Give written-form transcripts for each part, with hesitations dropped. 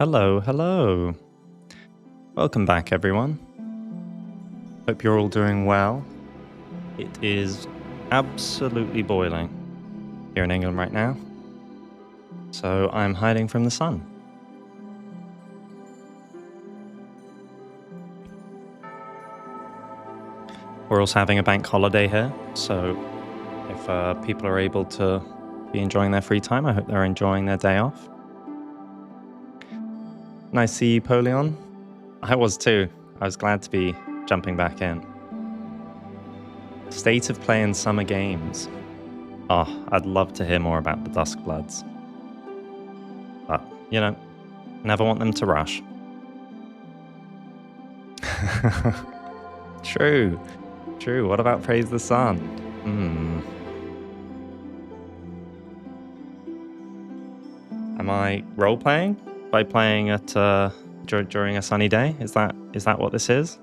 Hello, hello. Welcome back, everyone. Hope you're all doing well. It is absolutely boiling here in England right now, so I'm hiding from the sun. We're also having a bank holiday here, so if people are able to be enjoying their free time, I hope they're enjoying their day off. Nice to see you, Polion. I was too. I was glad to be jumping back in. State of play in summer games. Oh, I'd love to hear more about the Duskbloods. But, you know, never want them to rush. True. What about Praise the Sun? Am I role-playing? By playing at during a sunny day? Is that what this is?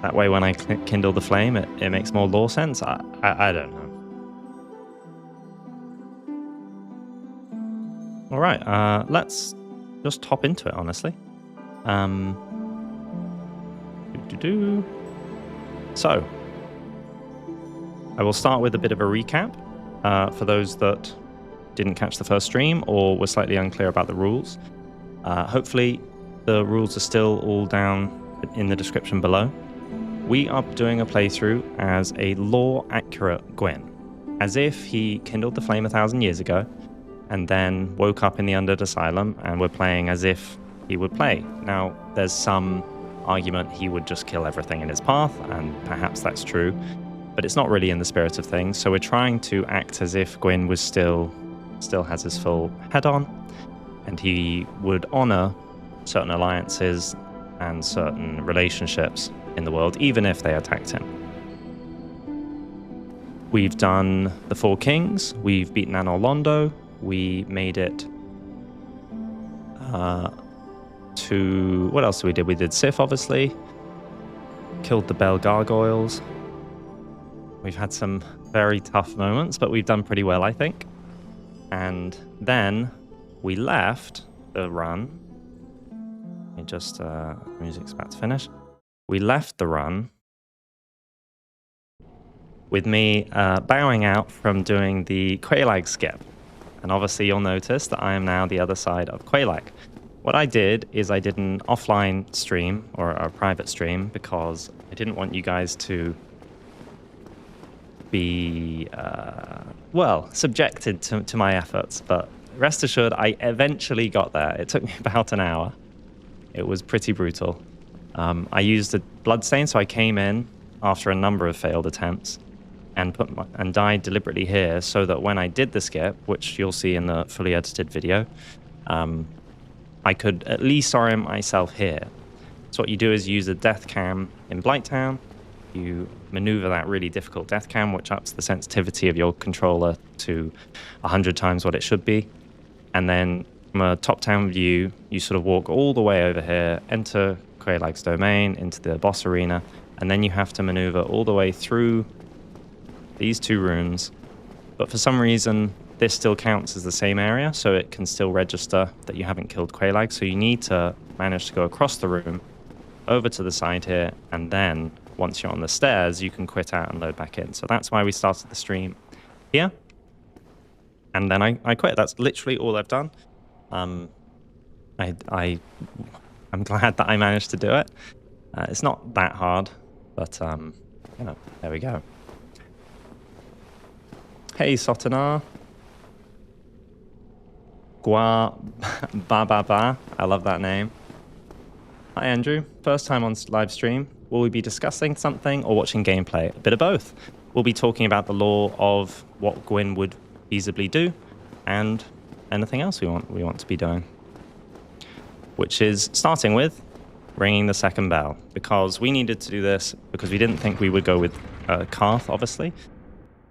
That way when I kindle the flame, it makes more lore sense? I don't know. Alright, let's just hop into it, honestly. So, I will start with a bit of a recap for those that didn't catch the first stream or were slightly unclear about the rules. Hopefully the rules are still all down in the description below. We are doing a playthrough as a lore-accurate Gwyn, as if he kindled the flame 1,000 years ago and then woke up in the Undead Asylum, and we're playing as if he would play. Now, there's some argument he would just kill everything in his path, and perhaps that's true, but it's not really in the spirit of things, so we're trying to act as if Gwyn was still has his full head on, and he would honor certain alliances and certain relationships in the world, even if they attacked him. We've done the Four Kings, we've beaten Anor Londo, we made it to... what else we did? We did Seath, obviously. Killed the Bell Gargoyles. We've had some very tough moments, but we've done pretty well, I think. And then we left the run. Music's about to finish. We left the run with me bowing out from doing the Quelaag skip. And obviously you'll notice that I am now the other side of Quelaag. What I did is I did an offline stream, or a private stream, because I didn't want you guys to be, subjected to my efforts, but rest assured I eventually got there. It took me about an hour. It was pretty brutal. I used a bloodstain, so I came in after a number of failed attempts and died deliberately here, so that when I did the skip, which you'll see in the fully edited video, I could at least orient myself here. So what you do is use a death cam in Blighttown. You maneuver that really difficult death cam, which ups the sensitivity of your controller to 100 times what it should be. And then from a top-down view, you sort of walk all the way over here, enter Quelaag's domain, into the boss arena, and then you have to maneuver all the way through these two rooms. But for some reason, this still counts as the same area, so it can still register that you haven't killed Quelaag. So you need to manage to go across the room, over to the side here, and then once you're on the stairs, you can quit out and load back in. So that's why we started the stream here. And then I quit. That's literally all I've done. I'm glad that I managed to do it. It's not that hard, but you know, there we go. Hey, Sotanar. Gwa ba ba ba. I love that name. Hi, Andrew. First time on live stream. Will we be discussing something or watching gameplay? A bit of both. We'll be talking about the lore of what Gwyn would feasibly do, and anything else we want to be doing. Which is starting with ringing the second bell, because we needed to do this because we didn't think we would go with Karth, obviously,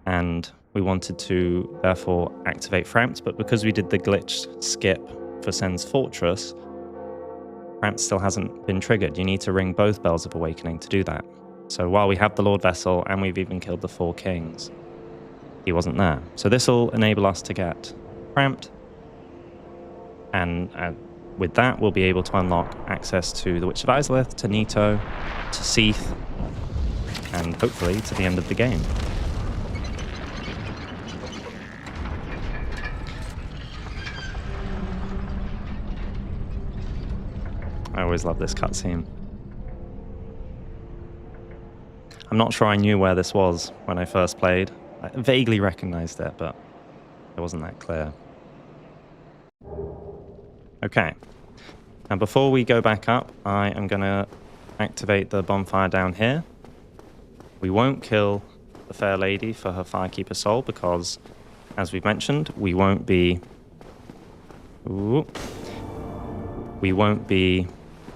and we wanted to therefore activate Frampt, but because we did the glitched skip for Sen's Fortress, Frampt still hasn't been triggered. You need to ring both bells of awakening to do that. So while we have the Lord Vessel and we've even killed the Four Kings, he wasn't there. So this will enable us to get Frampt, And with that, we'll be able to unlock access to the Witch of Izalith, to Nito, to Seath, and hopefully to the end of the game. I always love this cutscene. I'm not sure I knew where this was when I first played. I vaguely recognized it, but it wasn't that clear. Okay. Now before we go back up, I am going to activate the bonfire down here. We won't kill the fair lady for her Firekeeper soul because, as we've mentioned, we won't be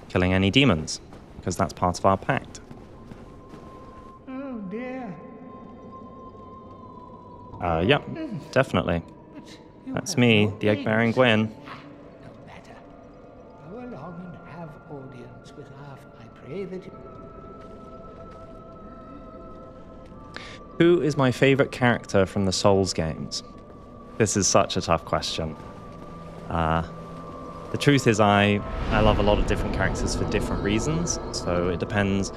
killing any demons because that's part of our pact. Oh dear. Yep, definitely. That's me, the egg-bearing Gwyn. No matter. Go along and have audience with Half. I pray that you... Who is my favorite character from the Souls games? This is such a tough question. The truth is I love a lot of different characters for different reasons, so it depends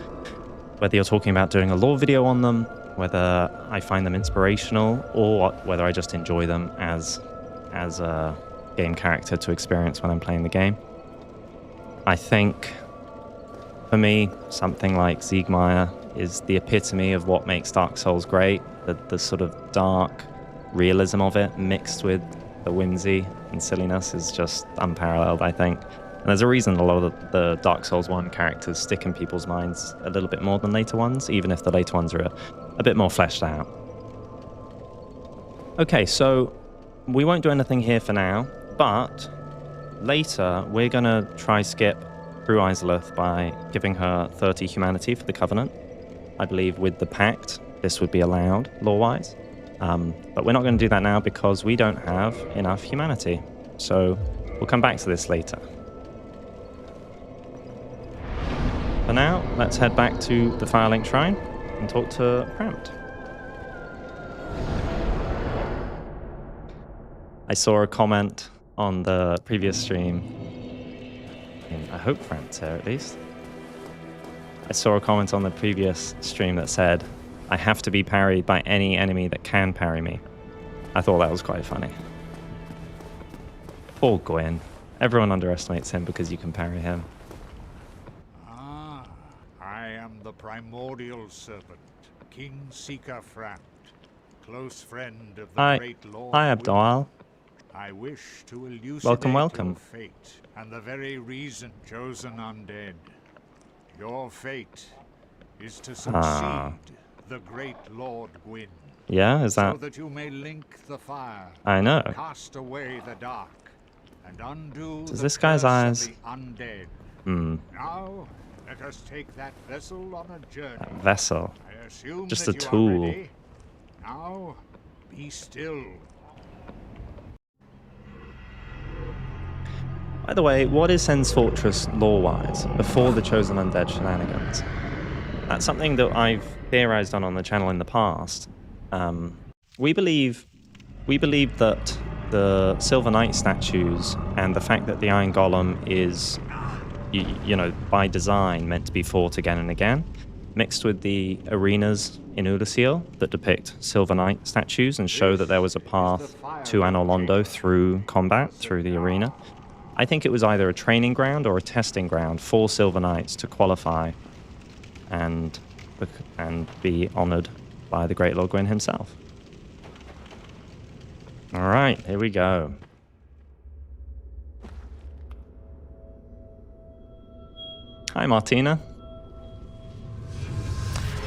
whether you're talking about doing a lore video on them, whether I find them inspirational, or whether I just enjoy them as a game character to experience when I'm playing the game. I think, for me, something like Siegmeyer is the epitome of what makes Dark Souls great, the sort of dark realism of it mixed with the whimsy and silliness is just unparalleled, I think. And there's a reason a lot of the Dark Souls 1 characters stick in people's minds a little bit more than later ones, even if the later ones are a bit more fleshed out. Okay, so we won't do anything here for now, but later we're going to try skip through Izalith by giving her 30 humanity for the Covenant. I believe with the Pact, this would be allowed, lore-wise. But we're not going to do that now because we don't have enough humanity. So we'll come back to this later. For now, let's head back to the Firelink Shrine and talk to Cramped. I saw a comment on the previous stream. I hope Cramped's here at least. I saw a comment on the previous stream that said, I have to be parried by any enemy that can parry me. I thought that was quite funny. Poor Gwyn. Everyone underestimates him because you can parry him. Ah, I am the primordial serpent, King Seeker Framt, close friend of the great Lord. Hi, Abdal. I wish to elucidate welcome. your fate and the very reason chosen undead. Your fate is to succeed the great Lord Gwyn. Yeah, is that? So that you may link the fire. I know. Cast away the dark and undo Does the this guy's curse eyes? of the undead. Now, let us take that vessel on a journey. That vessel. I assume Just that a you are tool. ready. Now, be still. By the way, what is Sen's Fortress lore-wise before the Chosen Undead shenanigans? That's something that I've theorized on the channel in the past. We believe that the Silver Knight statues and the fact that the Iron Golem is, you know, by design meant to be fought again and again, mixed with the arenas in Udacil that depict Silver Knight statues and show that there was a path to Anor Londo through combat, through the arena. I think it was either a training ground or a testing ground for Silver Knights to qualify and be honored by the great Lord Gwyn himself. All right, here we go. Hi, Martina.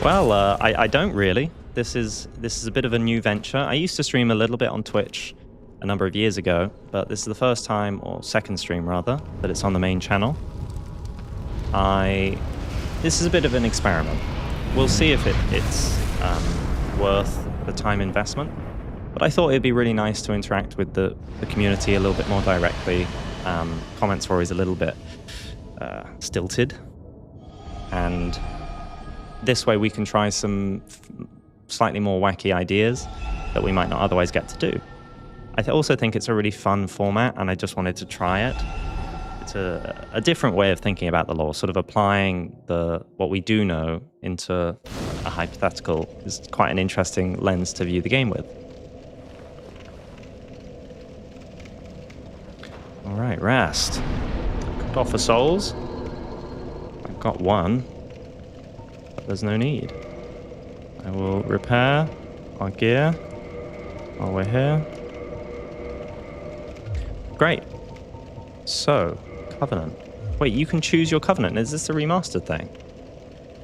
Well, I don't really. This is a bit of a new venture. I used to stream a little bit on Twitch a number of years ago, but this is the first time, or second stream rather, that it's on the main channel. This is a bit of an experiment. We'll see if it's worth the time investment, but I thought it'd be really nice to interact with the community a little bit more directly. Comments were always a little bit stilted, and this way we can try some slightly more wacky ideas that we might not otherwise get to do. also think it's a really fun format, and I just wanted to try it. It's a different way of thinking about the lore, sort of applying what we do know into a hypothetical is quite an interesting lens to view the game with. All right, rest. Could offer souls. I've got one, but there's no need. I will repair our gear while we're here. Great. So, Covenant. Wait, you can choose your Covenant. Is this a remastered thing?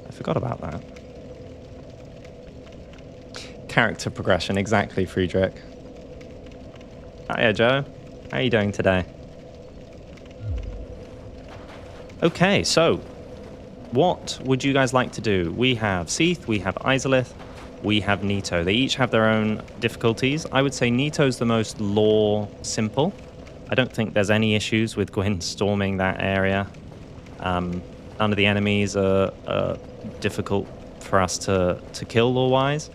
I forgot about that. Character progression, exactly, Friedrich. Hiya, Joe. How are you doing today? Okay, so what would you guys like to do? We have Seath, we have Izalith, we have Nito. They each have their own difficulties. I would say Nito's the most lore simple. I don't think there's any issues with Gwyn storming that area. None of the enemies are difficult for us to kill lore-wise.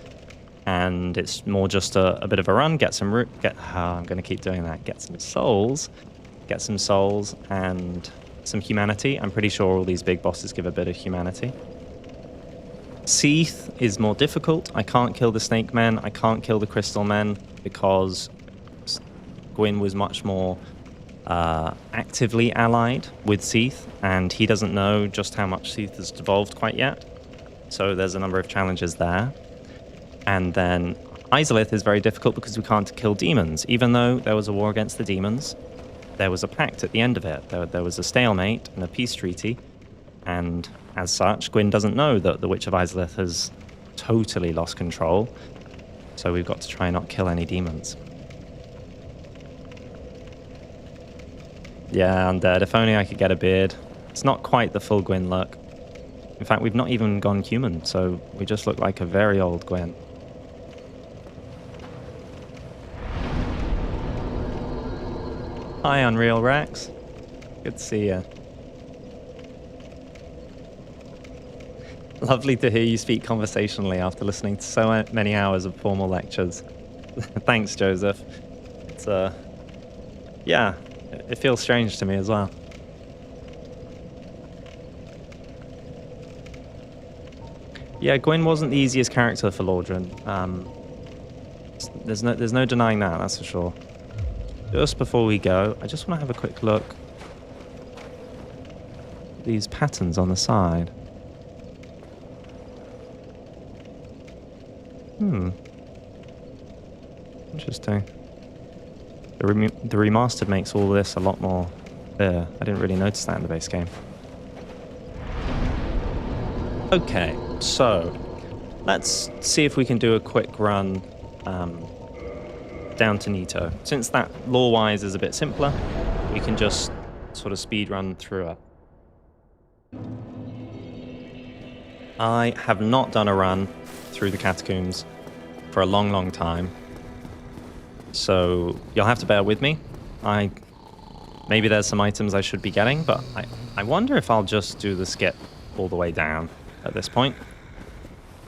And it's more just a bit of a run, get some I'm going to keep doing that. Get some souls, and some humanity. I'm pretty sure all these big bosses give a bit of humanity. Seath is more difficult. I can't kill the snake men. I can't kill the crystal men because Gwyn was much more actively allied with Seath, and he doesn't know just how much Seath has devolved quite yet. So there's a number of challenges there. And then Izalith is very difficult because we can't kill demons. Even though there was a war against the demons, there was a pact at the end of it. There was a stalemate and a peace treaty. And as such, Gwyn doesn't know that the Witch of Izalith has totally lost control. So we've got to try and not kill any demons. Yeah, undead. If only I could get a beard. It's not quite the full Gwyn look. In fact, we've not even gone human, so we just look like a very old Gwyn. Hi, Unreal Rex. Good to see you. Lovely to hear you speak conversationally after listening to so many hours of formal lectures. Thanks, Joseph. It's, yeah, it feels strange to me as well. Yeah, Gwyn wasn't the easiest character for Lordran. There's no denying that, that's for sure. Just before we go, I just want to have a quick look at these patterns on the side. Interesting. The remastered makes all this a lot more clear. I didn't really notice that in the base game. Okay, so let's see if we can do a quick run down to Nito. Since that lore-wise is a bit simpler, we can just sort of speed run through it. I have not done a run through the catacombs for a long, long time, so you'll have to bear with me. Maybe there's some items I should be getting, but I wonder if I'll just do the skip all the way down at this point.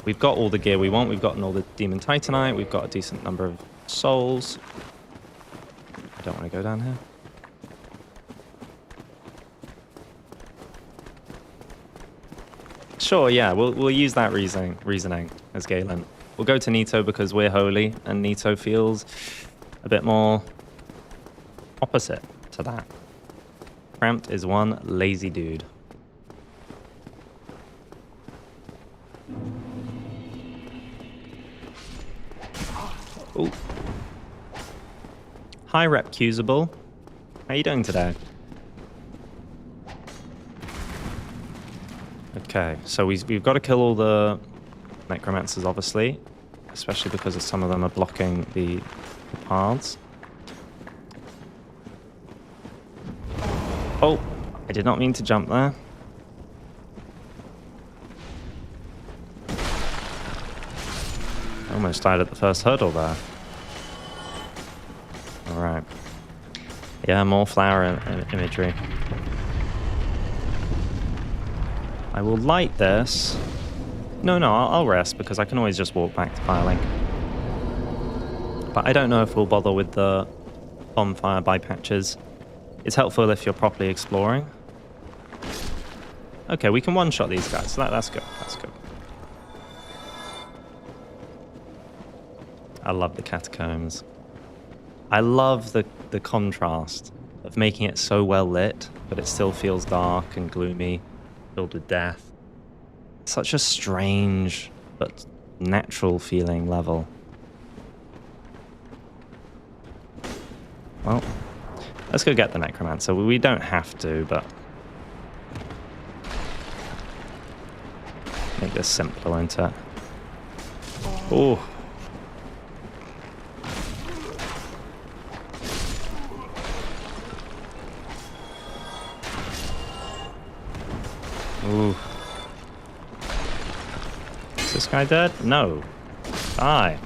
We've got all the gear we want. We've gotten all the Demon Titanite. We've got a decent number of souls. I don't want to go down here. Sure, yeah, we'll use that reasoning as Galen. We'll go to Nito because we're holy, and Nito feels a bit more opposite to that. Cramped is one lazy dude. Ooh. Hi, Repcusable. How you doing today? Okay, so we've got to kill all the necromancers, obviously, especially because some of them are blocking the paths. Oh, I did not mean to jump there. Almost died at the first hurdle there. Alright. Yeah, more flower imagery. I will light this. No, I'll rest because I can always just walk back to Firelink. But I don't know if we'll bother with the bonfire by patches. It's helpful if you're properly exploring. Okay, we can one-shot these guys, so that's good. That's good. I love the catacombs. I love the contrast of making it so well lit, but it still feels dark and gloomy, filled with death. Such a strange but natural feeling level. Well, let's go get the necromancer. We don't have to, but make this simpler, won't it? Oh. Ooh. Is this guy dead? No. Die.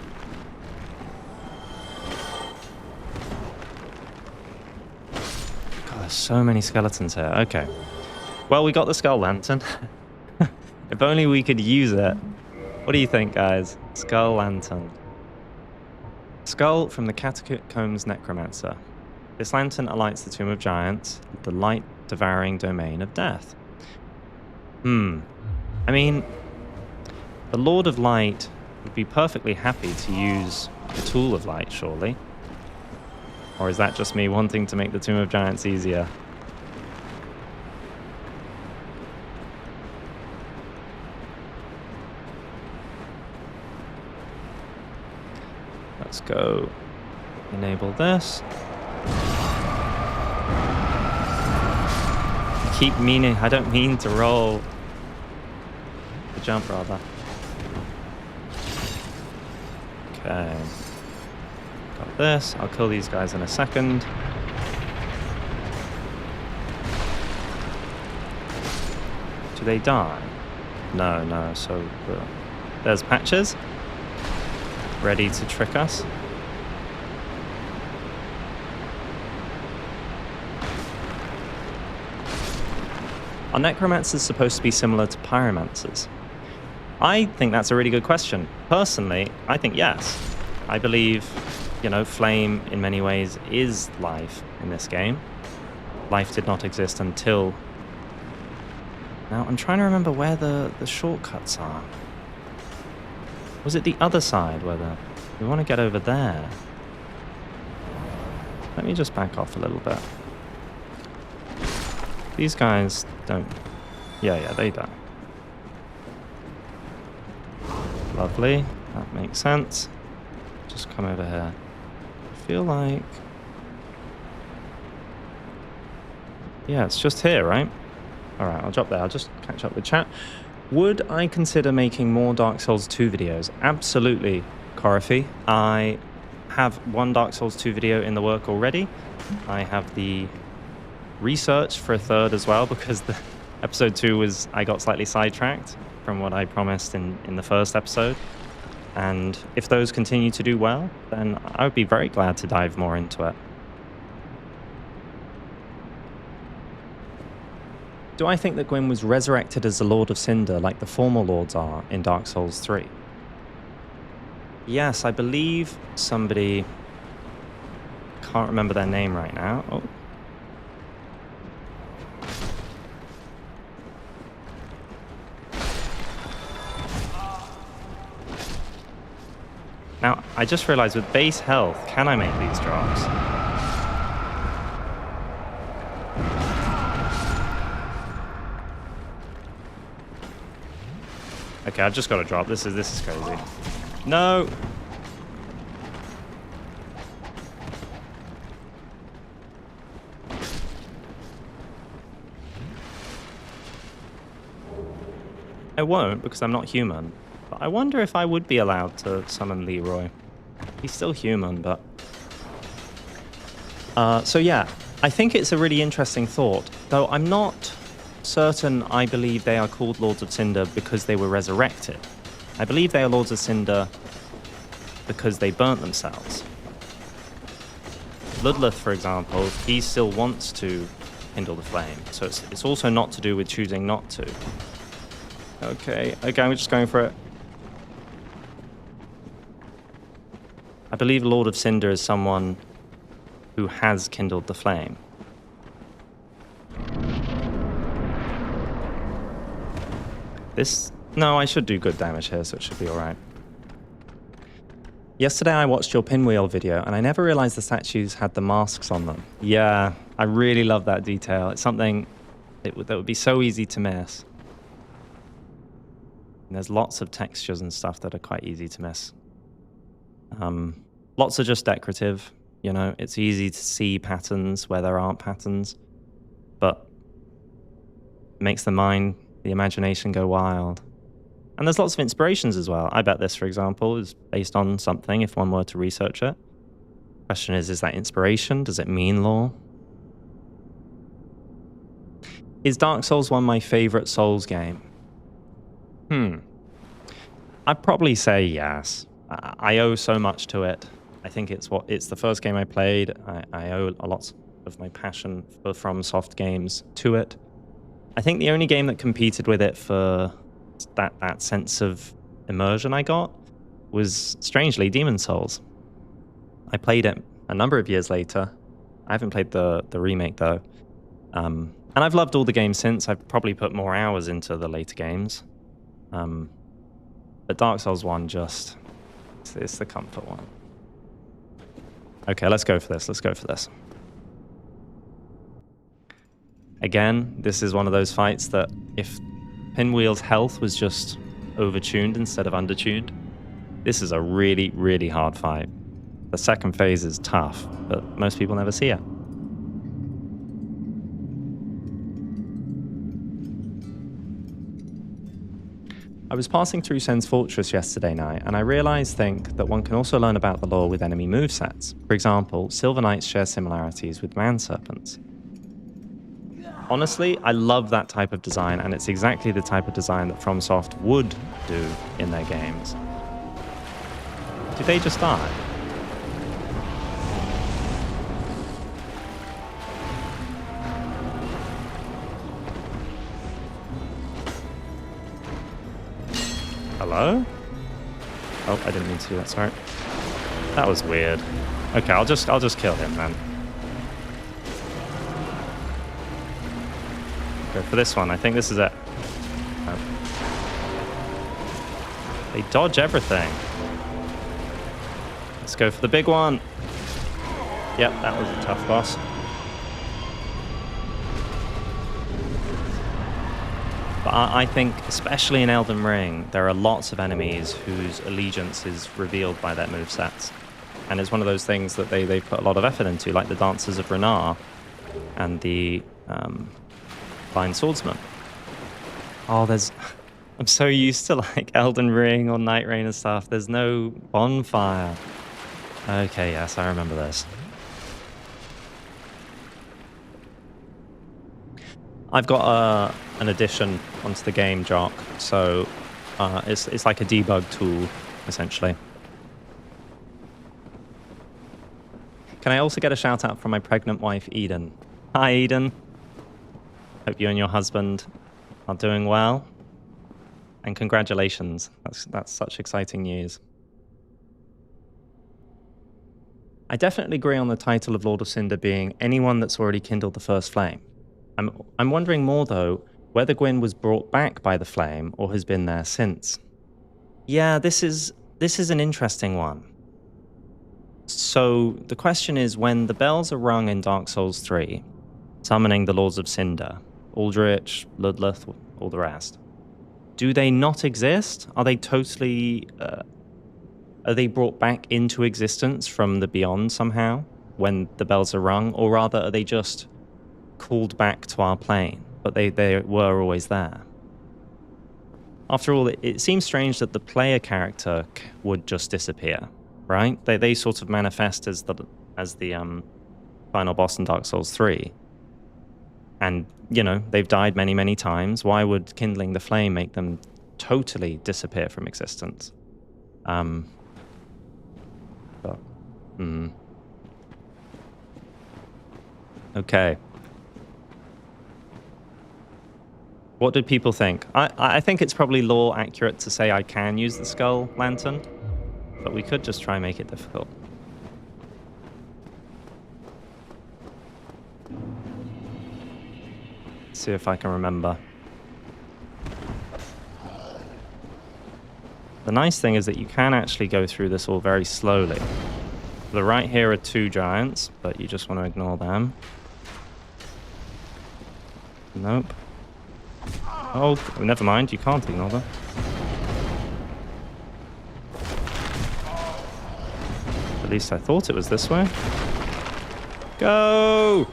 God, there's so many skeletons here. Okay. Well, we got the skull lantern. If only we could use it. What do you think, guys? Skull lantern. Skull from the Catacombs Necromancer. This lantern alights the Tomb of Giants, the light-devouring domain of death. I mean, the Lord of Light would be perfectly happy to use the Tool of Light, surely. Or is that just me wanting to make the Tomb of Giants easier? Let's go enable this. I don't mean to roll. The jump, rather. Okay. Got this. I'll kill these guys in a second. Do they die? No. So there's Patches. Ready to trick us. Are necromancers supposed to be similar to pyromancers? I think that's a really good question. Personally, I think yes. I believe, flame in many ways is life in this game. Life did not exist until... Now, I'm trying to remember where the shortcuts are. Was it the other side where we want to get over there? Let me just back off a little bit. These guys don't... Yeah, they don't. Lovely. That makes sense. Just come over here. I feel like... Yeah, it's just here, right? Alright, I'll drop there. I'll just catch up with chat. Would I consider making more Dark Souls 2 videos? Absolutely, Coryphy. I have one Dark Souls 2 video in the work already. I have the research for a third as well, because the episode 2 I got slightly sidetracked from what I promised in the first episode. And if those continue to do well, then I would be very glad to dive more into it. Do I think that Gwyn was resurrected as the Lord of Cinder like the former lords are in Dark Souls 3? Yes, I believe somebody... Can't remember their name right now. Oh. Now, I just realized with base health, can I make these drops? Okay, I've just got to drop. This is crazy. No! I won't, because I'm not human. But I wonder if I would be allowed to summon Leroy. He's still human, but... So yeah, I think it's a really interesting thought, though I'm not certain I believe they are called Lords of Cinder because they were resurrected. I believe they are Lords of Cinder because they burnt themselves. Ludleth, for example, he still wants to kindle the flame, so it's also not to do with choosing not to. Okay, I'm just going for it. believe Lord of Cinder is someone who has kindled the flame. No, I should do good damage here, so it should be alright. Yesterday I watched your pinwheel video, and I never realized the statues had the masks on them. Yeah, I really love that detail. It's something that would be so easy to miss. And there's lots of textures and stuff that are quite easy to miss. Lots are just decorative, you know. It's easy to see patterns where there aren't patterns, but it makes the mind, the imagination go wild. And there's lots of inspirations as well. I bet this, for example, is based on something if one were to research it. Question is that inspiration? Does it mean lore? Is Dark Souls 1 my favorite Souls game? I'd probably say yes. I owe so much to it. I think it's the first game I played. I owe a lot of my passion for FromSoft games to it. I think the only game that competed with it for that sense of immersion I got was, strangely, Demon's Souls. I played it a number of years later. I haven't played the remake, though. And I've loved all the games since. I've probably put more hours into the later games. But Dark Souls 1 just... it's the comfort one. Okay, let's go for this. Let's go for this. Again, this is one of those fights that if Pinwheel's health was just overtuned instead of undertuned, this is a really, really hard fight. The second phase is tough, but most people never see it. I was passing through Sen's Fortress yesterday night, and I realized that one can also learn about the lore with enemy movesets. For example, Silver Knights share similarities with man-serpents. Honestly, I love that type of design, and it's exactly the type of design that FromSoft would do in their games. Did they just die? Hello? Oh, I didn't mean to do that, sorry. That was weird. Okay, I'll just kill him then. Go for this one. I think this is it. Oh. They dodge everything. Let's go for the big one. Yep, that was a tough boss. But I think, especially in Elden Ring, there are lots of enemies whose allegiance is revealed by their movesets. And it's one of those things that they put a lot of effort into, like the Dancers of Renar and the Blind Swordsman. Oh, I'm so used to like Elden Ring or Night Rain and stuff. There's no bonfire. Okay, yes, I remember this. I've got an addition onto the game, Jock, so it's like a debug tool, essentially. Can I also get a shout out from my pregnant wife, Eden? Hi, Eden. Hope you and your husband are doing well. And congratulations. That's such exciting news. I definitely agree on the title of Lord of Cinder being anyone that's already kindled the first flame. I'm wondering more, though, whether Gwyn was brought back by the flame or has been there since. Yeah, this is an interesting one. So the question is, when the bells are rung in Dark Souls 3, summoning the Lords of Cinder, Aldrich, Ludleth, all the rest, do they not exist? Are they totally... are they brought back into existence from the beyond somehow when the bells are rung? Or rather, are they just called back to our plane, but they were always there? After all, it seems strange that the player character would just disappear, right? They sort of manifest as the final boss in Dark Souls 3. And, you know, they've died many, many times. Why would kindling the flame make them totally disappear from existence? Okay. What did people think? I think it's probably lore accurate to say I can use the skull lantern, but we could just try and make it difficult. see if I can remember. The nice thing is that you can actually go through this all very slowly. To the right here are 2 giants, but you just want to ignore them. Nope. Oh, never mind, you can't ignore them. At least I thought it was this way. Go!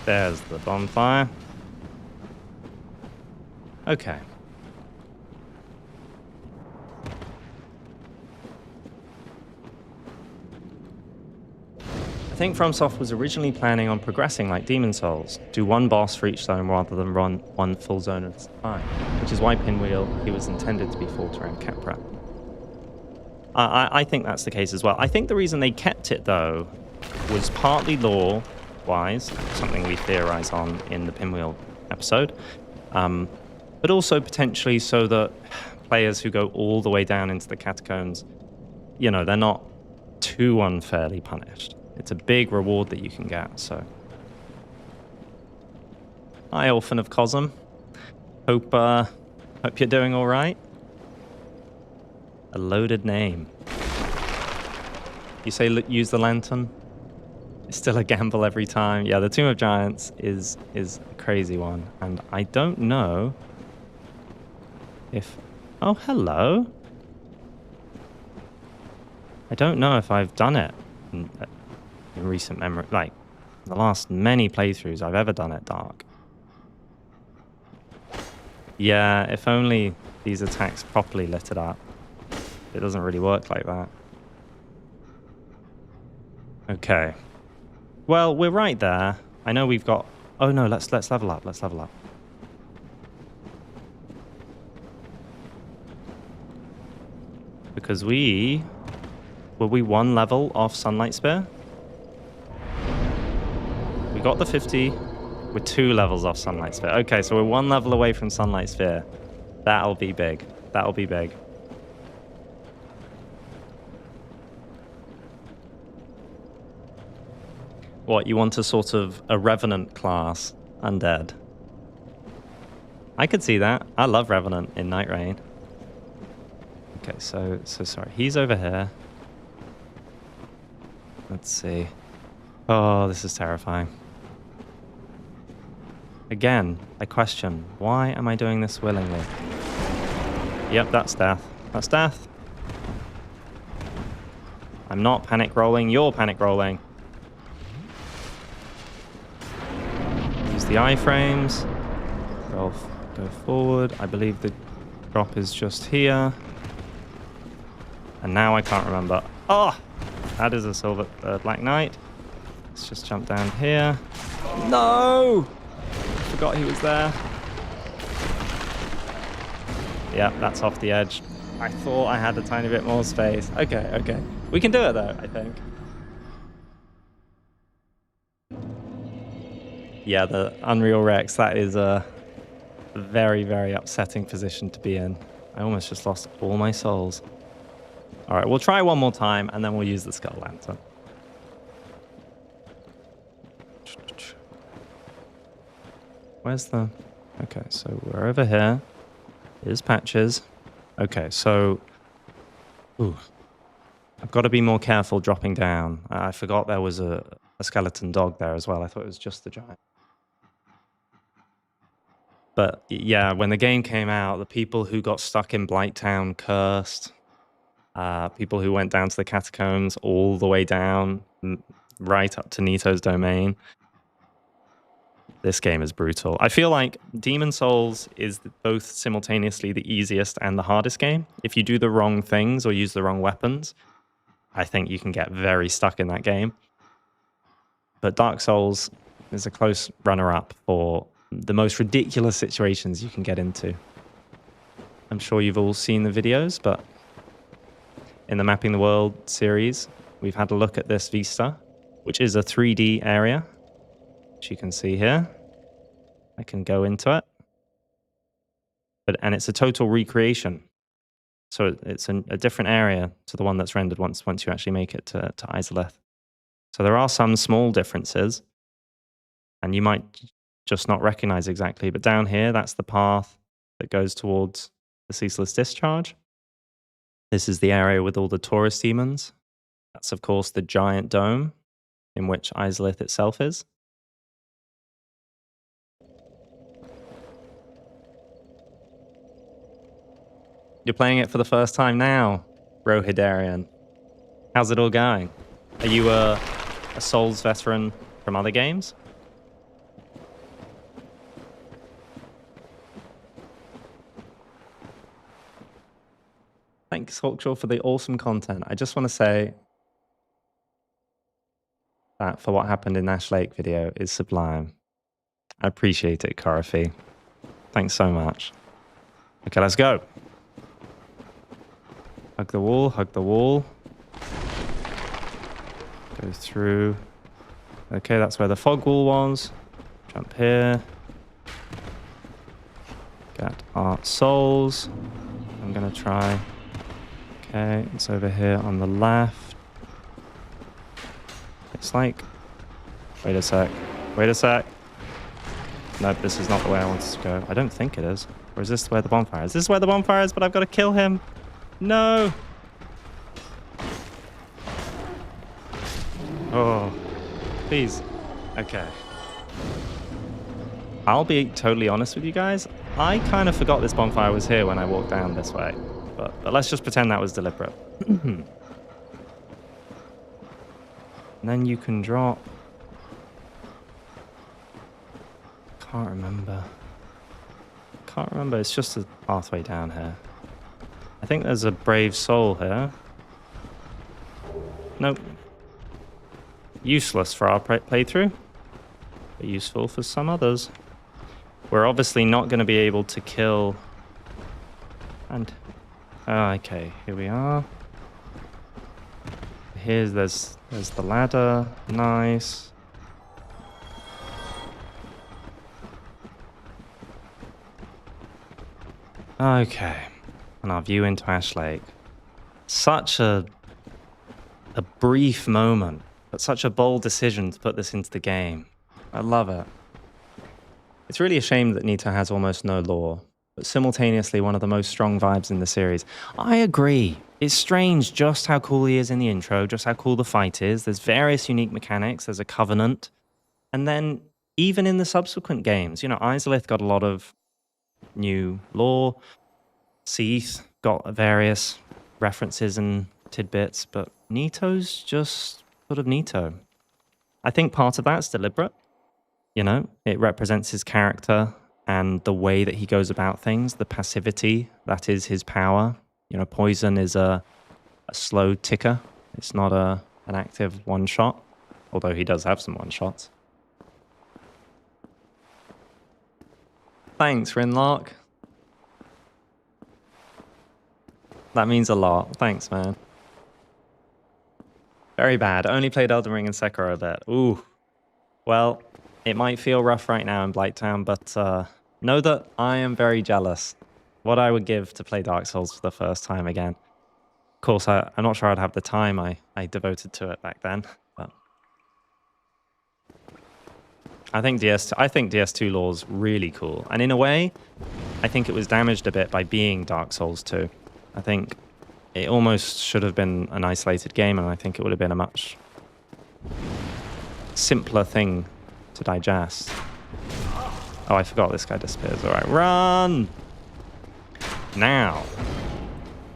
There's the bonfire. Okay. I think FromSoft was originally planning on progressing like Demon Souls, do 1 boss for each zone rather than run 1 full zone at a time, which is why Pinwheel he was intended to be Falter and Kepra. I think that's the case as well. I think the reason they kept it, though, was partly lore-wise, something we theorize on in the Pinwheel episode, but also potentially so that players who go all the way down into the catacombs, you know, they're not too unfairly punished. It's a big reward that you can get, so. Hi, Orphan of Cosm. Hope you're doing all right. A loaded name. You say use the lantern? It's still a gamble every time. Yeah, the Tomb of Giants is a crazy one, and I don't know if... Oh, hello. I don't know if I've done it in recent memory, like the last many playthroughs I've ever done it dark. Yeah, if only these attacks properly lit it up. It doesn't really work like that. Okay. Well, we're right there. I know we've got... Oh no, let's level up. Let's level up. Because were we 1 level off Sunlight Spear? We got the 50. We're 2 levels off Sunlight Spear. Okay, so we're 1 level away from Sunlight Spear. That'll be big. That'll be big. What, you want a sort of a Revenant class undead? I could see that. I love Revenant in Night Rain. Okay, so sorry. He's over here. Let's see. Oh, this is terrifying. Again, I question, why am I doing this willingly? Yep, that's death. That's death. I'm not panic rolling, you're panic rolling. Use the iframes. Go forward. I believe the drop is just here. And now I can't remember. Oh! That is a silver Black Knight. Let's just jump down here. No! Forgot he was there. Yep, that's off the edge. I thought I had a tiny bit more space. Okay. We can do it though, I think. Yeah, the Unreal Rex, that is a very, very upsetting position to be in. I almost just lost all my souls. All right, we'll try one more time, and then we'll use the Skull Lantern. Where's the... Okay, so we're over here. Here's Patches. Okay, so... Ooh. I've got to be more careful dropping down. I forgot there was a skeleton dog there as well. I thought it was just the giant. But yeah, when the game came out, the people who got stuck in Blighttown cursed. People who went down to the catacombs all the way down, right up to Nito's domain. This game is brutal. I feel like Demon Souls is both simultaneously the easiest and the hardest game. If you do the wrong things or use the wrong weapons, I think you can get very stuck in that game. But Dark Souls is a close runner-up for the most ridiculous situations you can get into. I'm sure you've all seen the videos, but in the Mapping the World series, we've had a look at this vista, which is a 3D area, which you can see here. I can go into it. And it's a total recreation. So it's a different area to the one that's rendered once you actually make it to Izalith. So there are some small differences, and you might just not recognize exactly. But down here, that's the path that goes towards the ceaseless discharge. This is the area with all the Taurus demons. That's, of course, the giant dome in which Izalith itself is. You're playing it for the first time now, Rohidarian. How's it all going? Are you a Souls veteran from other games? Thanks, Hawkshaw, for the awesome content. I just want to say that for what happened in Ash Lake video is sublime. I appreciate it, Karafi. Thanks so much. Okay, let's go. Hug the wall, hug the wall. Go through. Okay, that's where the fog wall was. Jump here. Get our souls. I'm gonna try. Okay, it's over here on the left. It's like... Wait a sec. Wait a sec. Nope, this is not the way I wanted to go. I don't think it is. Or is this where the bonfire is? This is where the bonfire is, but I've got to kill him. No! Oh. Please. Okay. I'll be totally honest with you guys. I kind of forgot this bonfire was here when I walked down this way. But let's just pretend that was deliberate. And then you can drop... Can't remember. Can't remember. It's just a pathway down here. I think there's a brave soul here. Nope. Useless for our playthrough, but useful for some others. We're obviously not going to be able to kill... And... okay, here we are. There's the ladder. Nice. Okay. And our view into Ash Lake. Such a brief moment, but such a bold decision to put this into the game. I love it. It's really a shame that Nito has almost no lore, but simultaneously one of the most strong vibes in the series. I agree. It's strange just how cool he is in the intro, just how cool the fight is. There's various unique mechanics. There's a covenant. And then even in the subsequent games, you know, Izalith got a lot of new lore. Seath got various references and tidbits, but Nito's just sort of Nito. I think part of that's deliberate. You know, it represents his character and the way that he goes about things, the passivity that is his power. You know, poison is a slow ticker. It's not an active one-shot, although he does have some one-shots. Thanks, Rinlock. That means a lot. Thanks, man. Very bad. Only played Elden Ring and Sekiro a bit. Ooh. Well, it might feel rough right now in Blighttown, but know that I am very jealous. What I would give to play Dark Souls for the first time again. Of course, I'm not sure I'd have the time I devoted to it back then. But I think DS2 lore's really cool. And in a way, I think it was damaged a bit by being Dark Souls 2. I think it almost should have been an isolated game, and I think it would have been a much simpler thing to digest. Oh, I forgot this guy disappears. All right, run! Now,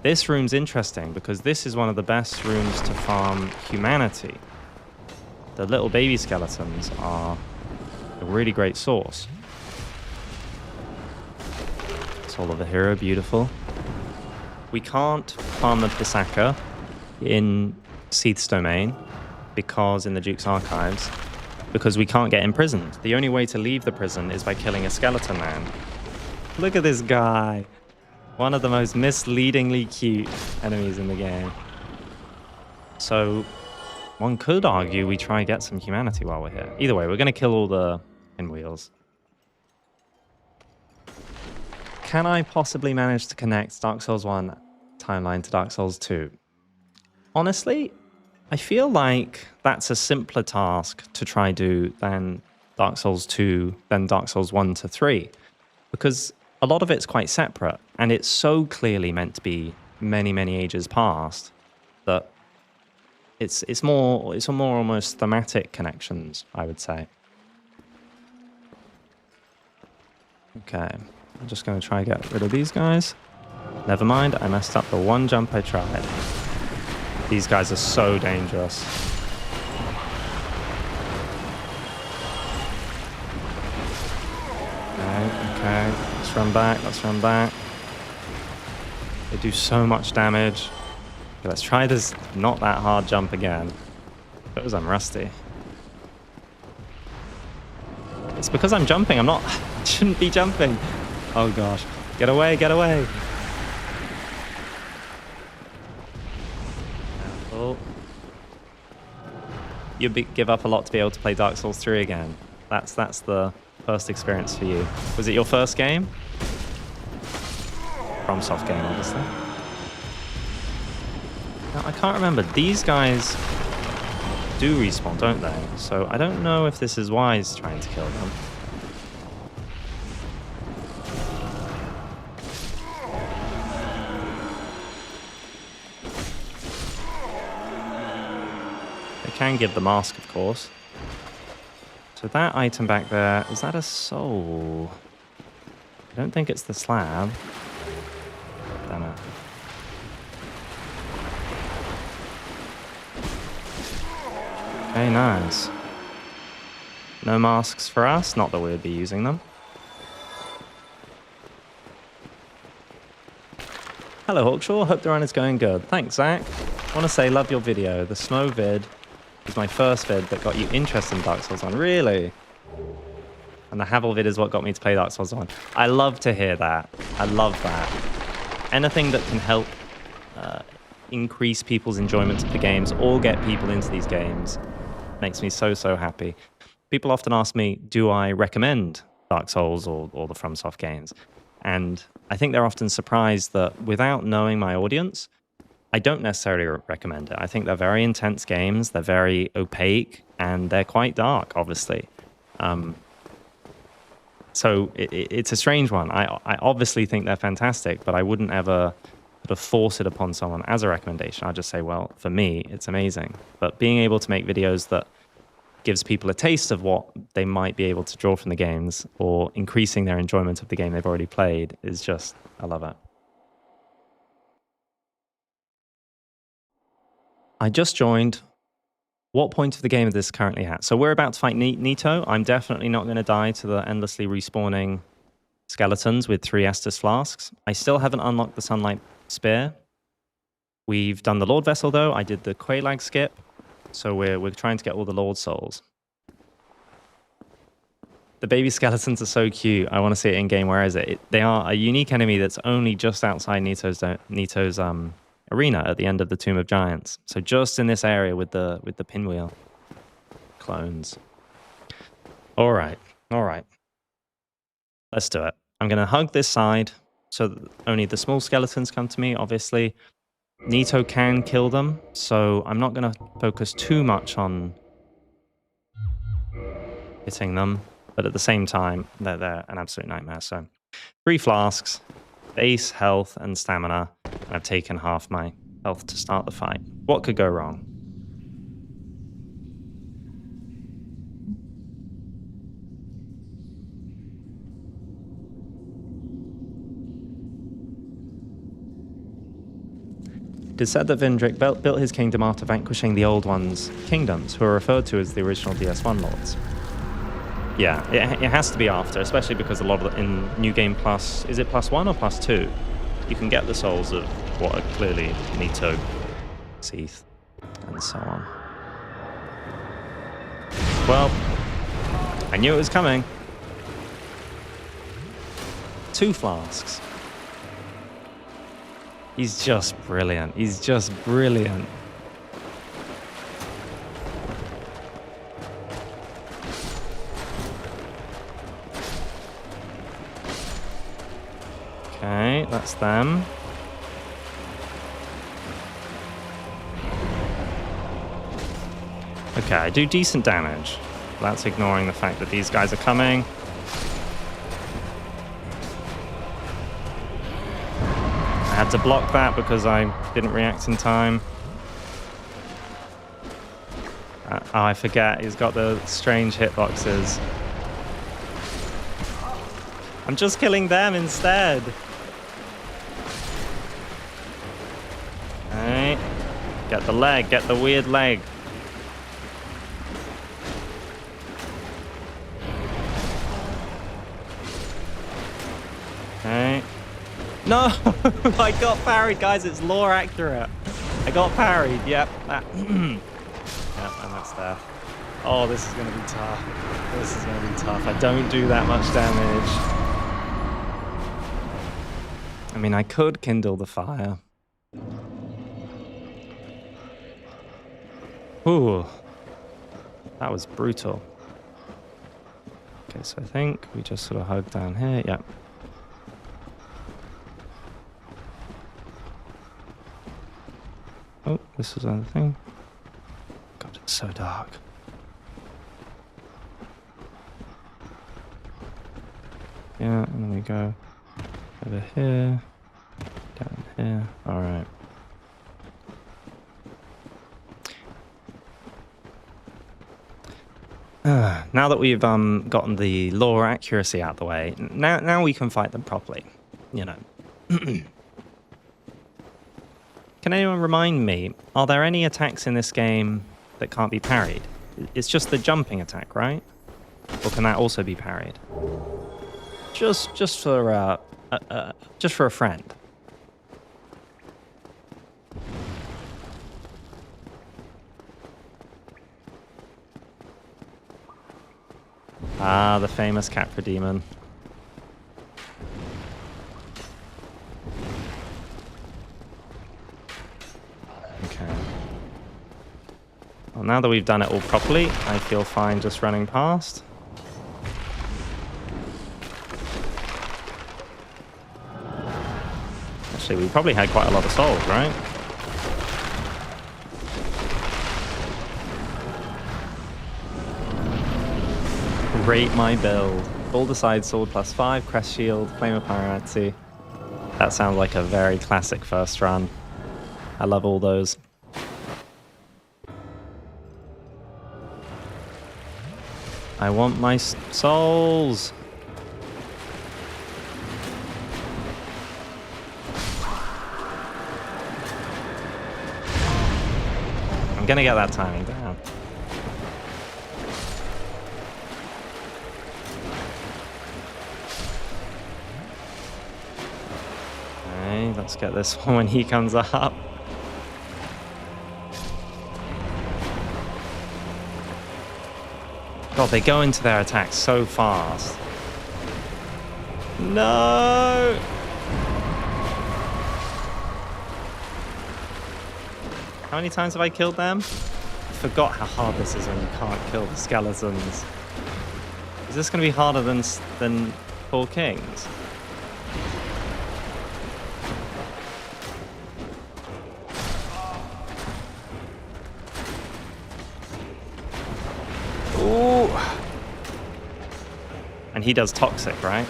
this room's interesting because this is one of the best rooms to farm humanity. The little baby skeletons are a really great source. Soul of the Hero, beautiful. We can't farm the Pisaka in Seath's domain because in the Duke's Archives, because we can't get imprisoned. The only way to leave the prison is by killing a skeleton man. Look at this guy. One of the most misleadingly cute enemies in the game. So one could argue we try and get some humanity while we're here. Either way, we're going to kill all the pinwheels. Can I possibly manage to connect Dark Souls 1 timeline to Dark Souls 2? Honestly, I feel like that's a simpler task to try do than Dark Souls 2, than Dark Souls 1 to 3, because a lot of it's quite separate, and it's so clearly meant to be many, many ages past that it's more almost thematic connections, I would say. Okay, I'm just going to try and get rid of these guys. Never mind, I messed up the one jump I tried. These guys are so dangerous. Okay, let's run back, let's run back. They do so much damage. Okay, let's try this not that hard jump again. Because I'm rusty. It's because I'm jumping, I'm not... I shouldn't be jumping. Oh gosh. Get away, get away. Oh. You give up a lot to be able to play Dark Souls 3 again. That's the first experience for you. Was it your first game? FromSoft game, obviously. Now, I can't remember. These guys do respawn, don't they? So I don't know if this is wise trying to kill them. They can give the mask, of course. So that item back there, is that a soul? I don't think it's the slab. Damn it. Okay, nice. No masks for us, not that we'd be using them. Hello Hawkshaw, hope the run is going good. Thanks, Zach. I want to say love your video. The snow vid was my first vid that got you interested in Dark Souls 1. Really? And the Havel vid is what got me to play Dark Souls 1. I love to hear that. I love that. Anything that can help increase people's enjoyment of the games or get people into these games makes me so, so happy. People often ask me, do I recommend Dark Souls or the FromSoft games? And I think they're often surprised that without knowing my audience, I don't necessarily recommend it. I think they're very intense games, they're very opaque, and they're quite dark, obviously. So it's a strange one. I obviously think they're fantastic, but I wouldn't ever sort of force it upon someone as a recommendation. I'll just say, well, for me, it's amazing. But being able to make videos that gives people a taste of what they might be able to draw from the games or increasing their enjoyment of the game they've already played is just, I love it. I just joined. What point of the game is this currently at? So we're about to fight Nito. I'm definitely not going to die to the endlessly respawning skeletons with 3 Estus flasks. I still haven't unlocked the Sunlight Spear. We've done the Lord Vessel, though. I did the Quelaag skip. So we're trying to get all the Lord Souls. The baby skeletons are so cute. I want to see it in-game. Where is it? They are a unique enemy that's only just outside Nito's arena at the end of the Tomb of Giants. So just in this area with the pinwheel clones. All right. Let's do it. I'm going to hug this side so that only the small skeletons come to me, obviously. Nito can kill them, so I'm not going to focus too much on hitting them. But at the same time, they're an absolute nightmare. So 3 flasks, base, health, and stamina. And I've taken half my health to start the fight. What could go wrong? It is said that Vindrick built his kingdom after vanquishing the Old One's kingdoms, who are referred to as the original DS1 lords. Yeah, it has to be after, especially because a lot of in New Game Plus, is it +1 or +2? You can get the souls of what are clearly Nito, Seath, and so on. Well, I knew it was coming. 2 flasks. He's just brilliant. He's just brilliant. Okay, that's them. Okay, I do decent damage. That's ignoring the fact that these guys are coming. I had to block that because I didn't react in time. Oh, I forget. He's got the strange hitboxes. I'm just killing them instead. Alright. Get the leg. Get the weird leg. Okay. No! I got parried, guys. It's lore accurate. I got parried. Yep. That. Yep, and that's there. Oh, this is going to be tough. This is going to be tough. I don't do that much damage. I mean, I could kindle the fire. Ooh. That was brutal. Okay, so I think we just sort of hug down here. Yep. Oh, this is another thing. God, it's so dark. Yeah, and then we go over here, down here. All right. Now that we've gotten the lore accuracy out the way, now we can fight them properly. You know. Can anyone remind me, are there any attacks in this game that can't be parried? It's just the jumping attack, right? Or can that also be parried? Just for a friend. Ah, the famous Capra demon. Okay. Well, now that we've done it all properly, I feel fine just running past. Actually, we probably had quite a lot of souls, right? Rate my build. Boulder Side Sword +5, Crest Shield, Flame of Pyromancy. That sounds like a very classic first run. I love all those. I want my souls. I'm gonna get that timing down. Okay, let's get this one when he comes up. God, they go into their attacks so fast. No! How many times have I killed them? I forgot how hard this is when you can't kill the skeletons. Is this going to be harder than Four Kings? Ooh! And he does toxic, right?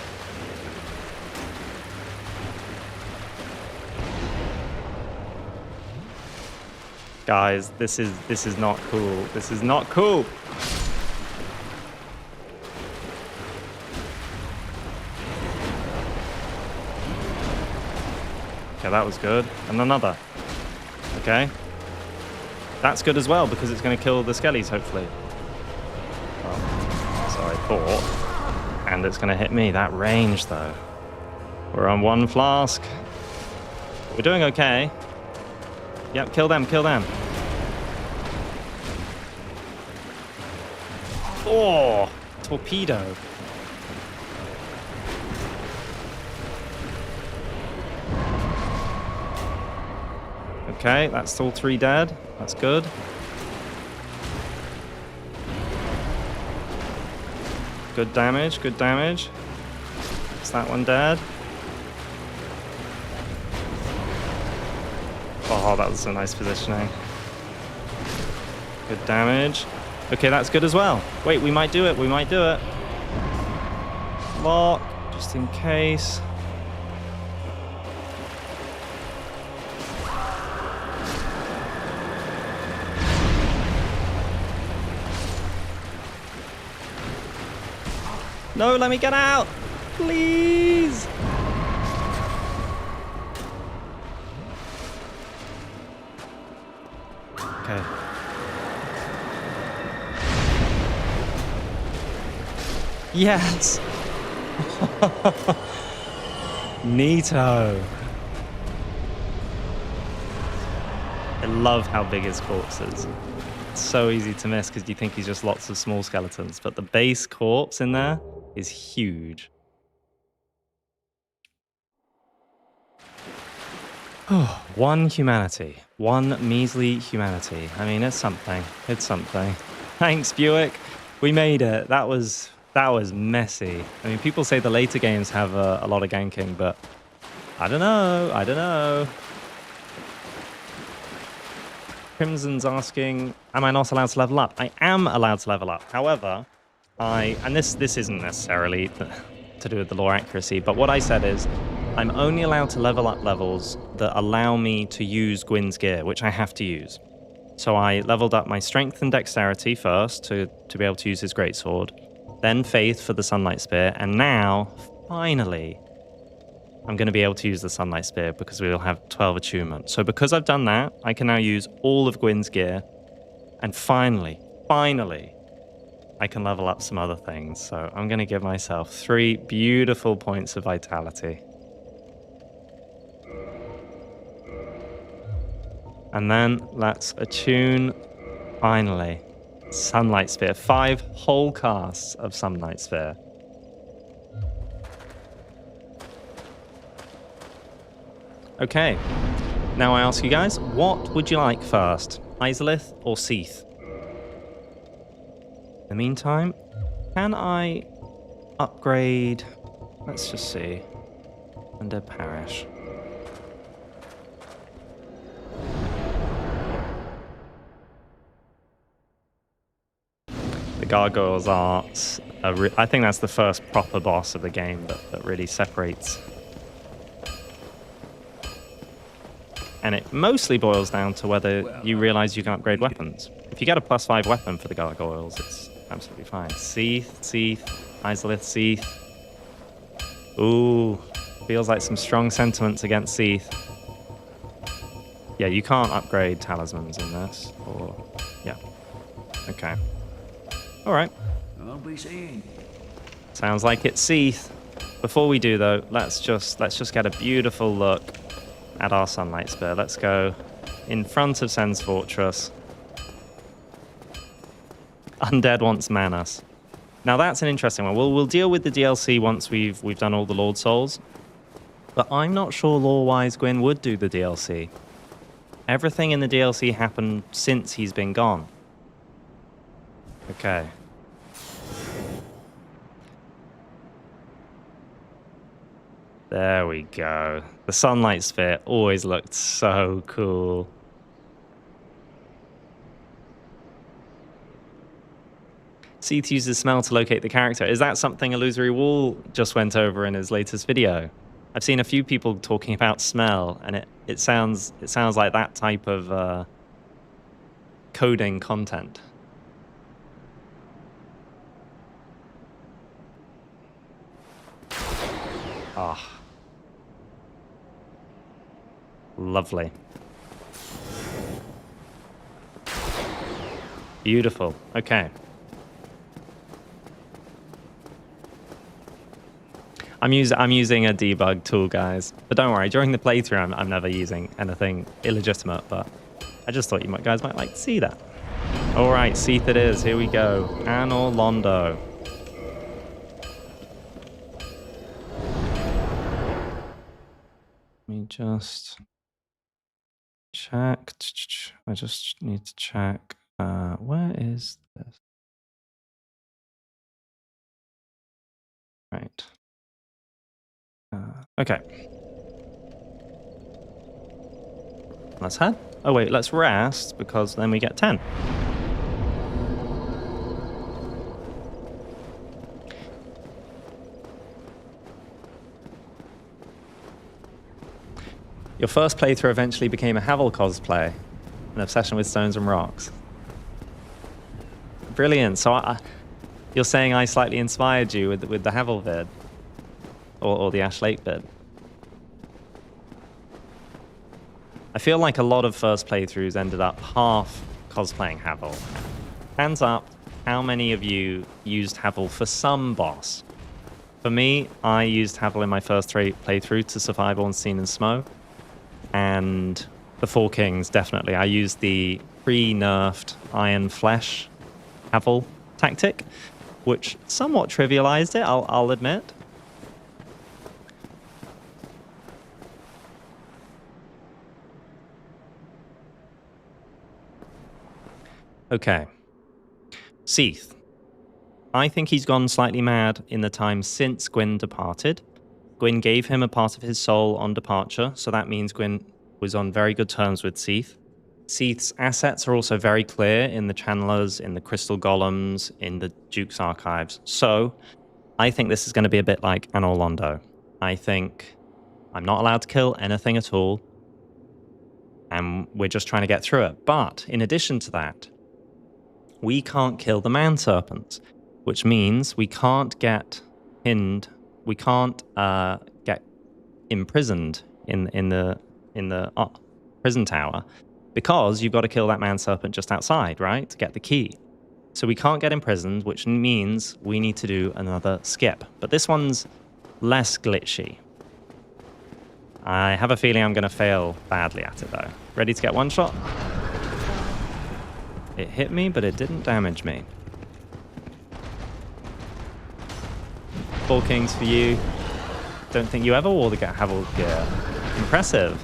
Guys, this is not cool. This is not cool. Okay, that was good. And another. Okay. That's good as well because it's going to kill the skellies, hopefully. Well, so I thought. And it's going to hit me. That range, though. We're on one flask. We're doing okay. Yep, kill them, kill them. Oh, torpedo. Okay, that's all three dead. That's good. Good damage, good damage. Is that one dead? Oh, that was a nice positioning. Good damage. Okay, that's good as well. Wait, we might do it. We might do it. Lock, just in case. No, let me get out. Please. Okay. Yes. Neato. I love how big his corpse is. It's so easy to miss because you think he's just lots of small skeletons, but the base corpse in there is huge. Oh, one humanity. One measly humanity. I mean, it's something. It's something. Thanks, Buick. We made it. That was messy. I mean, people say the later games have a lot of ganking, but I don't know. I don't know. Crimson's asking, am I not allowed to level up? I am allowed to level up. However, and this isn't necessarily to do with the lore accuracy, but what I said is I'm only allowed to level up levels that allow me to use Gwyn's gear, which I have to use. So I leveled up my strength and dexterity first to be able to use his greatsword, then faith for the sunlight spear, and now, finally, I'm going to be able to use the sunlight spear because we will have 12 attunement. So because I've done that, I can now use all of Gwyn's gear, and finally, I can level up some other things. So I'm going to give myself 3 beautiful points of vitality. And then let's attune, finally, Sunlight Spear. 5 whole casts of Sunlight Spear. Okay, now I ask you guys, what would you like first? Izalith or Seath? In the meantime, can I upgrade? Let's just see. Under Parish. The gargoyles are, I think that's the first proper boss of the game that really separates. And it mostly boils down to whether you realize you can upgrade weapons. If you get a +5 weapon for the gargoyles, it's absolutely fine. Seath, Izalith, Seath. Ooh, feels like some strong sentiments against Seath. Yeah, you can't upgrade talismans in this, or yeah. Okay. All right. I'll be seeing. Sounds like it's Seath. Before we do though, let's just get a beautiful look at our Sunlight Spear. Let's go in front of Sen's Fortress. Undead wants Manus. Now that's an interesting one. We'll deal with the DLC once we've done all the Lord Souls. But I'm not sure lore-wise Gwyn would do the DLC. Everything in the DLC happened since he's been gone. Okay. There we go. The Sunlight Sphere always looked so cool. Seath uses smell to locate the character. Is that something Illusory Wall just went over in his latest video? I've seen a few people talking about smell, and it sounds like that type of coding content. Ah. Lovely. Beautiful. Okay. I'm using a debug tool, guys. But don't worry, during the playthrough, I'm never using anything illegitimate, but I just thought you guys might like to see that. All right, Seath it is. Here we go. Anor Londo. Let me just check. I just need to check. Where is this? Right. Okay. Let's head. Oh wait, let's rest because then we get 10. Your first playthrough eventually became a Havel cosplay, an obsession with stones and rocks. Brilliant. So you're saying I slightly inspired you with the Havel vid, or the Ash Lake vid. I feel like a lot of first playthroughs ended up half cosplaying Havel. Hands up, how many of you used Havel for some boss? For me, I used Havel in my first playthrough to survive Ornstein and Smo. And the Four Kings, definitely. I used the pre-nerfed Iron Flesh Havel tactic, which somewhat trivialized it, I'll admit. Okay. Seath. I think he's gone slightly mad in the time since Gwyn departed. Gwyn gave him a part of his soul on departure, so that means Gwyn was on very good terms with Seath. Seath's assets are also very clear in the channelers, in the crystal golems, in the Duke's archives. So I think this is going to be a bit like Anor Londo. I think I'm not allowed to kill anything at all, and we're just trying to get through it. But in addition to that, we can't kill the man serpents, which means we can't get pinned. We can't get imprisoned in the prison tower, because you've got to kill that man serpent just outside, right, to get the key. So we can't get imprisoned, which means we need to do another skip. But this one's less glitchy. I have a feeling I'm going to fail badly at it, though. Ready to get one shot? It hit me, but it didn't damage me. Four Kings for you. Don't think you ever wore the Havel gear. Impressive.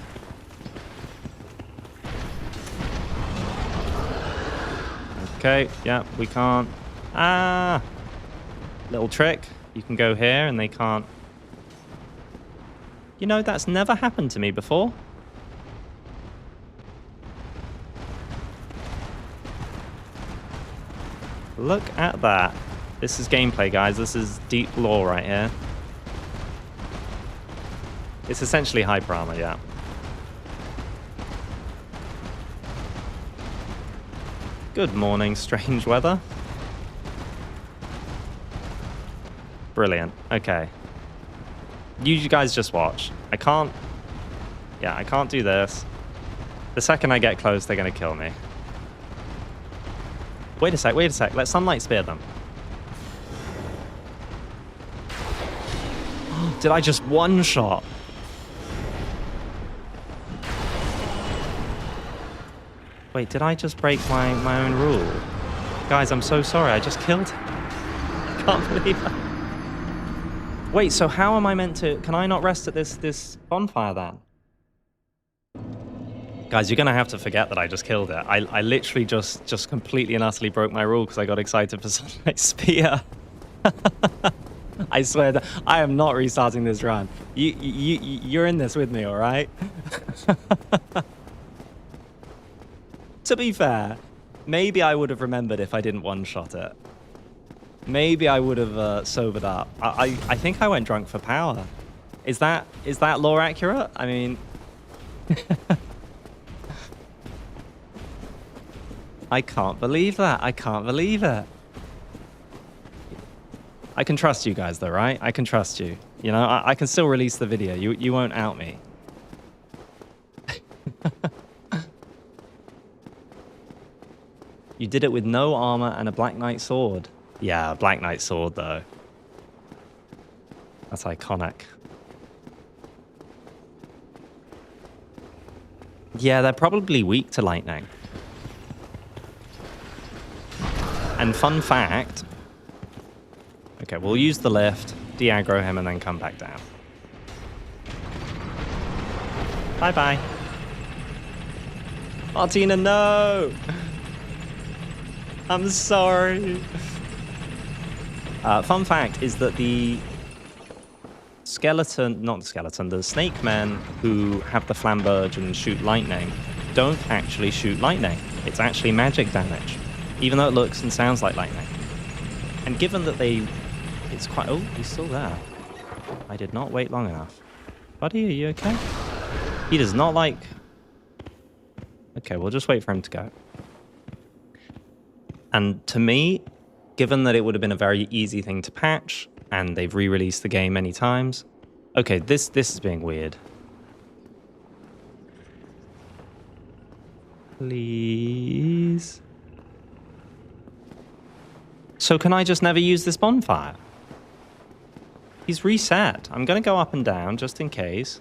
Okay, yeah, we can't. Ah! Little trick. You can go here and they can't. You know, that's never happened to me before. Look at that. This is gameplay, guys. This is deep lore right here. It's essentially hyper armor, yeah. Good morning, strange weather. Brilliant. Okay. You guys just watch. I can't do this. The second I get close, they're going to kill me. Wait a sec. Let Sunlight spear them. Did I just one-shot? Wait, did I just break my own rule? Guys, I'm so sorry. I just killed him. I can't believe that. Wait, so how am I meant to... Can I not rest at this bonfire then? Guys, you're going to have to forget that I just killed it. I literally just completely and utterly broke my rule because I got excited for Sunlight Spear. I swear that I am not restarting this run. You're in this with me, all right? To be fair, maybe I would have remembered if I didn't one-shot it. Maybe I would have sobered up. I think I went drunk for power. Is that lore accurate? I mean... I can't believe that. I can't believe it. I can trust you guys though, right? I can trust you. You know, I can still release the video. You won't out me. You did it with no armor and a Black Knight sword. Yeah, Black Knight sword though. That's iconic. Yeah, they're probably weak to lightning. And fun fact... Okay, we'll use the lift, de-aggro him, and then come back down. Bye-bye. Martina, no! I'm sorry. Fun fact is that the the snake men who have the flamberge and shoot lightning don't actually shoot lightning. It's actually magic damage, even though it looks and sounds like lightning. And given that it's quite... Oh, he's still there. I did not wait long enough. Buddy, are you okay? He does not like... Okay, we'll just wait for him to go. And to me, given that it would have been a very easy thing to patch, and they've re-released the game many times... Okay, this is being weird. Please... So can I just never use this bonfire? He's reset. I'm going to go up and down just in case.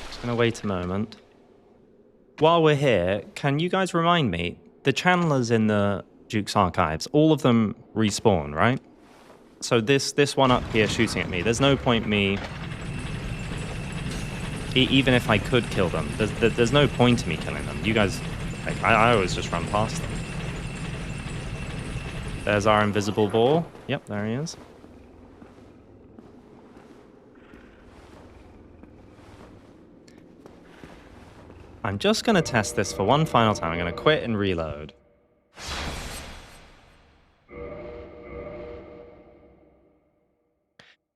Just going to wait a moment. While we're here, can you guys remind me, the channelers in the Duke's archives, all of them respawn, right? So this one up here shooting at me, there's no point me... even if I could kill them, there's no point in me killing them. You guys... Like, I always just run past them. There's our invisible ball. Yep, there he is. I'm just going to test this for one final time. I'm going to quit and reload.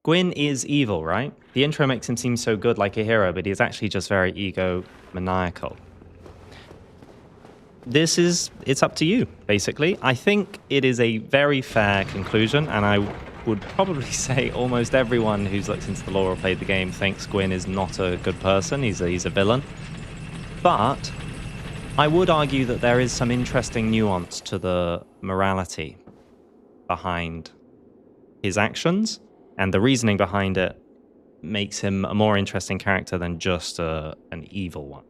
Gwyn is evil, right? The intro makes him seem so good, like a hero, but he's actually just very egomaniacal. It's up to you, basically. I think it is a very fair conclusion, and I would probably say almost everyone who's looked into the lore or played the game thinks Gwyn is not a good person. He's a villain. But I would argue that there is some interesting nuance to the morality behind his actions. And the reasoning behind it makes him a more interesting character than just an evil one.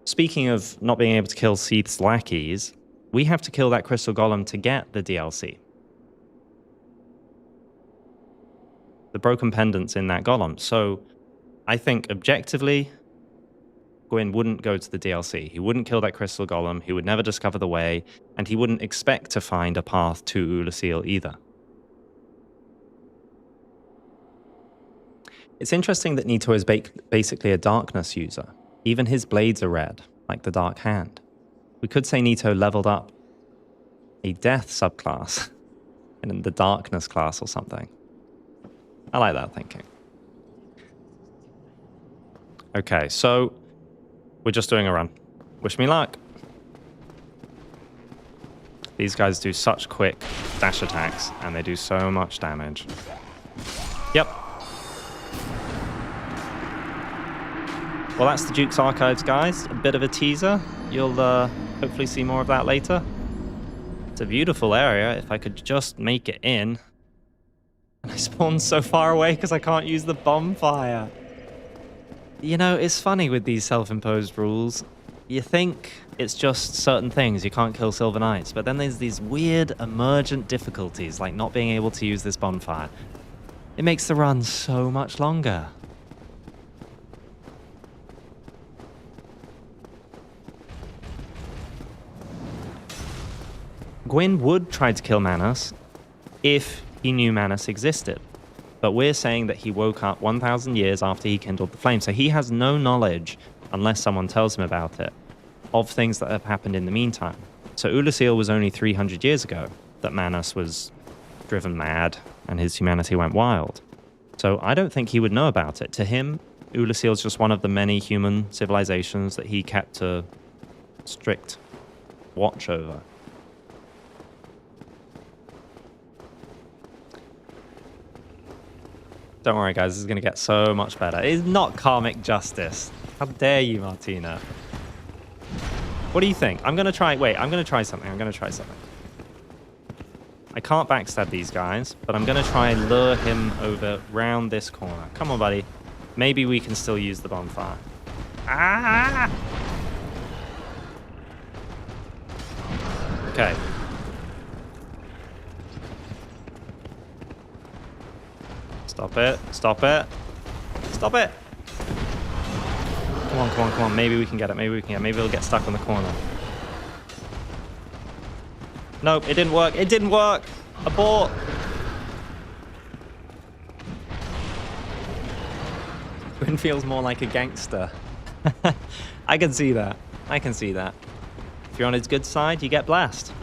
Speaking of not being able to kill Seath's lackeys, we have to kill that crystal golem to get the DLC. The broken pendant's in that golem. So I think objectively, Gwyn wouldn't go to the DLC. He wouldn't kill that crystal golem. He would never discover the way. And he wouldn't expect to find a path to Oolacile either. It's interesting that Nito is basically a darkness user. Even his blades are red, like the Dark Hand. We could say Nito leveled up a death subclass in the darkness class or something. I like that thinking. Okay, so we're just doing a run. Wish me luck. These guys do such quick dash attacks, and they do so much damage. Yep. Well, that's the Duke's Archives, guys. A bit of a teaser. You'll hopefully see more of that later. It's a beautiful area, if I could just make it in. And I spawned so far away because I can't use the bonfire. You know, it's funny with these self-imposed rules. You think it's just certain things, you can't kill Silver Knights, but then there's these weird emergent difficulties, like not being able to use this bonfire. It makes the run so much longer. Gwyn would try to kill Manus if he knew Manus existed. But we're saying that he woke up 1,000 years after he kindled the flame. So he has no knowledge, unless someone tells him about it, of things that have happened in the meantime. So Oolacile was only 300 years ago that Manus was driven mad and his humanity went wild. So I don't think he would know about it. To him, Oolacile is just one of the many human civilizations that he kept a strict watch over. Don't worry, guys. This is going to get so much better. It's not karmic justice. How dare you, Martina? What do you think? I'm going to try... Wait, I'm going to try something. I can't backstab these guys, but I'm going to try and lure him over round this corner. Come on, buddy. Maybe we can still use the bonfire. Ah! Okay. Stop it. Stop it. Stop it. Come on, come on, come on. Maybe we can get it. Maybe we can get it. Maybe it'll get stuck on the corner. Nope, it didn't work. It didn't work. Abort. Gwyn feels more like a gangster. I can see that. I can see that. If you're on his good side, you get blast.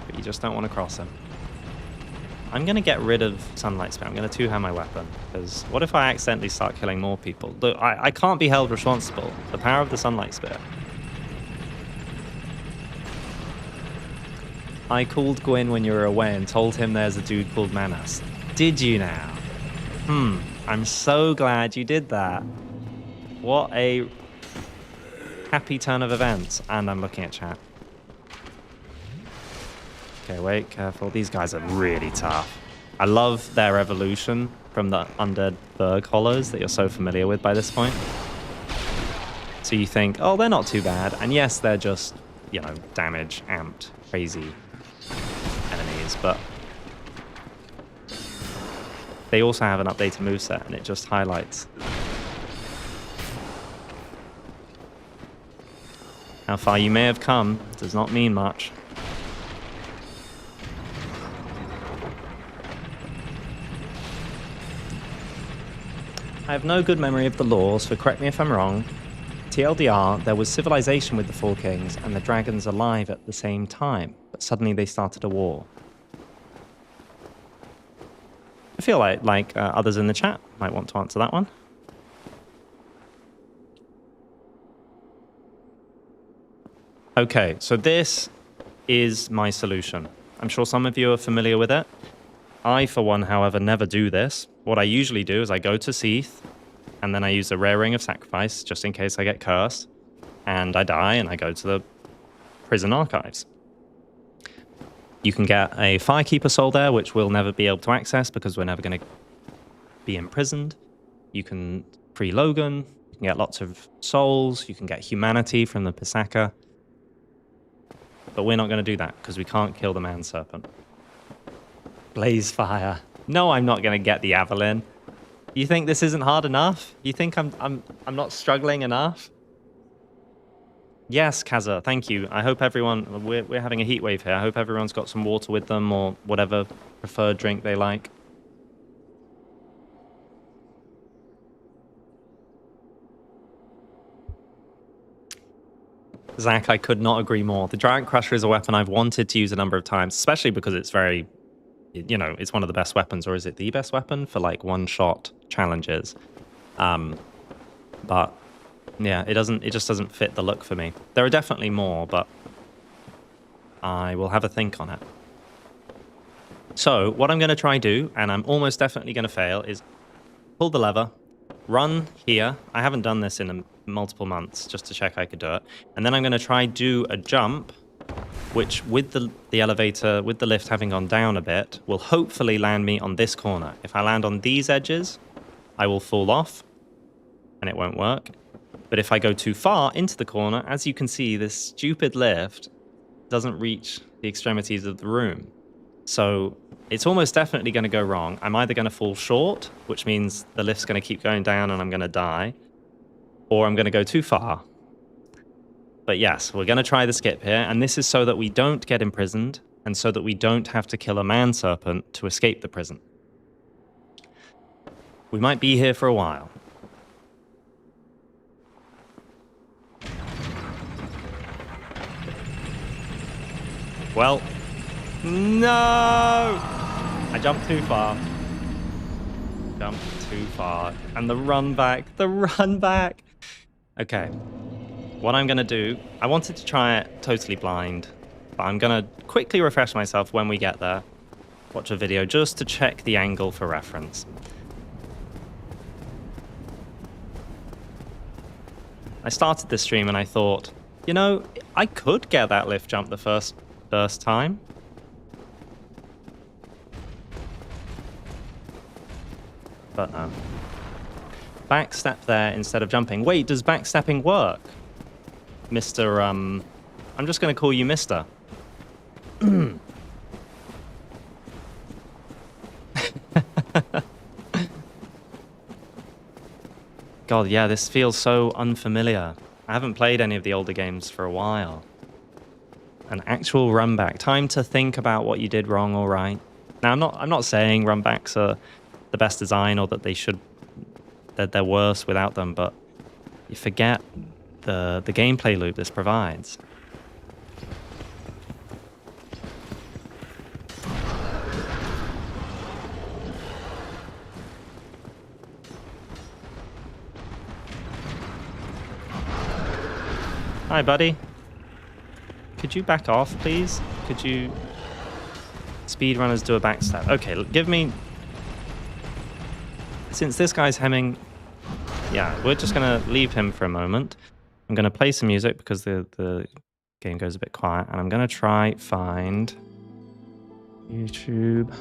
But you just don't want to cross him. I'm going to get rid of Sunlight Spear. I'm going to two-hand my weapon. Because what if I accidentally start killing more people? Look, I can't be held responsible. The power of the Sunlight Spear. I called Gwyn when you were away and told him there's a dude called Manas. Did you now? I'm so glad you did that. What a happy turn of events. And I'm looking at chat. Okay, wait, careful. These guys are really tough. I love their evolution from the undead Berg hollows that you're so familiar with by this point. So you think, oh, they're not too bad. And yes, they're just, you know, damage amped, crazy enemies, but they also have an updated moveset, and it just highlights how far you may have come. Does not mean much. I have no good memory of the laws, so correct me if I'm wrong. TLDR, there was civilization with the Four Kings and the dragons alive at the same time, but suddenly they started a war. I feel like others in the chat might want to answer that one. Okay, so this is my solution. I'm sure some of you are familiar with it. I, for one, however, never do this. What I usually do is I go to Seath, and then I use a rare ring of sacrifice, just in case I get cursed, and I die, and I go to the prison archives. You can get a Firekeeper soul there, which we'll never be able to access because we're never going to be imprisoned. You can free Logan, you can get lots of souls, you can get humanity from the Pisaka. But we're not going to do that because we can't kill the man serpent. Blaze fire. No, I'm not going to get the Avalyn. You think this isn't hard enough? You think I'm not struggling enough? Yes, Kaza, thank you. I hope everyone... We're having a heat wave here. I hope everyone's got some water with them or whatever preferred drink they like. Zach, I could not agree more. The Giant Crusher is a weapon I've wanted to use a number of times, especially because it's very... You know, it's one of the best weapons, or is it the best weapon for like one-shot challenges? But yeah, it just doesn't fit the look for me. There are definitely more, but I will have a think on it. So what I'm going to try do, and I'm almost definitely going to fail, is pull the lever, run here. I haven't done this in multiple months just to check I could do it. And then I'm going to try do a jump, which with the elevator, with the lift having gone down a bit, will hopefully land me on this corner. If I land on these edges, I will fall off and it won't work. But if I go too far into the corner, as you can see, this stupid lift doesn't reach the extremities of the room. So it's almost definitely going to go wrong. I'm either going to fall short, which means the lift's going to keep going down and I'm going to die, or I'm going to go too far. But yes, we're going to try the skip here, and this is so that we don't get imprisoned, and so that we don't have to kill a man serpent to escape the prison. We might be here for a while. Well, no! I jumped too far. Jumped too far. And the run back, Okay. What I'm going to do, I wanted to try it totally blind, but I'm going to quickly refresh myself when we get there. Watch a video just to check the angle for reference. I started this stream and I thought, you know, I could get that lift jump the first time. But no. Backstep there instead of jumping. Wait, does backstepping work? Mr. I'm just going to call you Mr. God, yeah, this feels so unfamiliar. I haven't played any of the older games for a while. An actual run back. Time to think about what you did wrong or right. Now, I'm not saying run backs are the best design or that they should they're worse without them, but you forget the gameplay loop this provides. Hi, buddy. Could you back off, please? Could you... Speedrunners do a backstab. Okay, give me... Since this guy's hemming... Yeah, we're just going to leave him for a moment. I'm going to play some music because the game goes a bit quiet. And I'm going to try find... YouTube...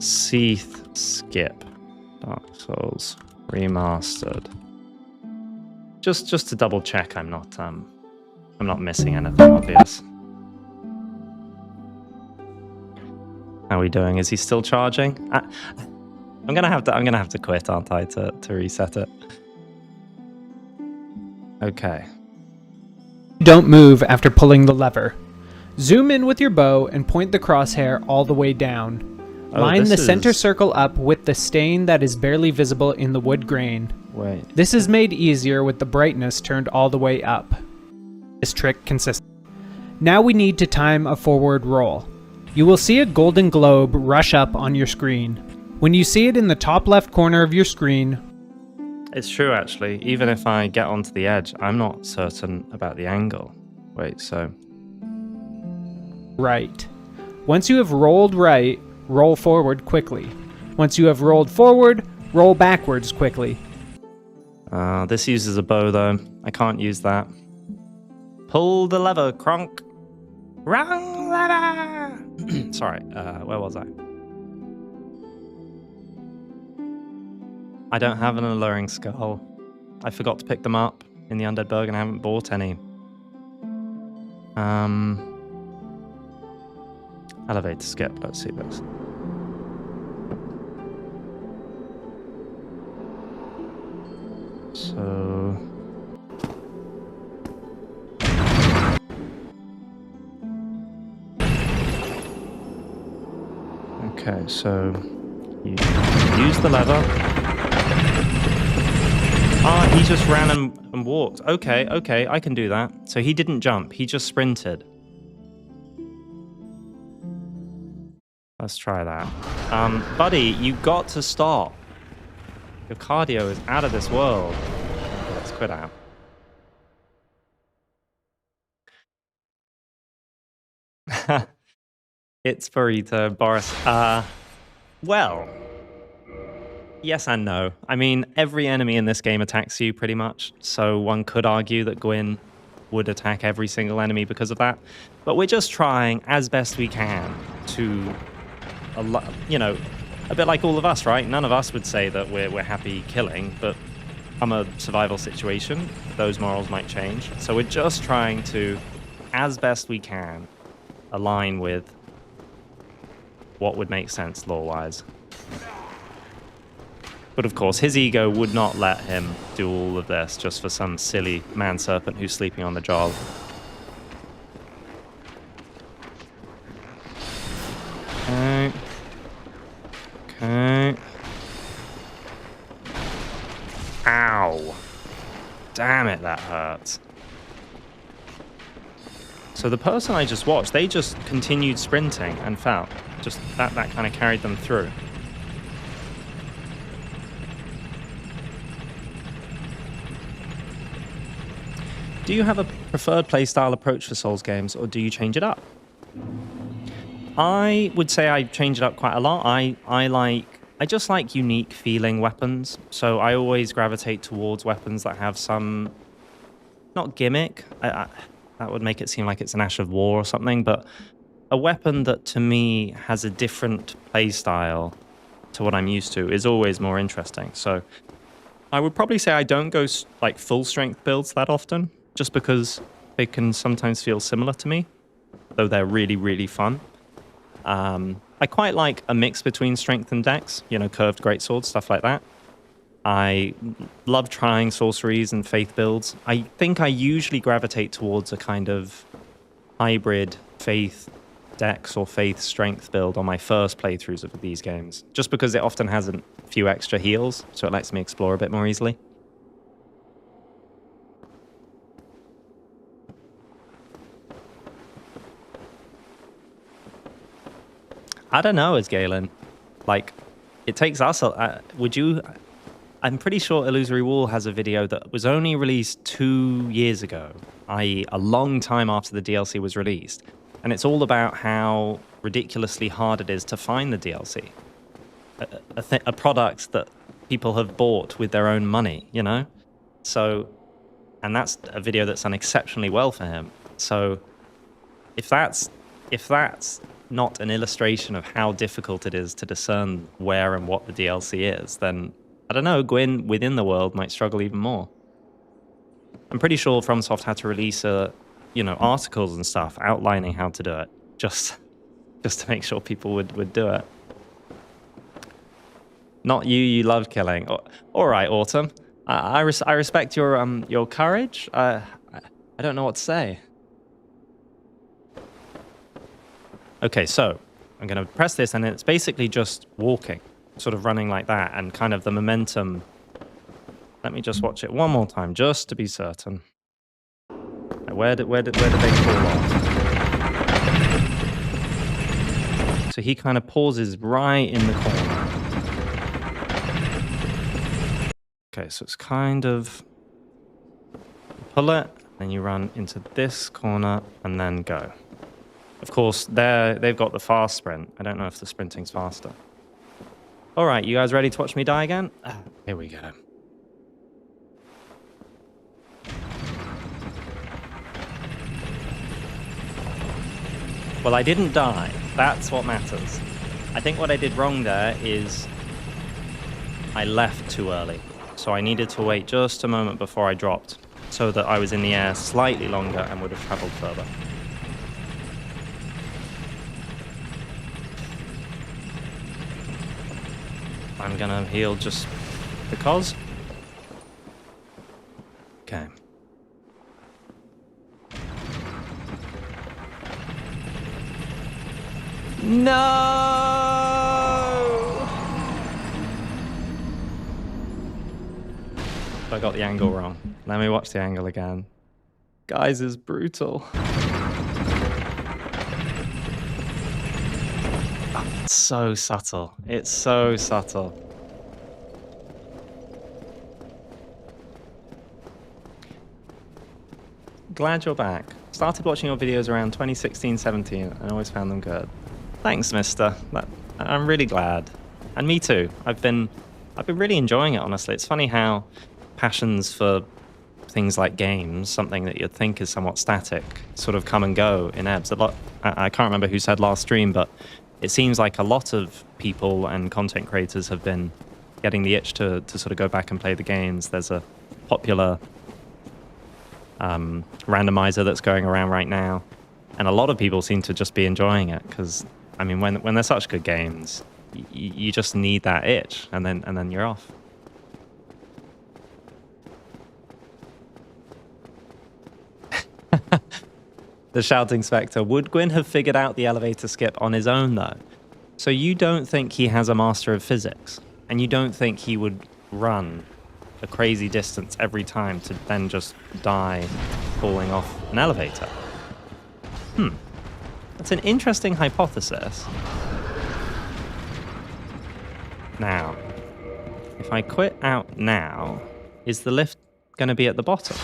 Seath skip. Dark Souls Remastered. Just to double check I'm not missing anything obvious. How are we doing? Is he still charging? I'm gonna have to quit, aren't I, to reset it? Okay. Don't move after pulling the lever. Zoom in with your bow and point the crosshair all the way down. Line the center circle up with the stain that is barely visible in the wood grain. Wait. This is made easier with the brightness turned all the way up. This trick consists. Now we need to time a forward roll. You will see a golden globe rush up on your screen. When you see it in the top left corner of your screen... It's true, actually. Even if I get onto the edge, I'm not certain about the angle. Wait, so... Right. Once you have rolled right, roll forward quickly. Once you have rolled forward, roll backwards quickly. This uses a bow, though. I can't use that. Pull the lever, Kronk. Wrong lever! Sorry, where was I? I don't have an alluring skull. I forgot to pick them up in the Undead Burg and I haven't bought any. Elevator skip, let's see this. So... Okay, so you use the lever. Ah, he just ran and walked. Okay, I can do that. So he didn't jump, he just sprinted. Let's try that. Buddy, you got to stop. Your cardio is out of this world. Okay, let's quit out. It's Verita, Boris. Well, yes and no. I mean, every enemy in this game attacks you pretty much, so one could argue that Gwyn would attack every single enemy because of that. But we're just trying as best we can to, you know, a bit like all of us, right? None of us would say that we're happy killing, but from a survival situation, those morals might change. So we're just trying to, as best we can, align with what would make sense lore-wise. But of course, his ego would not let him do all of this just for some silly man-serpent who's sleeping on the job. Okay. Okay. Ow. Damn it, that hurts. So the person I just watched, they just continued sprinting and fell. Just that kind of carried them through. Do you have a preferred playstyle approach for Souls games, or do you change it up? I would say I change it up quite a lot. I just like unique feeling weapons, so I always gravitate towards weapons that have some, not gimmick, that would make it seem like it's an Ash of War or something, but a weapon that to me has a different playstyle to what I'm used to is always more interesting. So I would probably say I don't go like full strength builds that often, just because they can sometimes feel similar to me, though they're really, really fun. I quite like a mix between strength and dex, you know, curved greatswords, stuff like that. I love trying sorceries and faith builds. I think I usually gravitate towards a kind of hybrid faith Dex or Faith Strength build on my first playthroughs of these games, just because it often has a few extra heals, so it lets me explore a bit more easily. I don't know, as Galen. Like, it takes us... would you... I'm pretty sure Illusory Wall has a video that was only released 2 years ago, i.e. a long time after the DLC was released. And it's all about how ridiculously hard it is to find the DLC. A product that people have bought with their own money, you know? So, and that's a video that's done exceptionally well for him. So, if that's not an illustration of how difficult it is to discern where and what the DLC is, then I don't know, Gwyn within the world might struggle even more. I'm pretty sure FromSoft had to release articles and stuff outlining how to do it, just to make sure people would do it. Not you, you love killing. All right, Autumn. I respect your courage. I don't know what to say. Okay, so I'm going to press this, and it's basically just walking, sort of running like that, and kind of the momentum. Let me just watch it one more time, just to be certain. Where did they fall off? So he kind of pauses right in the corner. Okay, so it's kind of pull it, then you run into this corner, and then go. Of course, they've got the fast sprint. I don't know if the sprinting's faster. All right, you guys ready to watch me die again? Here we go. Well, I didn't die. That's what matters. I think what I did wrong there is I left too early. So I needed to wait just a moment before I dropped so that I was in the air slightly longer and would have traveled further. I'm gonna heal just because. Okay. No! I got the angle wrong. Let me watch the angle again. Guys, is brutal. It's so subtle. It's so subtle. Glad you're back. Started watching your videos around 2016-17 and always found them good. Thanks, mister. I'm really glad. And me too. I've been really enjoying it, honestly. It's funny how passions for things like games, something that you'd think is somewhat static, sort of come and go in ebbs. I can't remember who said last stream, but it seems like a lot of people and content creators have been getting the itch to sort of go back and play the games. There's a popular randomizer that's going around right now, and a lot of people seem to just be enjoying it because, I mean, when they're such good games, you just need that itch, and then you're off. The shouting spectre. Would Gwyn have figured out the elevator skip on his own, though? So you don't think he has a master of physics, and you don't think he would run a crazy distance every time to then just die falling off an elevator? That's an interesting hypothesis. Now, if I quit out now, is the lift going to be at the bottom?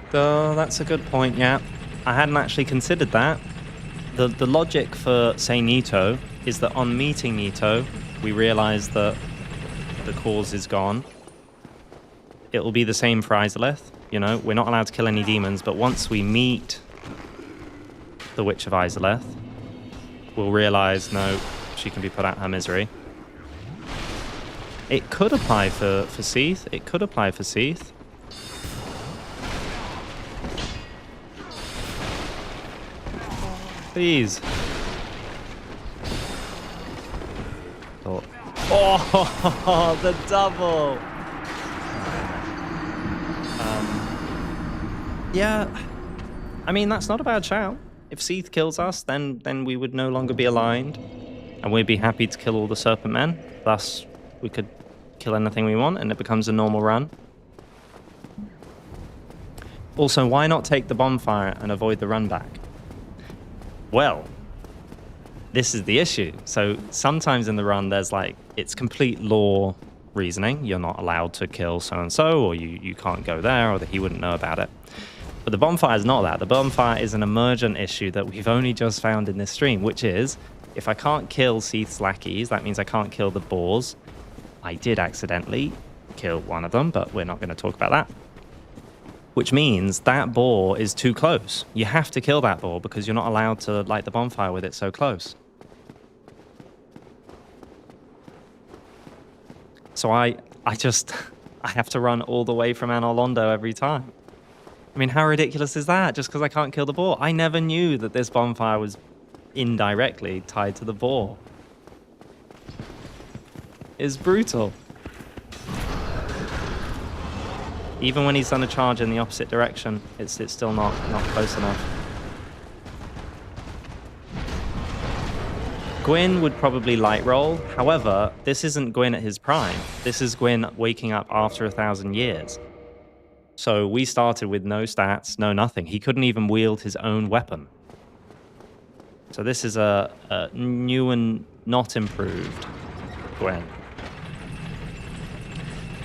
So that's a good point, yeah. I hadn't actually considered that. The logic for, say, Nito is that on meeting Nito, we realize that the cause is gone. It will be the same for Izalith. You know, we're not allowed to kill any demons, but once we meet the Witch of Izalith, we'll realize, no, she can be put out her misery. It could apply for Seath. It could apply for Seath. Please. thought. Oh, the double! Yeah, I mean, that's not a bad shout. If Seath kills us, then we would no longer be aligned, and we'd be happy to kill all the Serpent Men. Thus, we could kill anything we want, and it becomes a normal run. Also, why not take the bonfire and avoid the run back? Well, this is the issue. So sometimes in the run, there's like, it's complete lore reasoning. You're not allowed to kill so-and-so, or you can't go there, or that he wouldn't know about it. But the bonfire is not that. The bonfire is an emergent issue that we've only just found in this stream, which is, if I can't kill Seath's lackeys, that means I can't kill the boars. I did accidentally kill one of them, but we're not going to talk about that. Which means that boar is too close. You have to kill that boar because you're not allowed to light the bonfire with it so close. So I have to run all the way from Anor Londo every time. I mean, how ridiculous is that? Just because I can't kill the boar. I never knew that this bonfire was indirectly tied to the boar. It's brutal. Even when he's done a charge in the opposite direction, it's still not close enough. Gwyn would probably light roll. However, this isn't Gwyn at his prime. This is Gwyn waking up after 1,000 years. So we started with no stats, no nothing. He couldn't even wield his own weapon. So this is a new and not improved Gwyn.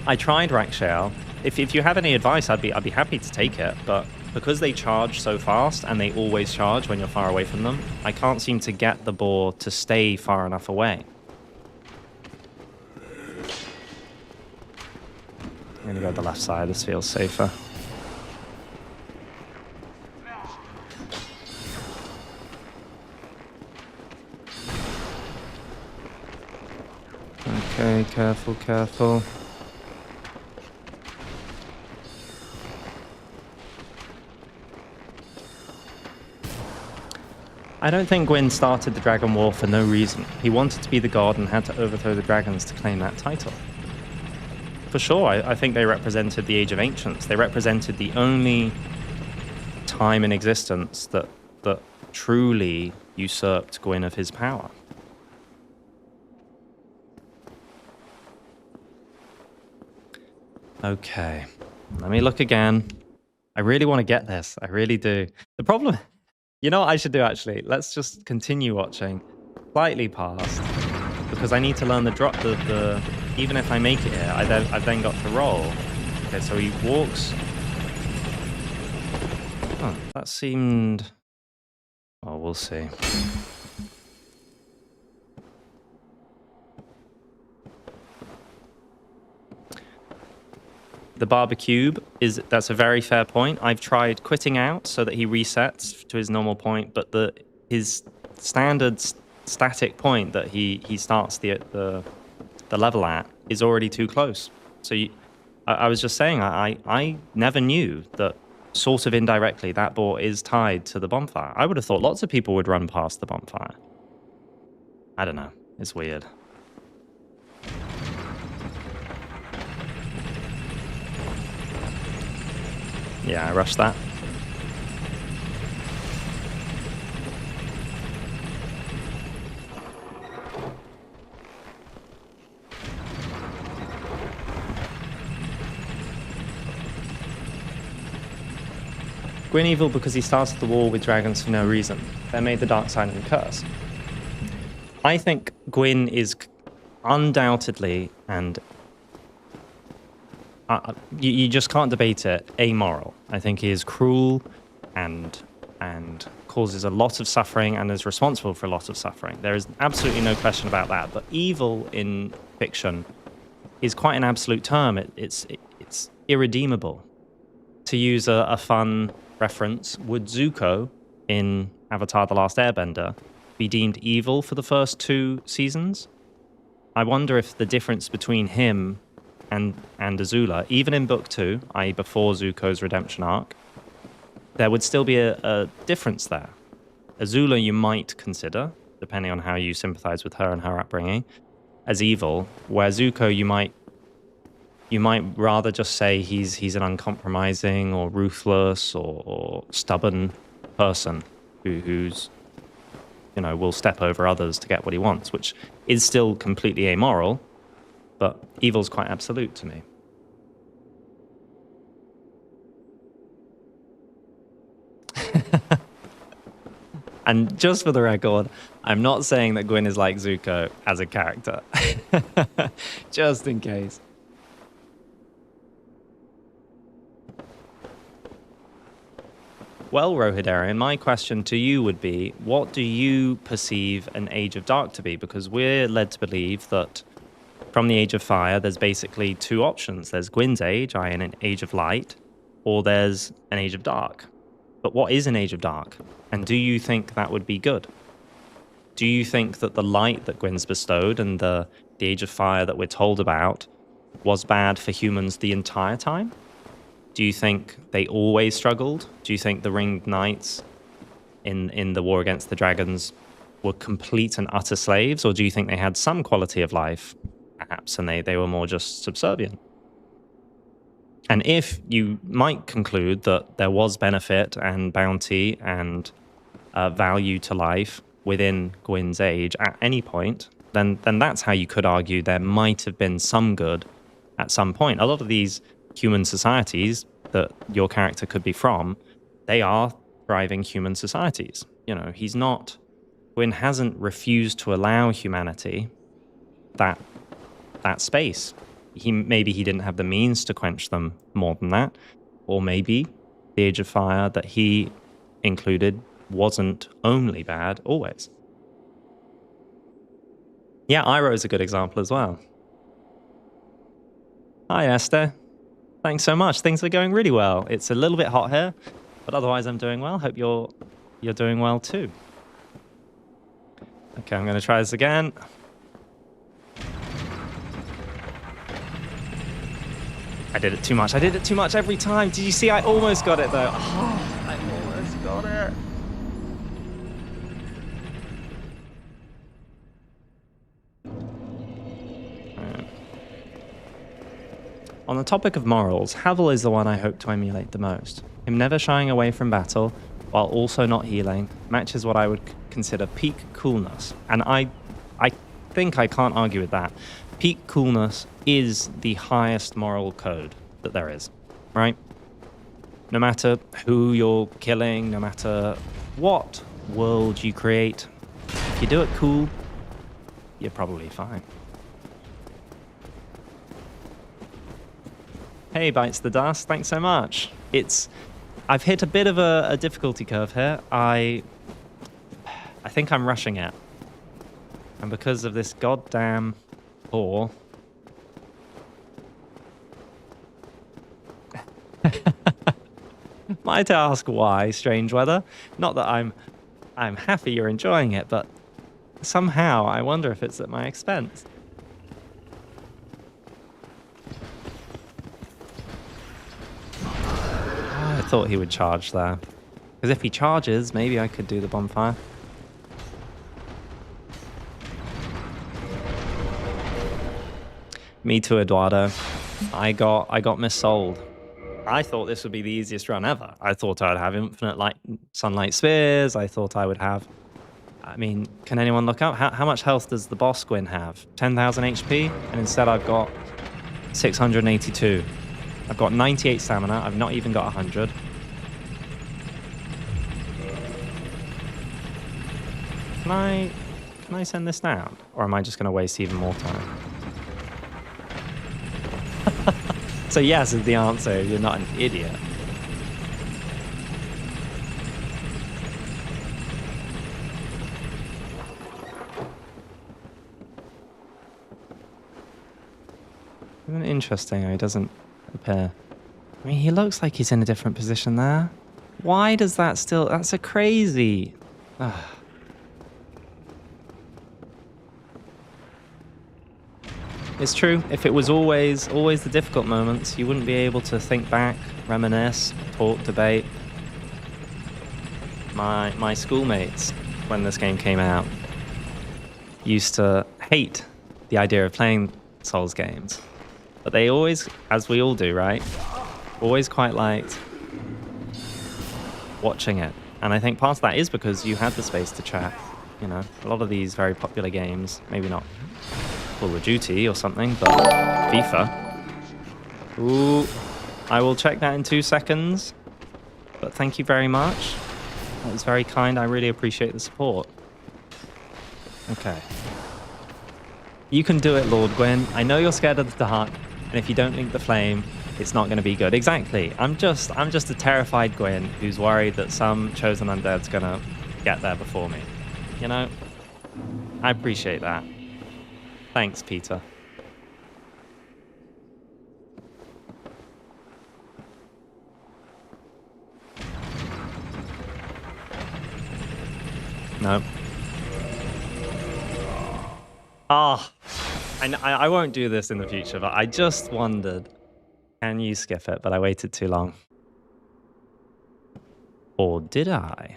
I tried Rakshale. If you have any advice, I'd be happy to take it, but because they charge so fast and they always charge when you're far away from them, I can't seem to get the boar to stay far enough away. I'm gonna go the left side, this feels safer. Okay, careful, careful. I don't think Gwyn started the Dragon War for no reason. He wanted to be the god and had to overthrow the dragons to claim that title. For sure, I think they represented the Age of Ancients. They represented the only time in existence that truly usurped Gwyn of his power. Okay, let me look again. I really want to get this. I really do. The problem... You know what I should do, actually? Let's just continue watching slightly past, because I need to learn the drop, even if I make it here, I've then got to roll. Okay, so he walks. Oh, that seemed... Oh, we'll see. The barbecue that's a very fair point. I've tried quitting out so that he resets to his normal point, but his standard static point that he starts the level at is already too close. So I was just saying, I never knew that sort of indirectly that boar is tied to the bonfire. I would have thought lots of people would run past the bonfire. I don't know. It's weird. Yeah, I rushed that. Gwyn evil because he started the war with dragons for no reason. They made the dark side and curse. I think Gwyn is undoubtedly, and you just can't debate it, amoral. I think he is cruel and causes a lot of suffering and is responsible for a lot of suffering. There is absolutely no question about that. But evil in fiction is quite an absolute term. It's irredeemable. To use a fun reference, would Zuko in Avatar: The Last Airbender be deemed evil for the first 2 seasons? I wonder if the difference between him and Azula, even in Book 2, i.e. before Zuko's redemption arc, there would still be a difference there. Azula you might consider, depending on how you sympathize with her and her upbringing. as evil, where Zuko you might rather just say he's an uncompromising or ruthless or stubborn person who's will step over others to get what he wants, which is still completely amoral, but evil's quite absolute to me. And just for the record, I'm not saying that Gwyn is like Zuko as a character. Just in case. Well, Rohidarian, my question to you would be, what do you perceive an Age of Dark to be? Because we're led to believe that from the Age of Fire, there's basically two options. There's Gwyn's Age, i.e. an Age of Light, or there's an Age of Dark. But what is an Age of Dark? And do you think that would be good? Do you think that the light that Gwyn's bestowed and the Age of Fire that we're told about was bad for humans the entire time? Do you think they always struggled? Do you think the Ringed Knights in the War Against the Dragons were complete and utter slaves? Or do you think they had some quality of life, perhaps, and they were more just subservient? And if you might conclude that there was benefit and bounty and value to life within Gwyn's age at any point, then that's how you could argue there might have been some good at some point. A lot of these human societies that your character could be from, they are thriving human societies. Gwyn hasn't refused to allow humanity that space. Maybe he didn't have the means to quench them more than that, or maybe the Age of Fire that he included wasn't only bad always. Yeah, Iroh's a good example as well. Hi, Esther. Thanks so much. Things are going really well. It's a little bit hot here, but otherwise I'm doing well. Hope you're doing well too. Okay, I'm going to try this again. I did it too much. I did it too much every time. Did you see? I almost got it though. Oh, I almost got it. On the topic of morals, Havel is the one I hope to emulate the most. Him never shying away from battle, while also not healing, matches what I would consider peak coolness. And I think I can't argue with that. Peak coolness is the highest moral code that there is, right? No matter who you're killing, no matter what world you create, if you do it cool, you're probably fine. Hey, Bites the Dust, thanks so much. I've hit a bit of a difficulty curve here. I think I'm rushing it. And because of this goddamn ore... Might ask why, strange weather. Not that I'm happy you're enjoying it, but somehow I wonder if it's at my expense. I thought he would charge there. Because if he charges, maybe I could do the bonfire. Me too, Eduardo. I got missold. I thought this would be the easiest run ever. I thought I'd have infinite sunlight spheres. I thought I would have... I mean, can anyone look up? How much health does the boss Gwyn have? 10,000 HP? And instead I've got 682. I've got 98 stamina. I've not even got 100. Can I send this down? Or am I just going to waste even more time? So yes is the answer. You're not an idiot. Isn't it interesting how he doesn't appear? I mean, he looks like he's in a different position there. Why does that still... That's a crazy... Ugh. It's true. If it was always the difficult moments, you wouldn't be able to think back, reminisce, talk, debate. My schoolmates, when this game came out, used to hate the idea of playing Souls games. But they always, as we all do, right? Always quite liked watching it. And I think part of that is because you had the space to chat. You know, a lot of these very popular games, maybe not Call of Duty or something, but FIFA. Ooh, I will check that in 2 seconds. But thank you very much. That was very kind. I really appreciate the support. Okay. You can do it, Lord Gwyn. I know you're scared of the dark, and if you don't link the flame, it's not going to be good. Exactly. I'm just a terrified Gwyn who's worried that some chosen undead's going to get there before me. You know? I appreciate that. Thanks, Peter. No. Ah, I won't do this in the future, but I just wondered, can you skip it? But I waited too long. Or did I?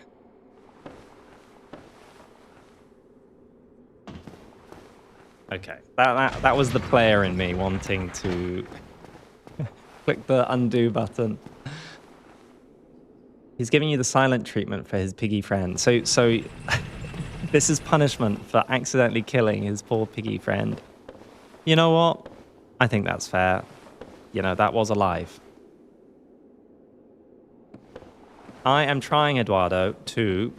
Okay, that was the player in me wanting to click the undo button. He's giving you the silent treatment for his piggy friend. So this is punishment for accidentally killing his poor piggy friend. You know what? I think that's fair. You know, that was alive. I am trying, Eduardo, to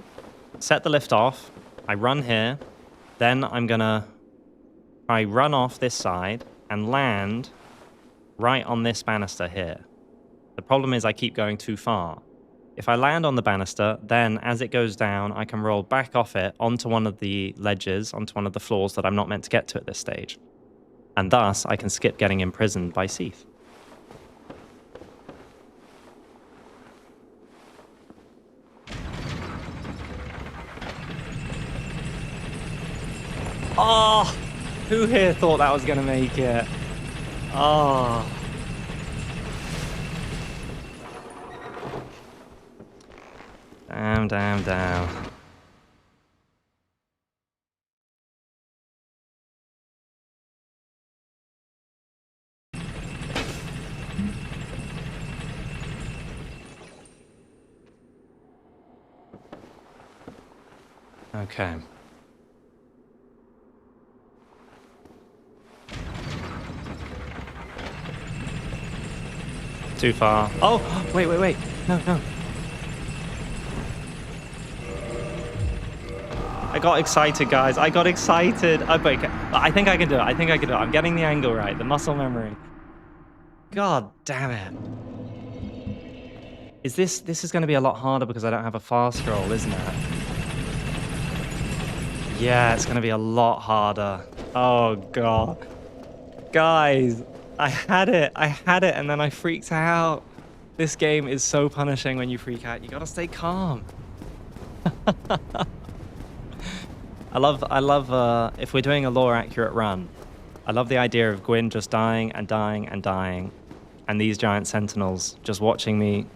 set the lift off. I run here. Then I'm gonna try run off this side and land right on this banister here. The problem is I keep going too far. If I land on the banister, then as it goes down, I can roll back off it onto one of the ledges, onto one of the floors that I'm not meant to get to at this stage. And thus, I can skip getting imprisoned by Seath. Oh, who here thought that was going to make it? Oh. Damn. Okay. Too far. Oh, wait. No. I got excited, guys. I got excited. I think I can do it. I'm getting the angle right. The muscle memory. God damn it. This is going to be a lot harder because I don't have a fast scroll, isn't it? Yeah, it's going to be a lot harder. Oh, God. Guys, I had it, and then I freaked out. This game is so punishing when you freak out. You got to stay calm. I love if we're doing a lore-accurate run, I love the idea of Gwyn just dying, and these giant sentinels just watching me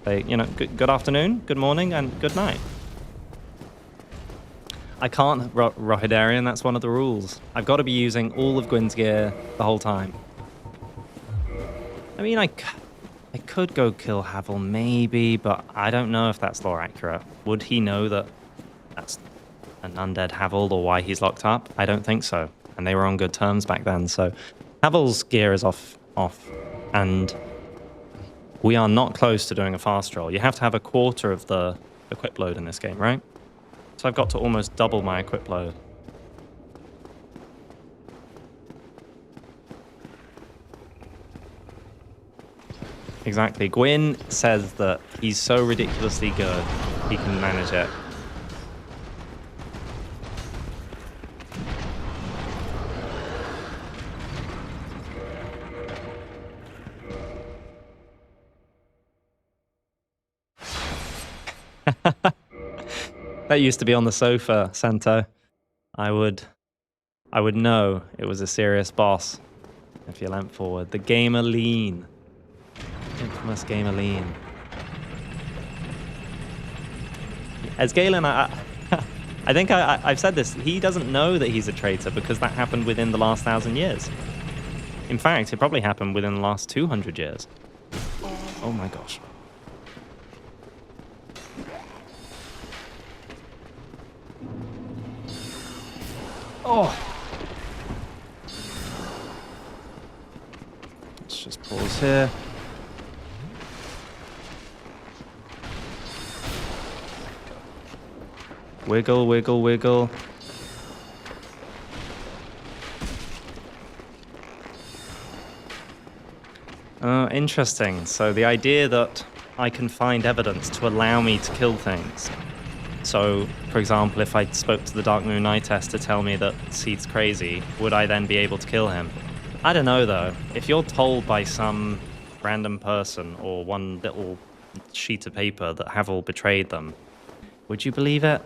say, you know, good afternoon, good morning, and good night. I can't Rohidarian, that's one of the rules. I've got to be using all of Gwyn's gear the whole time. I mean, I could go kill Havel, maybe, but I don't know if that's lore-accurate. Would he know that that's an undead Havel or why he's locked up? I don't think so. And they were on good terms back then. So Havel's gear is off. And we are not close to doing a fast roll. You have to have a quarter of the equip load in this game, right? So I've got to almost double my equip load. Exactly. Gwyn says that he's so ridiculously good, he can manage it. That used to be on the sofa, Santo. I would know it was a serious boss if you leant forward. The gamer lean. Infamous gamer lean. As Galen, I I think I've said this. He doesn't know that he's a traitor because that happened within the last 1,000 years. In fact, it probably happened within the last 200 years. Oh my gosh. Oh. Let's just pause here. Wiggle, wiggle, wiggle. Oh, interesting. So the idea that I can find evidence to allow me to kill things. So, for example, if I spoke to the Dark Moon Nightess to tell me that Seath's crazy, would I then be able to kill him? I don't know, though. If you're told by some random person or one little sheet of paper that Havel betrayed them, would you believe it?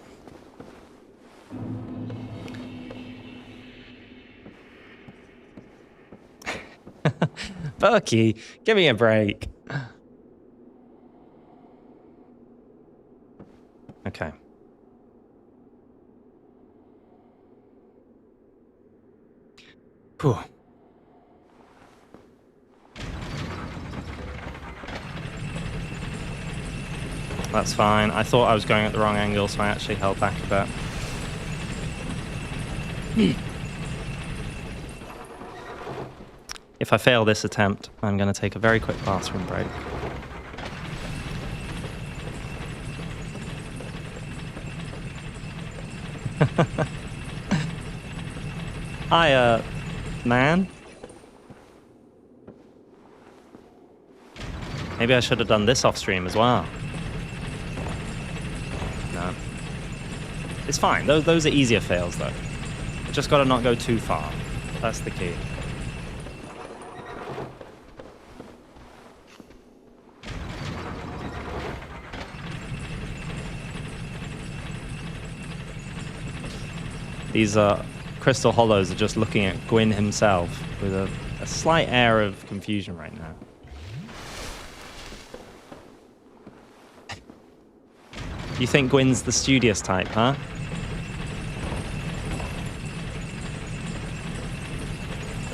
Berkey, give me a break. Okay. Whew. That's fine. I thought I was going at the wrong angle, so I actually held back a bit. If I fail this attempt, I'm going to take a very quick bathroom break. Hi, man. Maybe I should have done this off stream as well. No. It's fine. Those are easier fails, though. Just got to not go too far. That's the key. These crystal hollows are just looking at Gwyn himself with a slight air of confusion right now. You think Gwyn's the studious type, huh?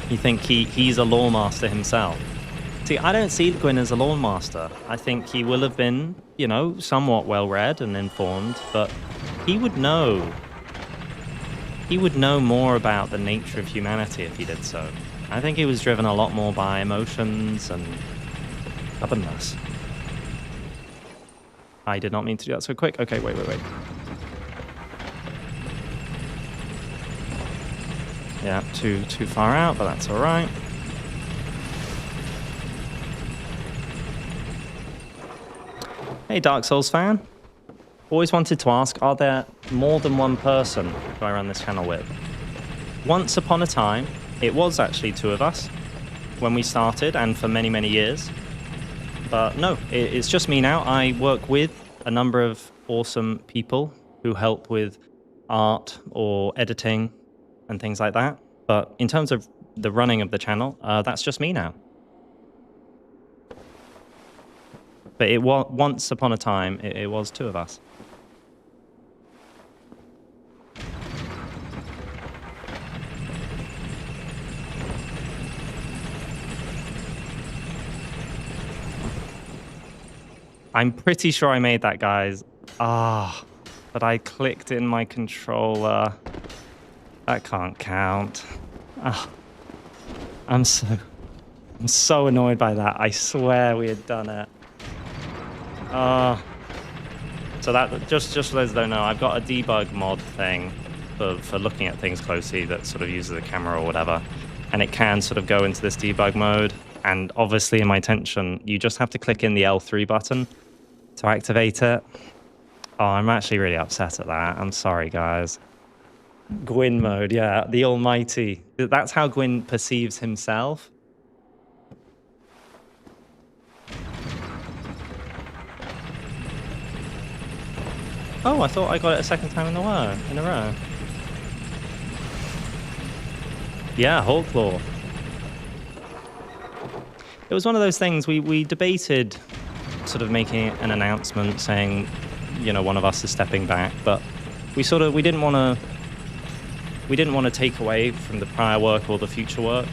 You think he's a lore master himself? See, I don't see Gwyn as a lore master. I think he will have been, you know, somewhat well-read and informed, but he would know. He would know more about the nature of humanity if he did so. I think he was driven a lot more by emotions and stubbornness. I did not mean to do that so quick. Okay, wait. Yeah, too far out, but that's all right. Hey, Dark Souls fan. Always wanted to ask, are there more than one person who I run this channel with? Once upon a time, it was actually two of us when we started and for many, many years. But no, it's just me now. I work with a number of awesome people who help with art or editing and things like that. But in terms of the running of the channel, that's just me now. But it was once upon a time, it was two of us. I'm pretty sure I made that, guys. But I clicked in my controller. That can't count. I'm so annoyed by that. I swear we had done it. So that just for those that don't know, I've got a debug mod thing for looking at things closely that sort of uses a camera or whatever, and it can sort of go into this debug mode. And obviously in my tension, you just have to click in the L3 button to activate it. Oh, I'm actually really upset at that. I'm sorry, guys. Gwyn mode, yeah, the almighty. That's how Gwyn perceives himself. Oh, I thought I got it a second time in a row. Yeah, Hawklaw. It was one of those things we debated sort of making an announcement saying, you know, one of us is stepping back, but we didn't want to take away from the prior work or the future work,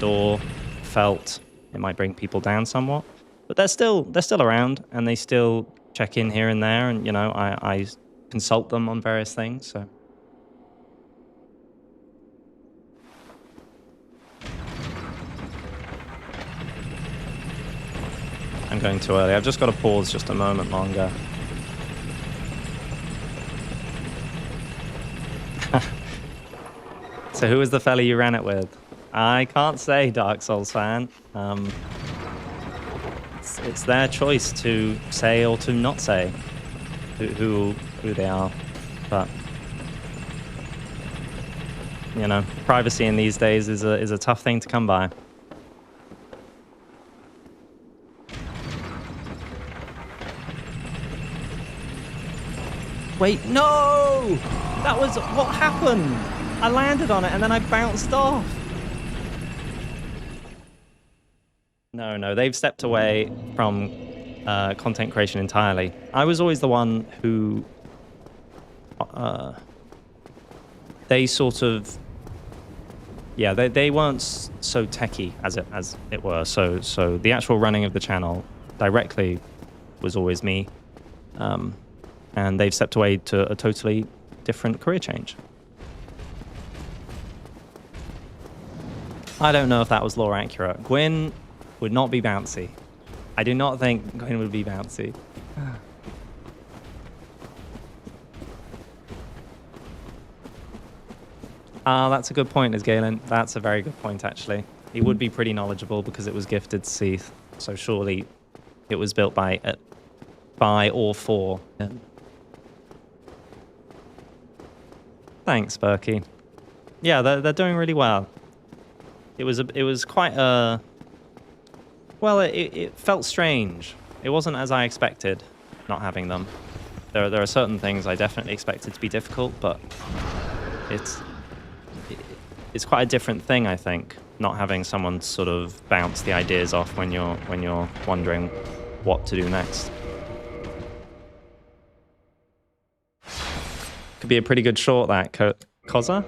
or felt it might bring people down somewhat. But they're still around, and they still check in here and there, and I consult them on various things. So I'm going too early. I've just got to pause just a moment longer. So who was the fella you ran it with? I can't say, Dark Souls fan. It's their choice to say or to not say who they are. But privacy in these days is a tough thing to come by. Wait, no! That was what happened. I landed on it and then I bounced off. No, they've stepped away from content creation entirely. I was always the one who they sort of, they weren't so techie as it were. So the actual running of the channel directly was always me, and they've stepped away to a totally different career change. I don't know if that was lore accurate. Gwyn would not be bouncy. I do not think Gwyn would be bouncy. That's a good point, is Galen. That's a very good point, actually. He would be pretty knowledgeable because it was gifted to Seath. So surely it was built by or for him. Thanks, Berkey. Yeah, they're doing really well. It was quite a... Well, it felt strange. It wasn't as I expected, not having them. There are certain things I definitely expected to be difficult, but it's quite a different thing, I think, not having someone sort of bounce the ideas off when you're wondering what to do next. Could be a pretty good short, that. Koza?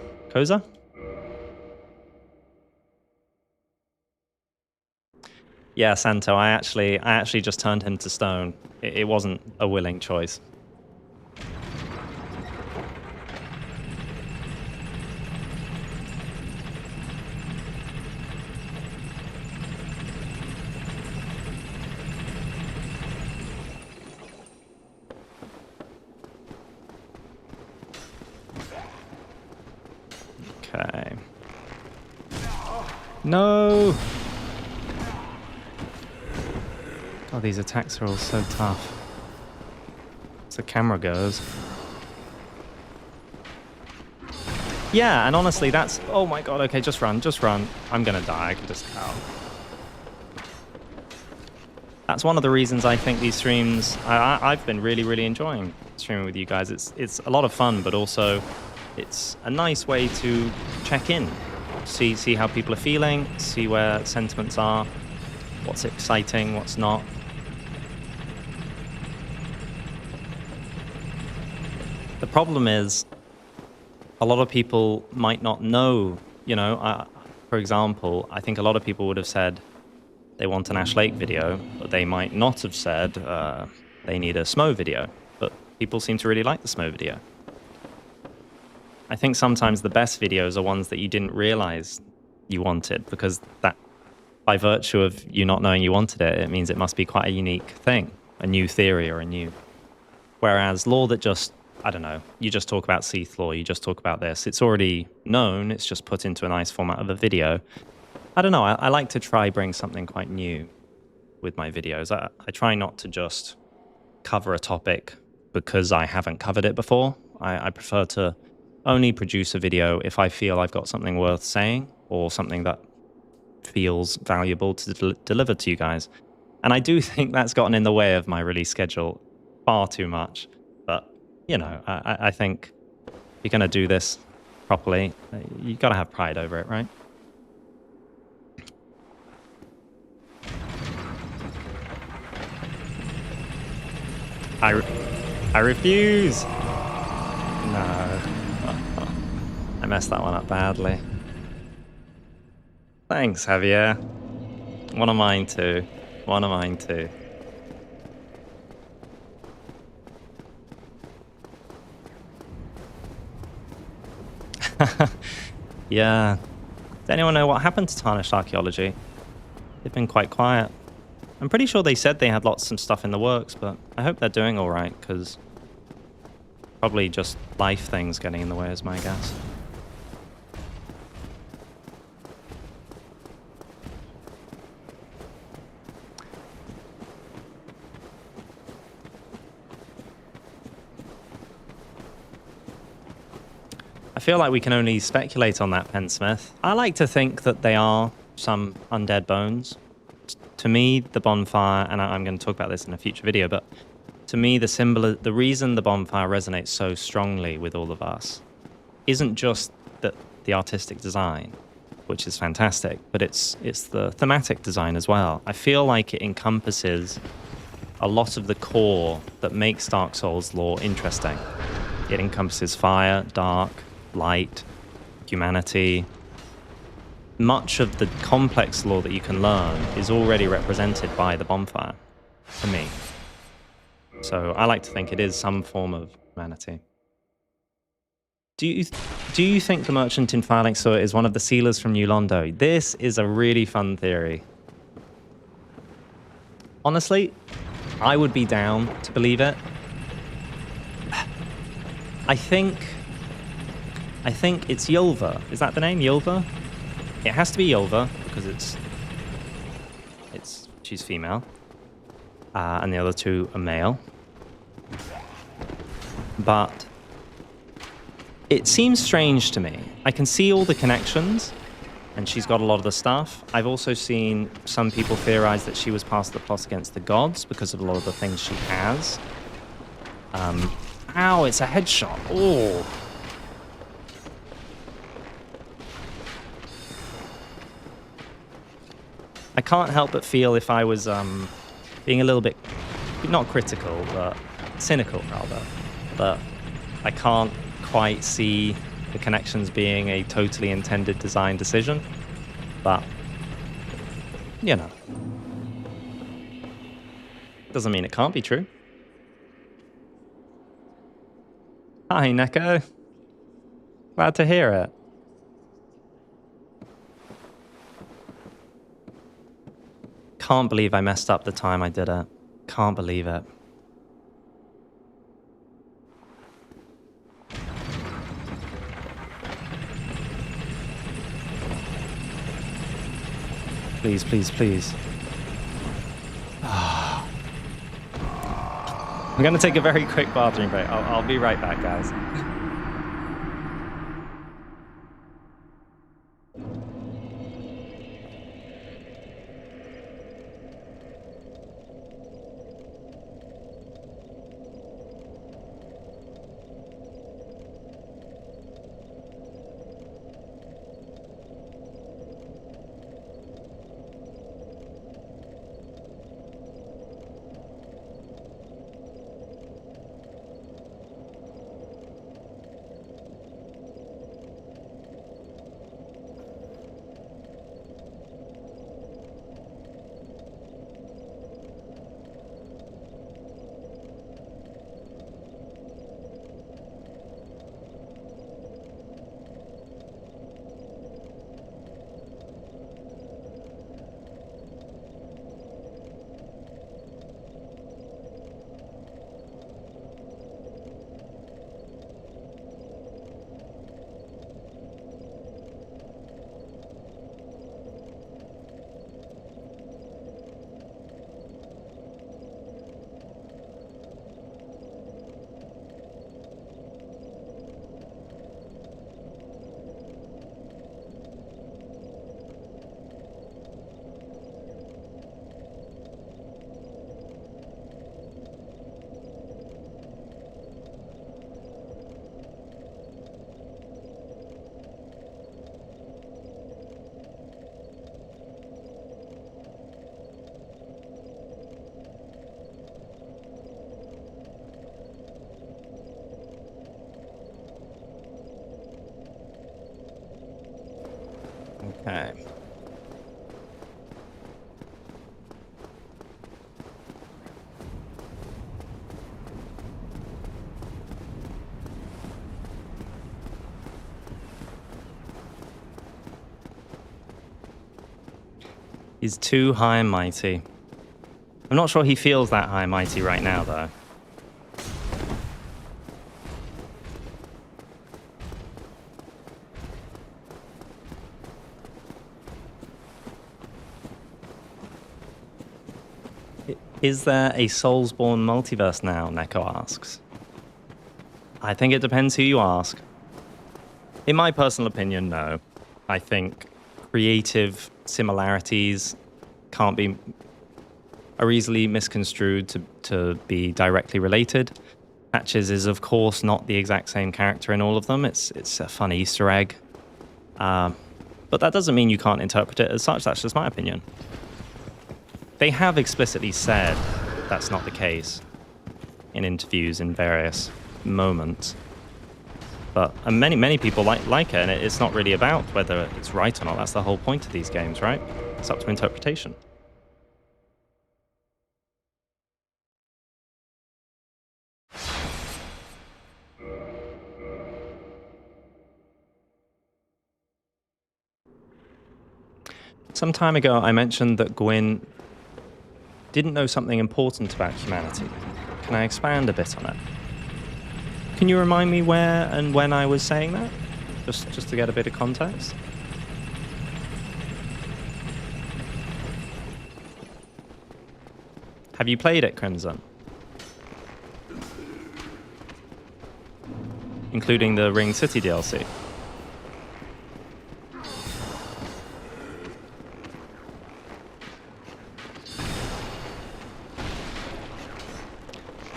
Yeah, Santo, I actually just turned him to stone. It wasn't a willing choice. Okay. No! God, these attacks are all so tough. As the camera goes. Yeah, and honestly, that's... Oh my god, okay, just run. I'm gonna die, I can just tell. That's one of the reasons I think these streams... I've been really, really enjoying streaming with you guys. It's a lot of fun, but also it's a nice way to check in. See how people are feeling, see where sentiments are, what's exciting, what's not. The problem is, a lot of people might not know, for example, I think a lot of people would have said they want an Ash Lake video, but they might not have said they need a Smo video, but people seem to really like the Smo video. I think sometimes the best videos are ones that you didn't realize you wanted, because that, by virtue of you not knowing you wanted it, it means it must be quite a unique thing, a new theory or a new... Whereas lore that just, I don't know, you just talk about Seath lore, you just talk about this, it's already known, it's just put into a nice format of a video. I don't know, I like to try bring something quite new with my videos. I try not to just cover a topic because I haven't covered it before. I prefer to only produce a video if I feel I've got something worth saying or something that feels valuable to deliver to you guys. And I do think that's gotten in the way of my release schedule far too much. But, I think if you're going to do this properly, you've got to have pride over it, right? I refuse! No. I messed that one up badly. Thanks, Javier. One of mine too. One of mine too. Yeah. Does anyone know what happened to Tarnished Archaeology? They've been quite quiet. I'm pretty sure they said they had lots of stuff in the works, but I hope they're doing all right, because probably just life things getting in the way is my guess. I feel like we can only speculate on that, Pensmith. I like to think that they are some undead bones. To me, the bonfire, and I'm going to talk about this in a future video, but to me, the reason the bonfire resonates so strongly with all of us isn't just the artistic design, which is fantastic, but it's the thematic design as well. I feel like it encompasses a lot of the core that makes Dark Souls lore interesting. It encompasses fire, dark, light, humanity. Much of the complex lore that you can learn is already represented by the bonfire, for me. So I like to think it is some form of humanity. Do you think the merchant in Phalanx Sewer is one of the sealers from New Londo? This is a really fun theory. Honestly, I would be down to believe it. I think it's Yulva. Is that the name, Yulva? It has to be Yulva because she's female, and the other two are male. But it seems strange to me. I can see all the connections, and she's got a lot of the stuff. I've also seen some people theorize that she was part of the plot against the gods because of a lot of the things she has. Ow, it's a headshot. Oh. I can't help but feel if I was being a little bit, not critical, but cynical rather, that I can't quite see the connections being a totally intended design decision. But, you know, doesn't mean it can't be true. Hi, Neko. Glad to hear it. Can't believe I messed up the time I did it. Can't believe it. Please, please, please. I'm going to take a very quick bathroom break. I'll be right back, guys. Okay. He's too high and mighty. I'm not sure he feels that high and mighty right now, though. Is there a Soulsborne multiverse now, Neko asks. I think it depends who you ask. In my personal opinion, no. I think creative similarities are easily misconstrued to be directly related. Patches is, of course, not the exact same character in all of them. It's a fun Easter egg. But that doesn't mean you can't interpret it as such. That's just my opinion. They have explicitly said that's not the case in interviews in various moments. But many people like it, and it's not really about whether it's right or not. That's the whole point of these games, right? It's up to interpretation. Some time ago, I mentioned that Gwyn didn't know something important about humanity. Can I expand a bit on it? Can you remind me where and when I was saying that? Just to get a bit of context. Have you played it, Crimson? Including the Ring City DLC.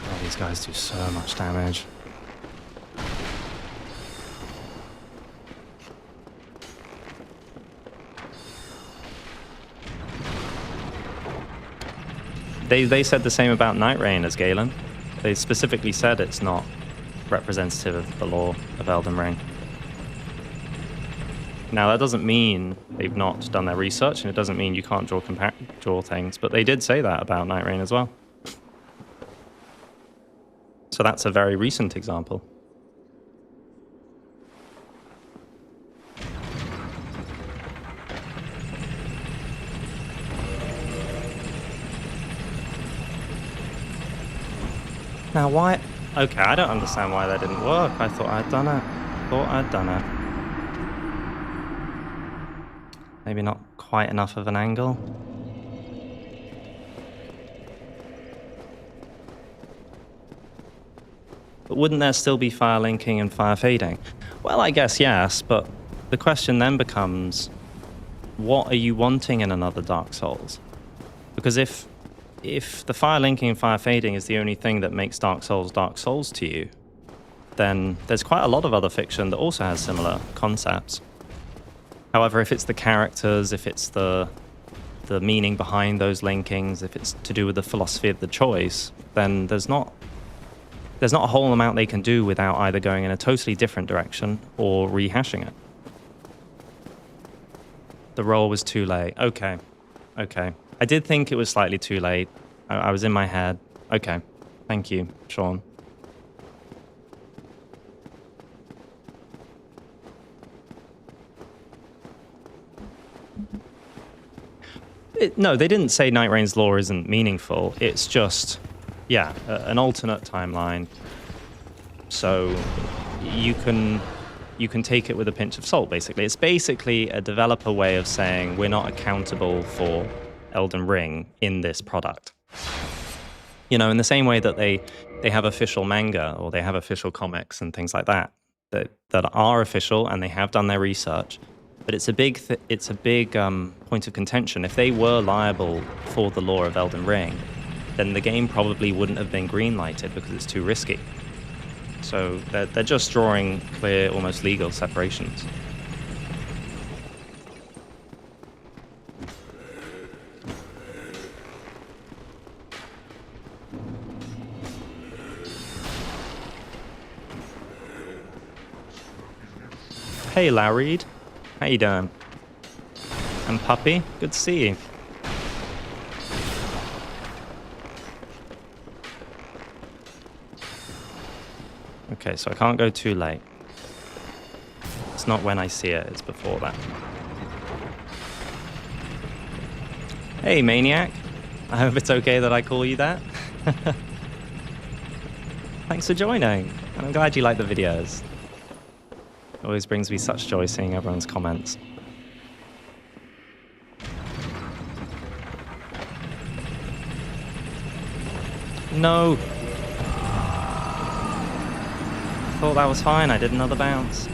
Oh, these guys do so much damage. They said the same about Night Rain as Galen. They specifically said it's not representative of the lore of Elden Ring. Now, that doesn't mean they've not done their research, and it doesn't mean you can't draw things, but they did say that about Night Rain as well. So that's a very recent example. Now, why? Okay, I don't understand why that didn't work. I thought I'd done it. Maybe not quite enough of an angle. But wouldn't there still be fire linking and fire fading? Well, I guess yes, but the question then becomes, what are you wanting in another Dark Souls? Because if the fire linking and fire fading is the only thing that makes Dark Souls to you, then there's quite a lot of other fiction that also has similar concepts. However, if it's the characters, if it's the meaning behind those linkings, if it's to do with the philosophy of the choice, then there's not a whole amount they can do without either going in a totally different direction or rehashing it. The roll was too late. Okay. I did think it was slightly too late. I was in my head. Okay. Thank you, Sean. No, they didn't say Night Rain's lore isn't meaningful. It's just, yeah, an alternate timeline. So you can take it with a pinch of salt, basically. It's basically a developer way of saying we're not accountable for Elden Ring in this product. You know, in the same way that they have official manga or they have official comics and things like that are official and they have done their research. But it's a big point of contention. If they were liable for the lore of Elden Ring, then the game probably wouldn't have been green-lighted because it's too risky. So they're just drawing clear, almost legal separations. Hey, Larry. How you doing? And Puppy, good to see you. Okay, so I can't go too late. It's not when I see it, it's before that. Hey, Maniac. I hope it's okay that I call you that. Thanks for joining. And I'm glad you like the videos. It always brings me such joy seeing everyone's comments. No! I thought that was fine, I did another bounce.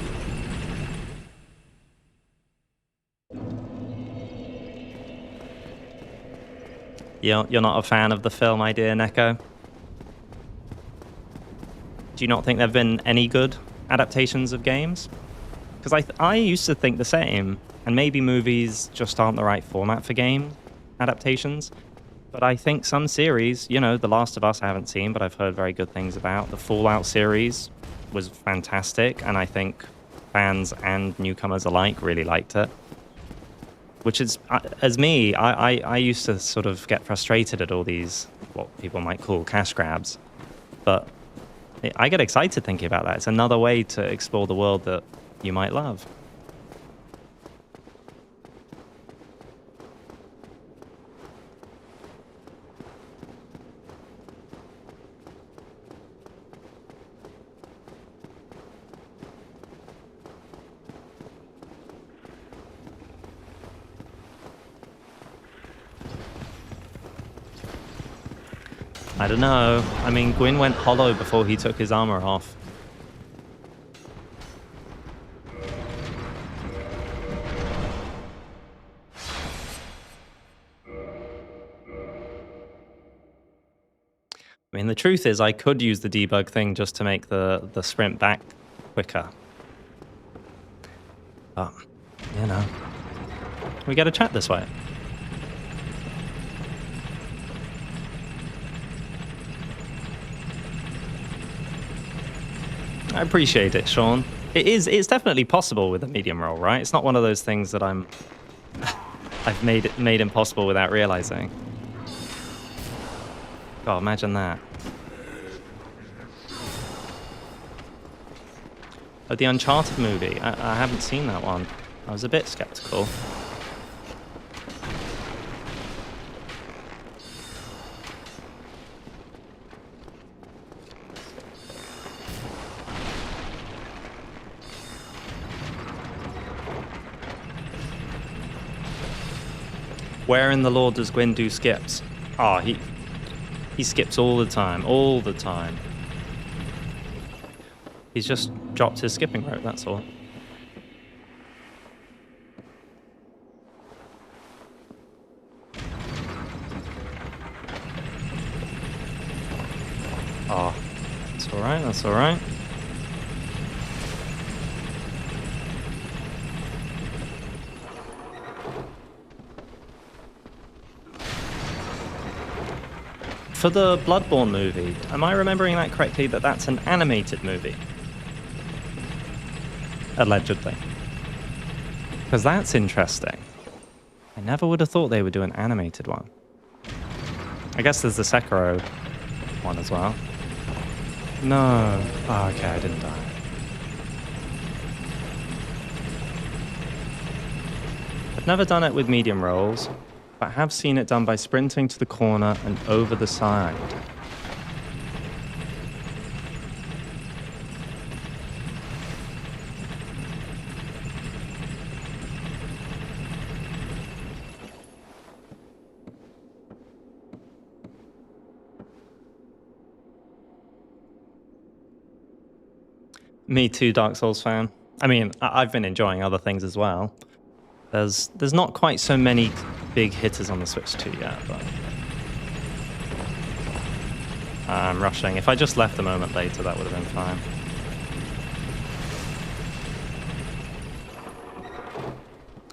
You're not a fan of the film, my dear Neko? Do you not think there have been any good adaptations of games? Because I used to think the same, and maybe movies just aren't the right format for game adaptations. But I think some series, you know, The Last of Us I haven't seen, but I've heard very good things about. The Fallout series was fantastic, and I think fans and newcomers alike really liked it. Which is, as me, I used to sort of get frustrated at all these, what people might call cash grabs. But I get excited thinking about that. It's another way to explore the world that you might love. I don't know. I mean, Gwyn went hollow before he took his armor off. I mean, the truth is I could use the debug thing just to make the sprint back quicker. But, you know, we get a chat this way. I appreciate it, Sean. It's definitely possible with a medium roll, right? It's not one of those things that I've made impossible without realizing. God, imagine that. Oh, the Uncharted movie. I haven't seen that one. I was a bit skeptical. Where in the lore does Gwyn do skips? Oh, he skips all the time, all the time. He's just dropped his skipping rope, that's all. Oh, that's alright, that's alright. For the Bloodborne movie, am I remembering that correctly, that that's an animated movie? Allegedly. Because that's interesting. I never would have thought they would do an animated one. I guess there's the Sekiro one as well. No. Oh, okay, I didn't die. I've never done it with medium rolls, but have seen it done by sprinting to the corner and over the side. Me too, Dark Souls fan. I mean, I've been enjoying other things as well. There's not quite so many big hitters on the Switch 2 yet, but I'm rushing. If I just left a moment later, that would have been fine.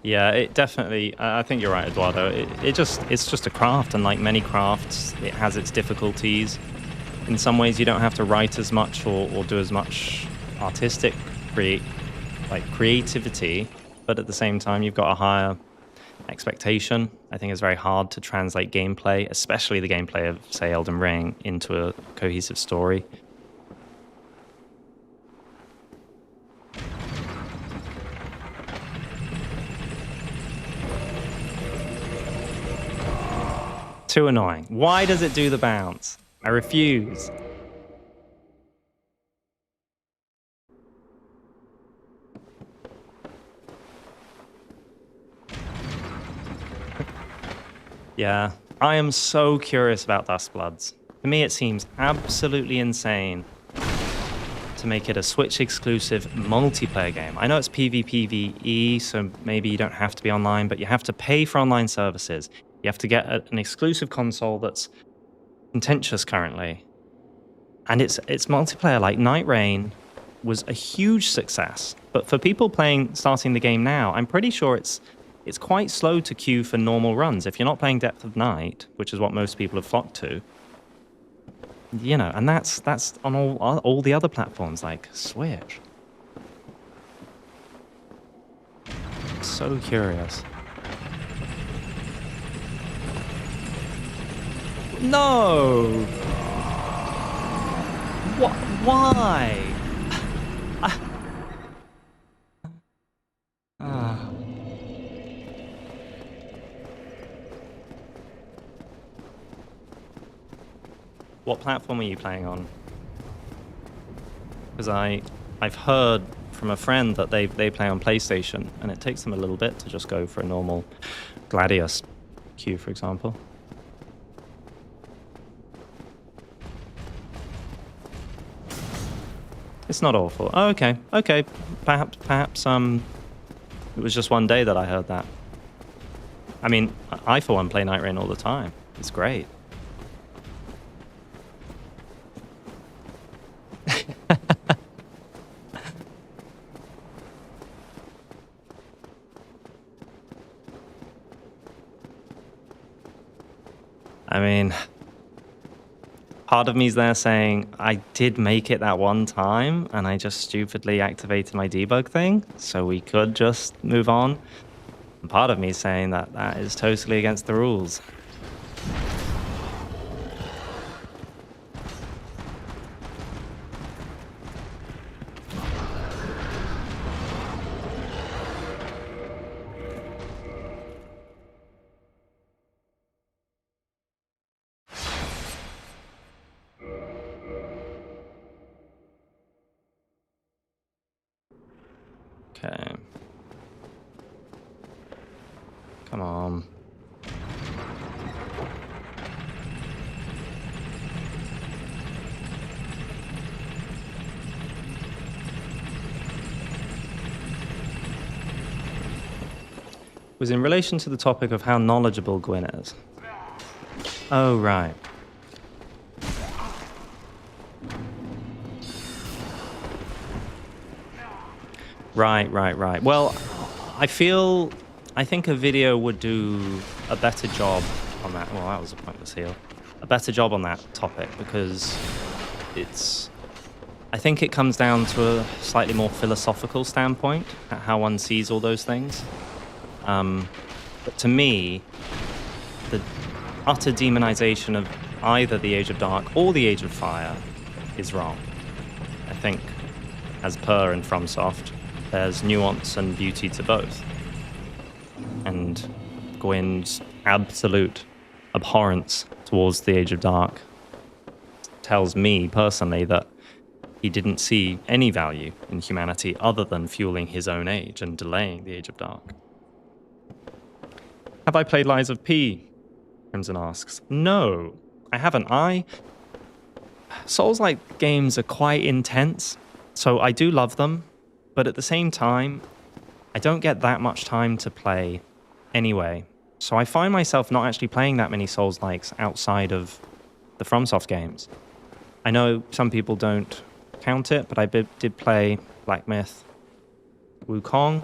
Yeah, it definitely. I think you're right, Eduardo. It's just a craft, and like many crafts, it has its difficulties. In some ways, you don't have to write as much or do as much artistic creativity, but at the same time, you've got a higher expectation. I think it's very hard to translate gameplay, especially the gameplay of, say, Elden Ring, into a cohesive story. Too annoying. Why does it do the bounce? I refuse. Yeah, I am so curious about Dustbloods. To me, it seems absolutely insane to make it a Switch-exclusive multiplayer game. I know it's PvPvE, so maybe you don't have to be online, but you have to pay for online services. You have to get an exclusive console that's contentious currently. And it's multiplayer. Like Night Rain was a huge success. But for people starting the game now, I'm pretty sure it's quite slow to queue for normal runs. If you're not playing Depth of Night, which is what most people have flocked to, you know, and that's on all the other platforms like Switch. So curious. No! What? Why? What platform are you playing on? Because I've heard from a friend that they play on PlayStation, and it takes them a little bit to just go for a normal Gladius queue, for example. It's not awful. Oh, okay. Okay. Perhaps it was just one day that I heard that. I mean, I for one play Night Rain all the time. It's great. I mean, part of me's there saying, I did make it that one time, and I just stupidly activated my debug thing, so we could just move on. And part of me is saying that that is totally against the rules. Okay. Come on. Was in relation to the topic of how knowledgeable Gwyn is. Oh, right. Right. Well, I think a video would do a better job on that. Well, that was a pointless heal. A better job on that topic, because I think it comes down to a slightly more philosophical standpoint at how one sees all those things. But to me, the utter demonization of either the Age of Dark or the Age of Fire is wrong. I think, as per and FromSoft, there's nuance and beauty to both. And Gwyn's absolute abhorrence towards the Age of Dark tells me personally that he didn't see any value in humanity other than fueling his own age and delaying the Age of Dark. Have I played Lies of P? Crimson asks. No, I haven't. Souls-like games are quite intense, so I do love them. But at the same time, I don't get that much time to play anyway. So I find myself not actually playing that many Souls-likes outside of the FromSoft games. I know some people don't count it, but I did play Black Myth Wukong.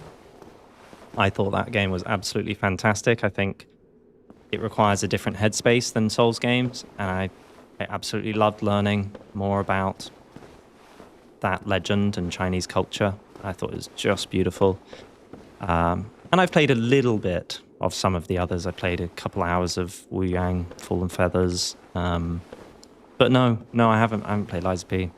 I thought that game was absolutely fantastic. I think it requires a different headspace than Souls games, and I absolutely loved learning more about that legend and Chinese culture. I thought it was just beautiful. And I've played a little bit of some of the others. I played a couple hours of Wu Yang, Fallen Feathers. But no, I haven't played Lies of P.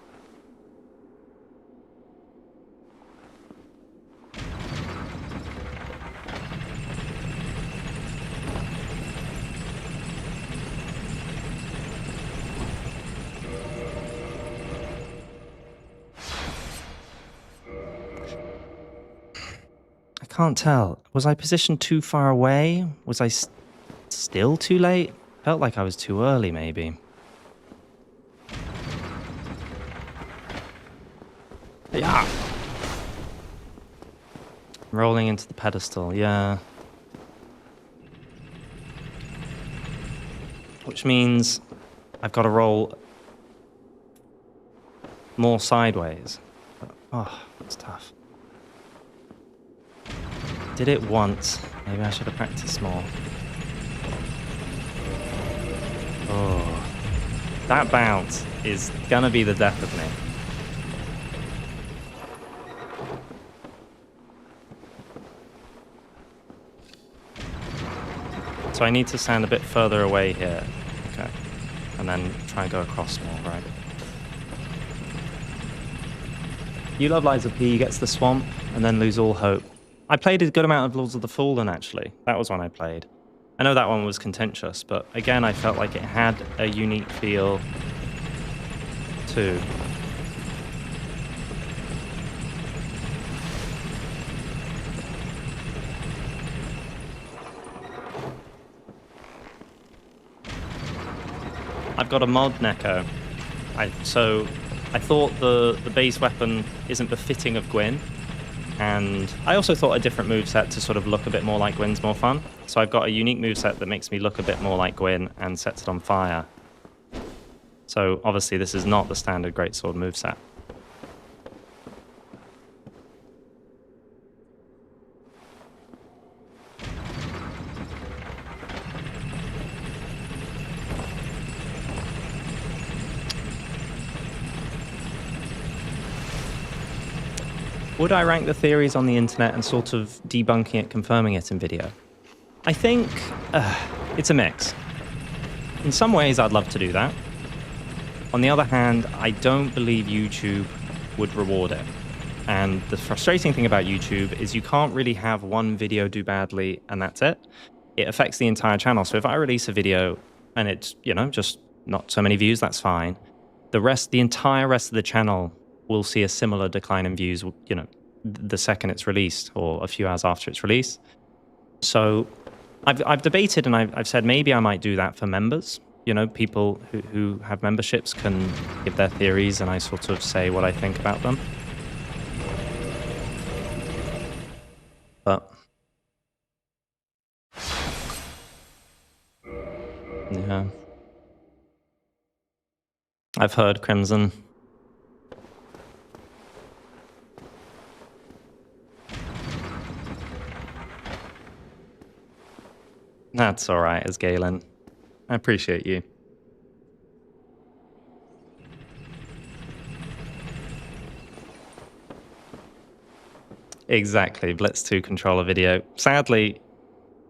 I can't tell. Was I positioned too far away? Was I still too late? Felt like I was too early, maybe. Yeah. Rolling into the pedestal, yeah. Which means I've got to roll more sideways. Oh, that's tough. Did it once. Maybe I should have practiced more. Oh. That bounce is gonna be the death of me. So I need to stand a bit further away here. Okay. And then try and go across more, right? You love Lies of P, gets the swamp, and then lose all hope. I played a good amount of Lords of the Fallen, actually. That was one I played. I know that one was contentious, but again, I felt like it had a unique feel, too. I've got a mod Neko. So I thought the base weapon isn't befitting of Gwyn. And I also thought a different moveset to sort of look a bit more like Gwyn's more fun. So I've got a unique moveset that makes me look a bit more like Gwyn and sets it on fire. So obviously this is not the standard greatsword moveset. Would I rank the theories on the internet and sort of debunking it, confirming it in video? I think it's a mix. In some ways, I'd love to do that. On the other hand, I don't believe YouTube would reward it. And the frustrating thing about YouTube is you can't really have one video do badly and that's it. It affects the entire channel. So if I release a video and it's, you know, just not so many views, that's fine. The entire rest of the channel will see a similar decline in views, you know, the second it's released or a few hours after it's released. So I've debated and I've said maybe I might do that for members. You know, people who have memberships can give their theories and I sort of say what I think about them. But yeah, I've heard Crimson. That's all right, as Galen. I appreciate you. Exactly, Blitz 2 controller video. Sadly,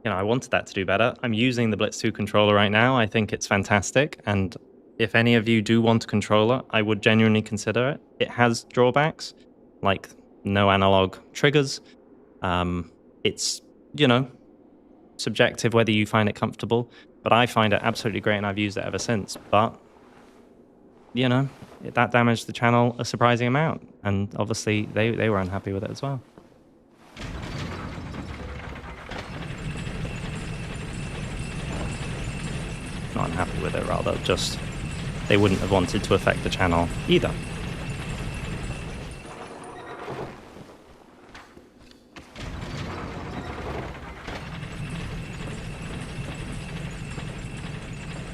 you know, I wanted that to do better. I'm using the Blitz 2 controller right now. I think it's fantastic. And if any of you do want a controller, I would genuinely consider it. It has drawbacks, like no analog triggers. It's, you know, subjective whether you find it comfortable, but I find it absolutely great and I've used it ever since. But, you know, that damaged the channel a surprising amount. And obviously they were unhappy with it as well. Not unhappy with it, rather, just they wouldn't have wanted to affect the channel either.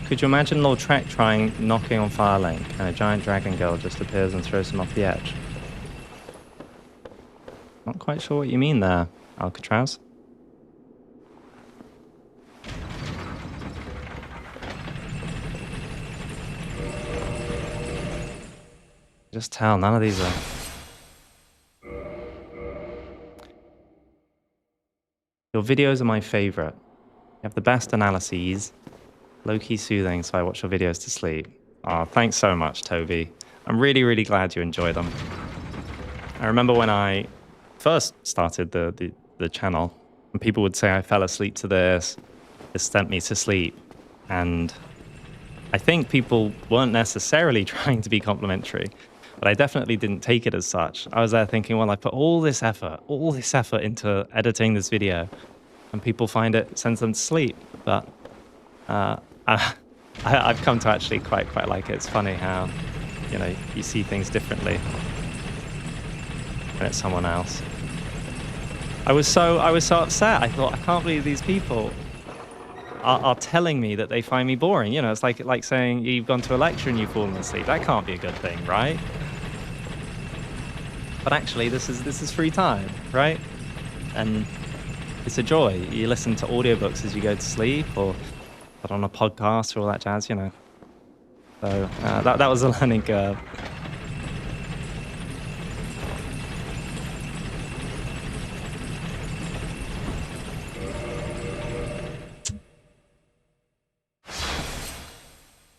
Could you imagine Lord Trek trying knocking on Firelink and a giant dragon girl just appears and throws him off the edge? Not quite sure what you mean there, Alcatraz. Just tell, none of these are... Your videos are my favorite. have the best analyses. Low-key soothing, so I watch your videos to sleep. Oh, thanks so much, Toby. I'm really, really glad you enjoy them. I remember when I first started the channel, and people would say I fell asleep to this sent me to sleep. And I think people weren't necessarily trying to be complimentary, but I definitely didn't take it as such. I was there thinking, well, I put all this effort into editing this video, and people find it sends them to sleep. But I've come to actually quite like it. It's funny how, you know, you see things differently when it's someone else. I was so upset. I thought, I can't believe these people are telling me that they find me boring. You know, it's like saying you've gone to a lecture and you've fallen asleep. That can't be a good thing, right? But actually, this is free time, right? And it's a joy. You listen to audiobooks as you go to sleep, or put on a podcast or all that jazz, you know. So that was a learning curve.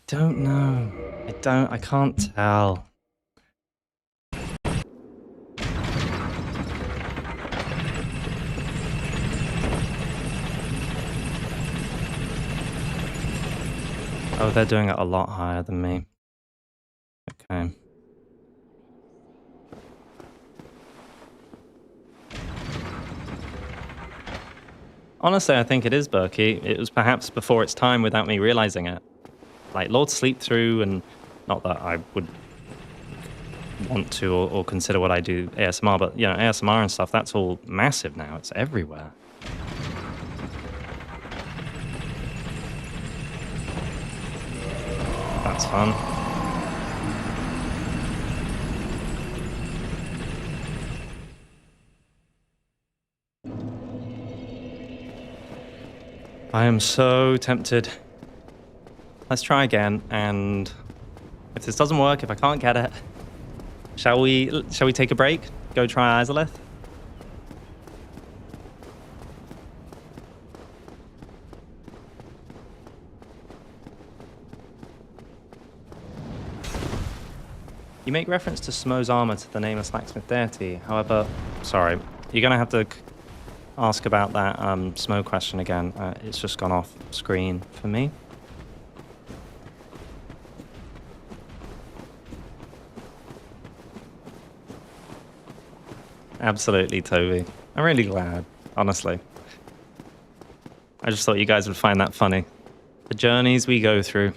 Don't know. I can't tell. Oh, they're doing it a lot higher than me. Okay. Honestly, I think it is Berkey. It was perhaps before its time without me realizing it. Like Lord Sleep Through, and not that I would want to or consider what I do ASMR, but you know, ASMR and stuff, that's all massive now. It's everywhere. That's fun. I am so tempted. Let's try again, and if this doesn't work, if I can't get it, shall we take a break? Go try Izalith? You make reference to Smo's armor to the nameless blacksmith deity. However, sorry, you're gonna have to ask about that Smo question again. It's just gone off screen for me. Absolutely, Toby. I'm really glad, honestly. I just thought you guys would find that funny. The journeys we go through.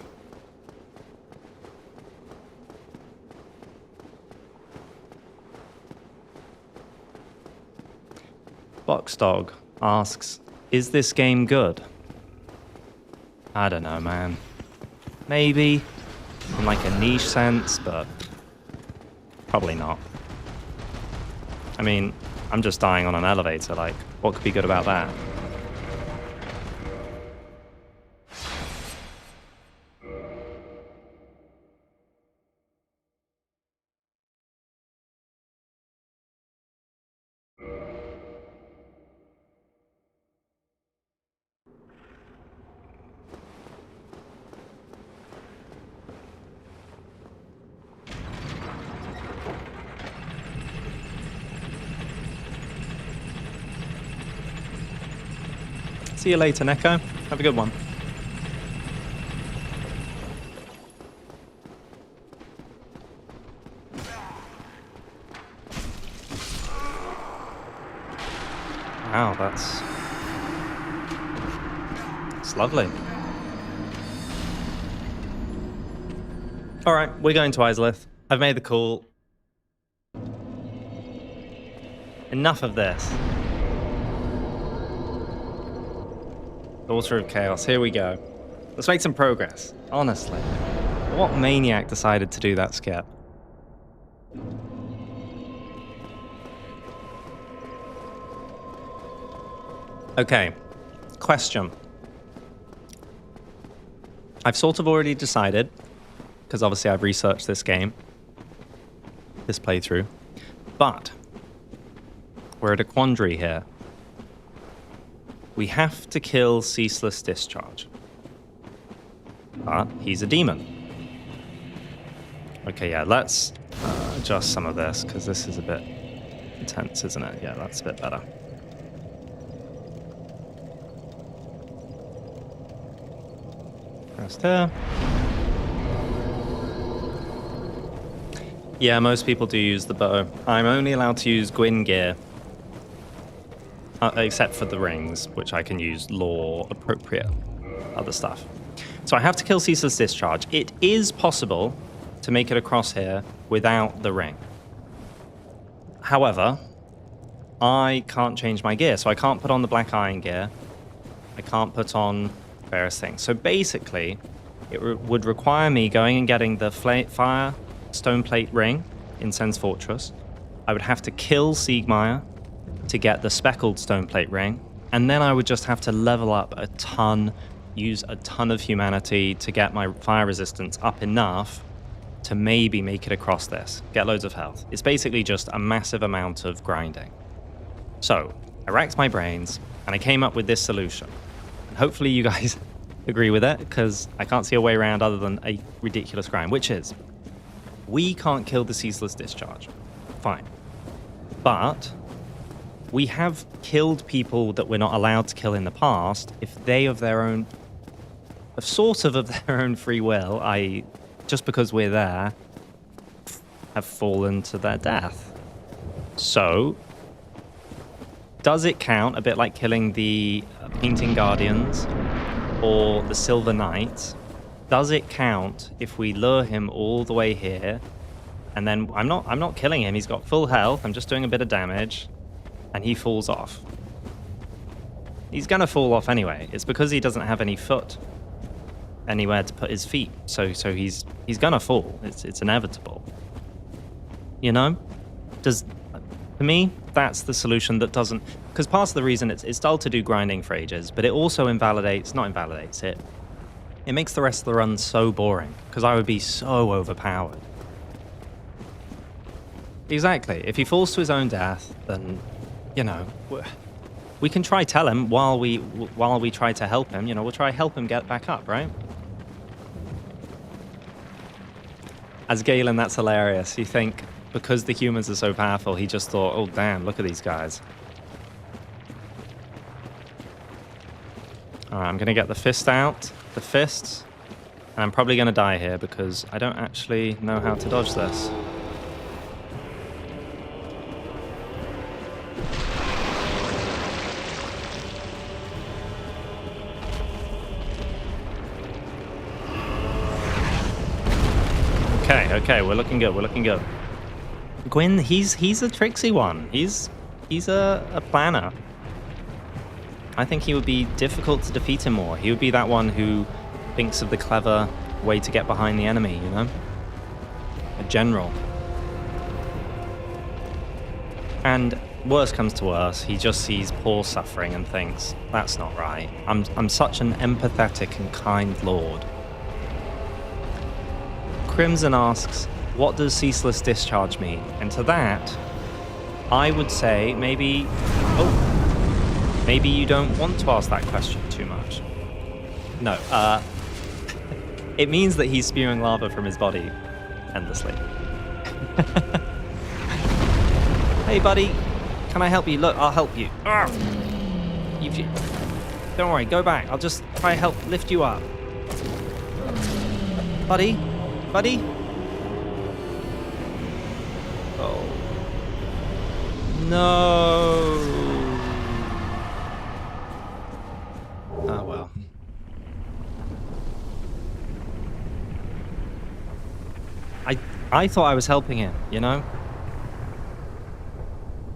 Boxdog asks, is this game good? I don't know, man. Maybe, in like a niche sense, but probably not. I mean, I'm just dying on an elevator, like, what could be good about that? See you later, Neko. Have a good one. Wow, that's lovely. All right, we're going to Izalith. I've made the call. Enough of this. Daughter of Chaos, here we go. Let's make some progress, honestly. What maniac decided to do that skip? Okay, question. I've sort of already decided, because obviously I've researched this game, this playthrough, but we're at a quandary here. we have to kill Ceaseless Discharge. But he's a demon. Okay, yeah, let's adjust some of this, because this is a bit intense, isn't it? Yeah, that's a bit better. Press there. Yeah, most people do use the bow. I'm only allowed to use Gwyn gear. Except for the rings, which I can use law appropriate other stuff. So I have to kill Ceaseless Discharge. It is possible to make it across here without the ring. However, I can't change my gear, so I can't put on the black iron gear. I can't put on various things. So basically, it would require me going and getting the fire stone plate ring in Sen's Fortress. I would have to kill Siegmeyer to get the speckled stone plate ring, and then I would just have to level up a ton, use a ton of humanity to get my fire resistance up enough to maybe make it across this, get loads of health. It's basically just a massive amount of grinding. So I racked my brains and I came up with this solution. And hopefully you guys agree with it, because I can't see a way around other than a ridiculous grind, which is we can't kill the Ceaseless Discharge. Fine. But we have killed people that we're not allowed to kill in the past if they of their own, sort of their own free will, i.e. just because we're there, have fallen to their death. So, does it count, a bit like killing the Painting Guardians or the Silver Knights? Does it count if we lure him all the way here, and then I'm not killing him, he's got full health, I'm just doing a bit of damage, and he falls off? He's gonna fall off anyway. It's because he doesn't have any foot anywhere to put his feet. So he's gonna fall. It's inevitable. You know? To me, that's the solution that doesn't, because part of the reason it's dull to do grinding for ages, but it also it makes the rest of the run so boring, because I would be so overpowered. Exactly. If he falls to his own death, then, you know, we can try tell him while we try to help him. You know, we'll try help him get back up, right? As Galen, that's hilarious. You think because the humans are so powerful, he just thought, oh damn, look at these guys. All right, I'm gonna get the fist out, the fists, and I'm probably gonna die here because I don't actually know how to dodge this. Okay, we're looking good. Gwyn, he's a tricksy one. He's a planner. I think he would be difficult to defeat him more. He would be that one who thinks of the clever way to get behind the enemy, you know? A general. And worse comes to worse, he just sees poor suffering and thinks, that's not right. I'm such an empathetic and kind lord. Crimson asks, what does Ceaseless Discharge mean? And to that, I would say maybe you don't want to ask that question too much. No, it means that he's spewing lava from his body endlessly. Hey buddy, can I help you? Look, I'll help you. Don't worry, go back. I'll just try to help lift you up. Buddy? Oh. No. Oh well. I thought I was helping him, you know?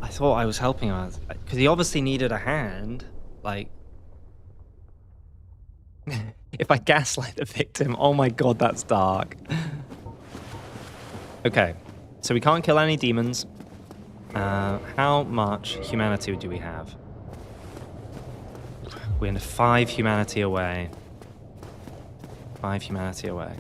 I thought I was helping him because he obviously needed a hand. Like, if I gaslight the victim, oh my god, that's dark. Okay, so we can't kill any demons. How much humanity do we have? We're 5 humanity away. 5 humanity away.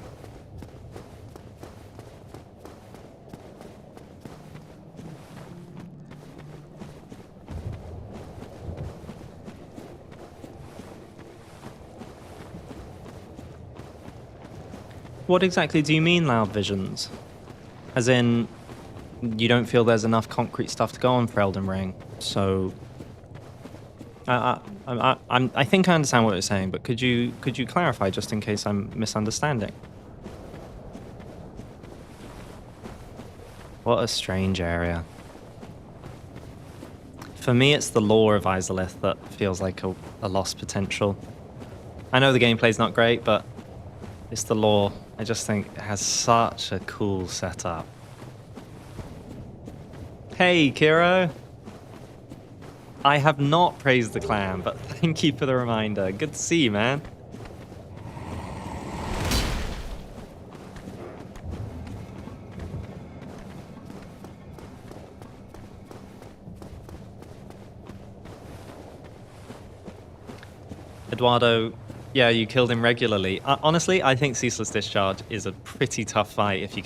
What exactly do you mean, loud visions? As in, you don't feel there's enough concrete stuff to go on for Elden Ring, so... I think I understand what you're saying, but could you clarify just in case I'm misunderstanding? What a strange area. For me, it's the lore of Izalith that feels like a lost potential. I know the gameplay's not great, but it's the lore. I just think it has such a cool setup. Hey, Kiro. I have not praised the clan, but thank you for the reminder. Good to see you, man. Eduardo, yeah, you killed him regularly. Honestly, I think Ceaseless Discharge is a pretty tough fight if you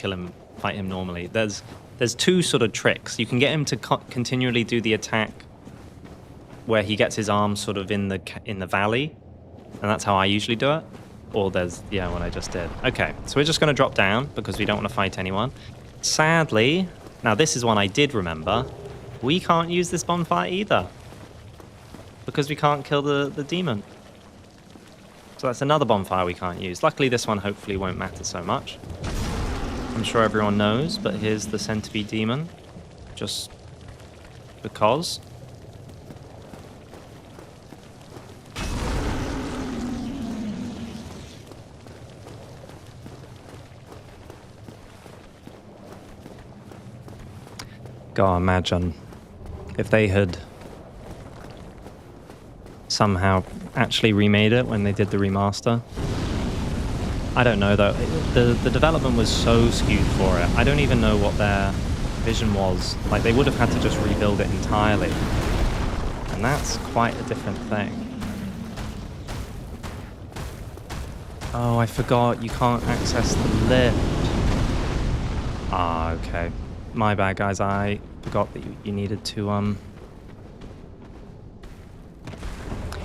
fight him normally. There's two sort of tricks. You can get him to continually do the attack where he gets his arms sort of in the valley, and that's how I usually do it. Or there's, yeah, what I just did. Okay, so we're just going to drop down because we don't want to fight anyone. Sadly, now this is one I did remember, we can't use this bonfire either because we can't kill the demon. So that's another bonfire we can't use. Luckily, this one hopefully won't matter so much. I'm sure everyone knows, but here's the centipede demon. Just because. God, imagine if they had somehow actually remade it when they did the remaster. I don't know though. The development was so skewed for it. I don't even know what their vision was. Like, they would have had to just rebuild it entirely. And that's quite a different thing. Oh, I forgot you can't access the lift. Ah, okay. My bad, guys. I forgot that you needed to,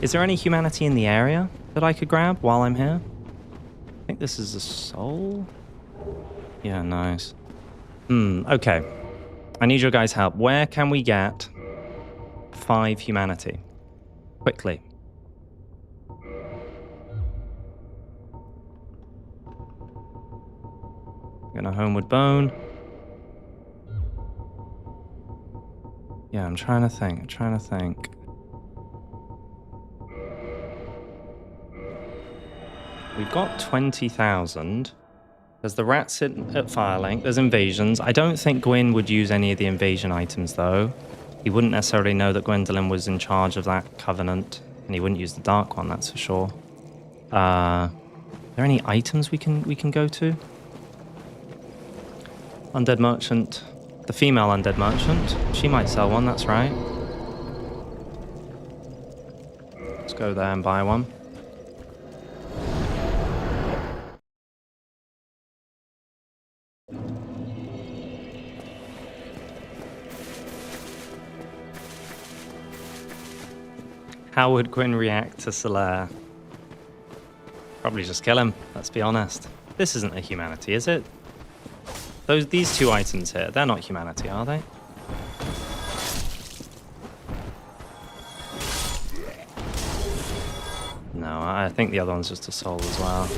Is there any humanity in the area that I could grab while I'm here? I think this is a soul. Yeah, nice. Okay. I need your guys' help. Where can we get 5 humanity? Quickly. Get a homeward bone. Yeah, I'm trying to think. We've got 20,000. There's the rats at Firelink. There's invasions. I don't think Gwyn would use any of the invasion items, though. He wouldn't necessarily know that Gwendolyn was in charge of that covenant, and he wouldn't use the dark one, that's for sure. Are there any items we can go to? Undead Merchant. The female Undead Merchant. She might sell one, that's right. Let's go there and buy one. How would Gwyn react to Solaire? Probably just kill him, let's be honest. This isn't a humanity, is it? These 2 items here, they're not humanity, are they? No, I think the other one's just a soul as well.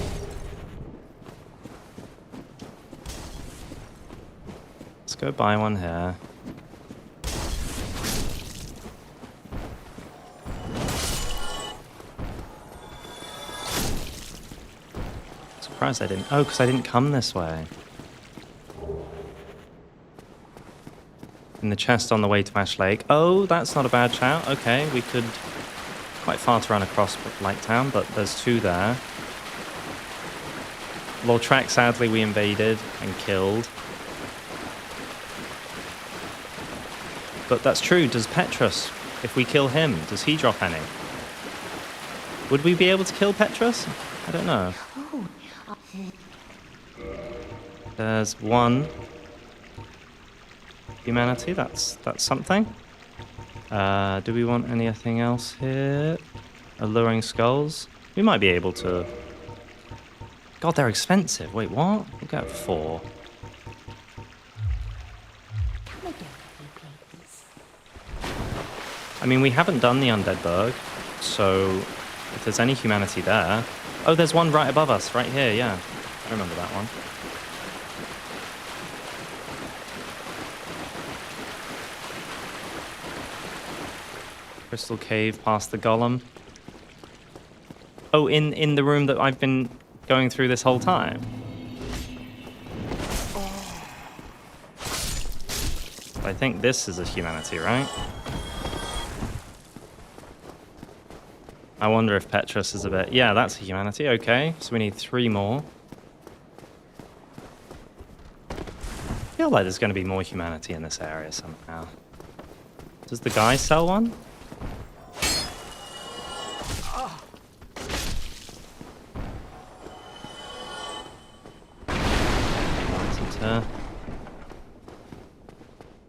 Let's go buy one here. Surprised I didn't. Oh, because I didn't come this way. In the chest on the way to Ash Lake. Oh, that's not a bad shout. Okay, we could... Quite far to run across Light Town, but there's 2 there. Lortrack, sadly, we invaded and killed. But that's true. Does Petrus, if we kill him, does he drop any? Would we be able to kill Petrus? I don't know. There's 1 humanity. That's something. Do we want anything else here? Alluring skulls. We might be able to God, they're expensive. Wait, what? We'll get 4. I mean, we haven't done the Undead Berg, so if there's any humanity there... Oh, there's one right above us, right here, yeah. I remember that one. Crystal Cave past the Golem. Oh, in the room that I've been going through this whole time? I think this is a humanity, right? I wonder if Petrus is a bit... Yeah, that's a humanity, okay. So we need 3 more. I feel like there's going to be more humanity in this area somehow. Does the guy sell one?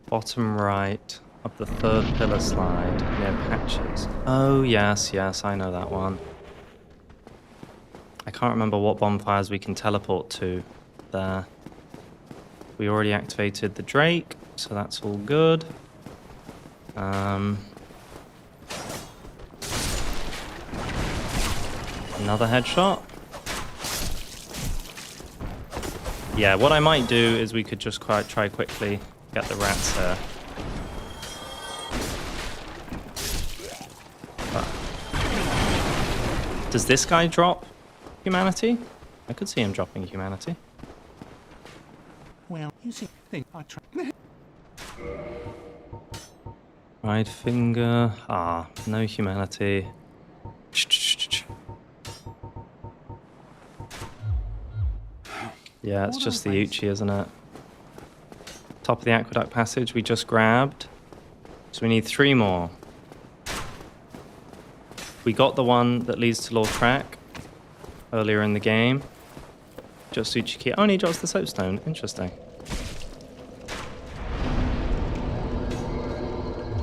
Bottom right of the 3rd pillar slide near patches. Oh, yes, I know that one. I can't remember what bonfires we can teleport to there. We already activated the Drake, so that's all good. Another headshot. Yeah, what I might do is we could just try quickly get the rats here. But does this guy drop humanity? I could see him dropping humanity. Well, you see, I try. Right finger. Ah, no humanity. Yeah, it's just the Uchi, isn't it? Top of the aqueduct passage we just grabbed. So we need 3 more. We got the one that leads to Lord Track earlier in the game. Jotsuchi key. Only drops the soapstone. Interesting.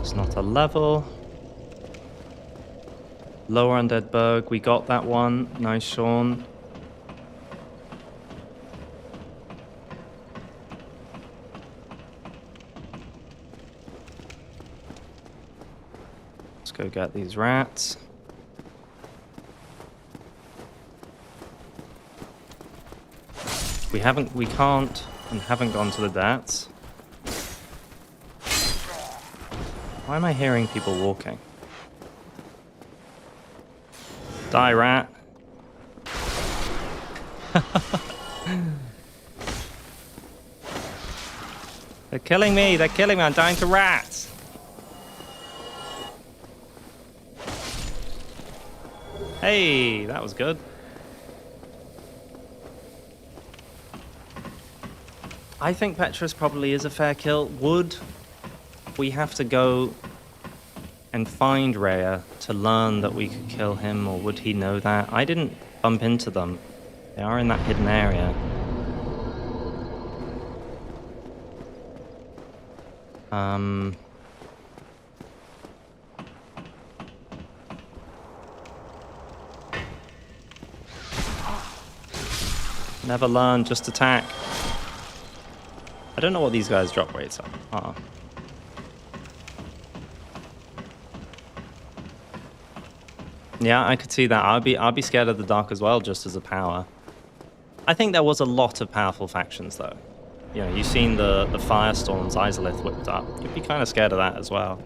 It's not a level. Lower Undead Berg. We got that one. Nice, Sean. Let's go get these rats. We can't and haven't gone to the Dats. Why am I hearing people walking? Die, rat. They're killing me, I'm dying to rats. Hey, that was good. I think Petrus probably is a fair kill. Would we have to go and find Rhea to learn that we could kill him, or would he know that? I didn't bump into them. They are in that hidden area. Never learn, just attack. I don't know what these guys' drop rates are. Yeah, I could see that. I'd be scared of the dark as well, just as a power. I think there was a lot of powerful factions, though. You know, you've seen the Firestorms Izalith whipped up. You'd be kind of scared of that as well.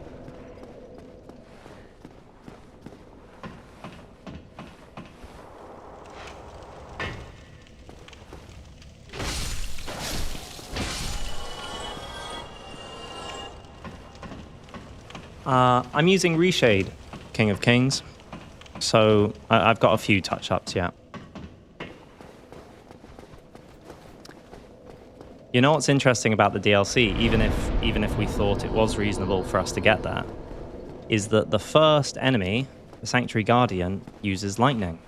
I'm using Reshade, King of Kings, so I've got a few touch-ups, yeah. You know what's interesting about the DLC, even if we thought it was reasonable for us to get that, is that the first enemy, the Sanctuary Guardian, uses lightning.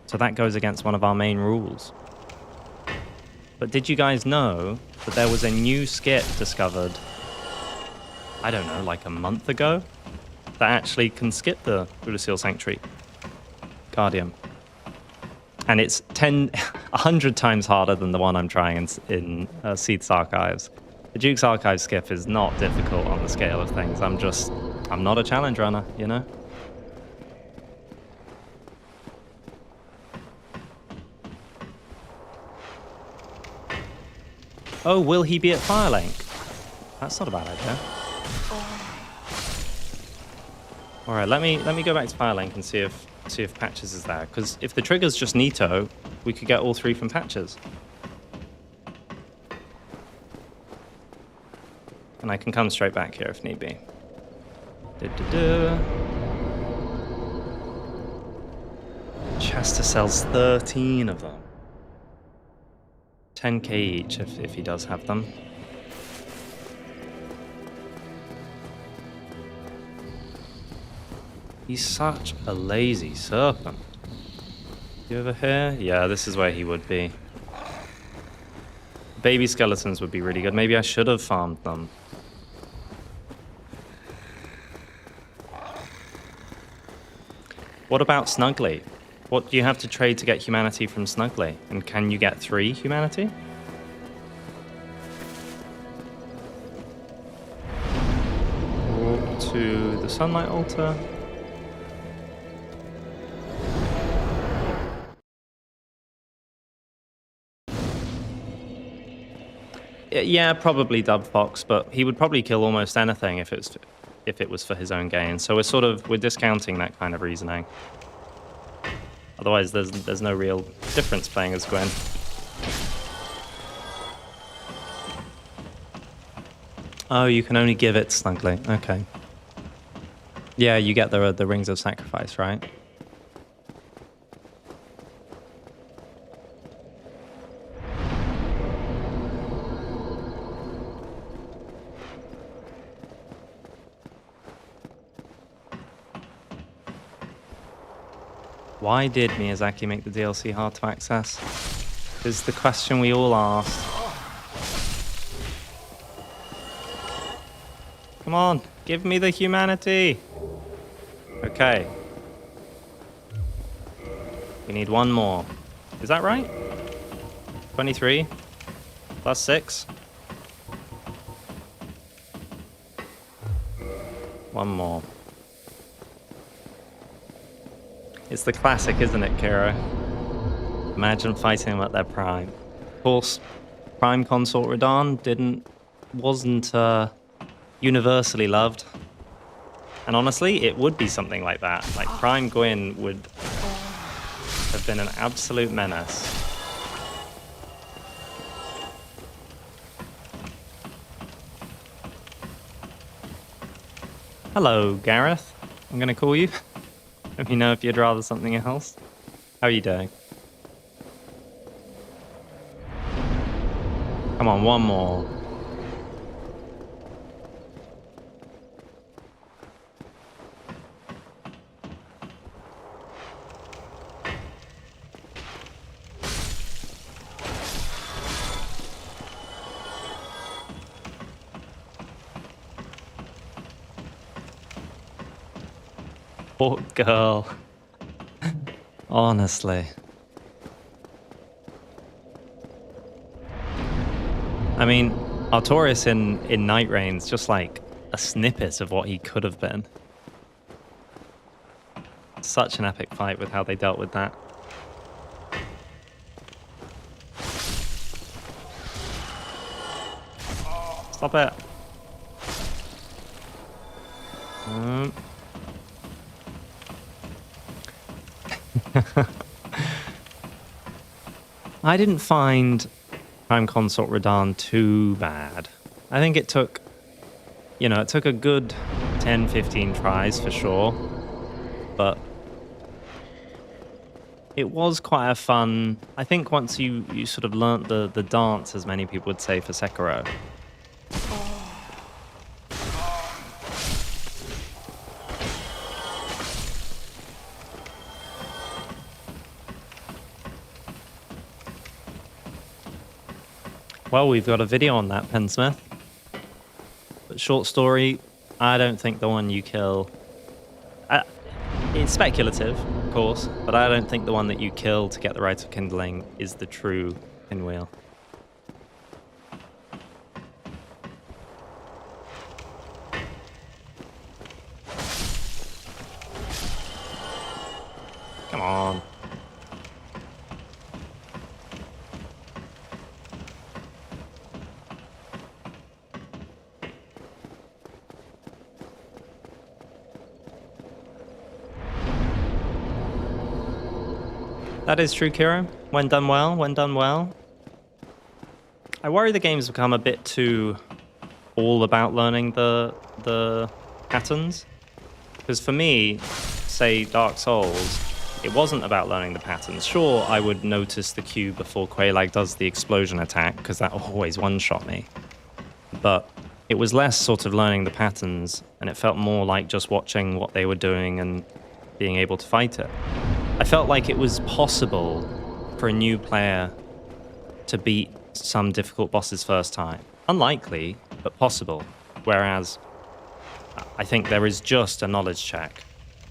So that goes against one of our main rules. But did you guys know that there was a new skit discovered, I don't know, like a month ago, that actually can skip the Budasil Sanctuary Guardian? And it's 10... 100 times harder than the one I'm trying in Seath's Archives. The Duke's Archive skip is not difficult on the scale of things. I'm not a challenge runner, you know? Oh, will he be at Firelink? That's not a bad idea. All right, let me go back to Firelink and see if Patches is there. Because if the trigger's just Nito, we could get all 3 from Patches. And I can come straight back here if need be. Chester sells 13 of them. 10k each if he does have them. He's such a lazy serpent. You over here? Yeah, this is where he would be. Baby skeletons would be really good. Maybe I should have farmed them. What about Snuggly? What do you have to trade to get humanity from Snuggly? And can you get 3 humanity? Walk to the sunlight altar. Yeah, probably Dub Fox, but he would probably kill almost anything if it was for his own gain. So we're discounting that kind of reasoning. Otherwise, there's no real difference playing as Gwyn. Oh, you can only give it Snuggly. Okay. Yeah, you get the Rings of Sacrifice, right? Why did Miyazaki make the DLC hard to access? Is the question we all asked. Come on, give me the humanity. Okay. We need 1 more. Is that right? 23 plus 6. 1 more. It's the classic, isn't it, Kira? Imagine fighting them at their prime. Of course, Prime Consort Radahn wasn't universally loved. And honestly, it would be something like that. Like, Prime Gwyn would have been an absolute menace. Hello, Gareth. I'm gonna call you. Let me know if you'd rather something else. How are you doing? Come on, 1 more. Poor girl. Honestly. I mean, Artorias in Night Rain's just like a snippet of what he could have been. Such an epic fight with how they dealt with that. Stop it. I didn't find Prime Consort Radahn too bad. I think it took a good 10, 15 tries for sure. But it was quite a fun... I think once you sort of learnt the dance, as many people would say, for Sekiro. Well, we've got a video on that, Pensmith. But short story, I don't think the one you kill... it's speculative, course, but I don't think the one that you kill to get the Rite of Kindling is the true pinwheel. Come on. That is true, Kiro. When done well, when done well. I worry the game's become a bit too all about learning the patterns. Because for me, say Dark Souls, it wasn't about learning the patterns. Sure, I would notice the cue before Quelaag does the explosion attack, because that always one-shot me. But it was less sort of learning the patterns, and it felt more like just watching what they were doing and being able to fight it. I felt like it was possible for a new player to beat some difficult bosses first time. Unlikely, but possible. Whereas I think there is just a knowledge check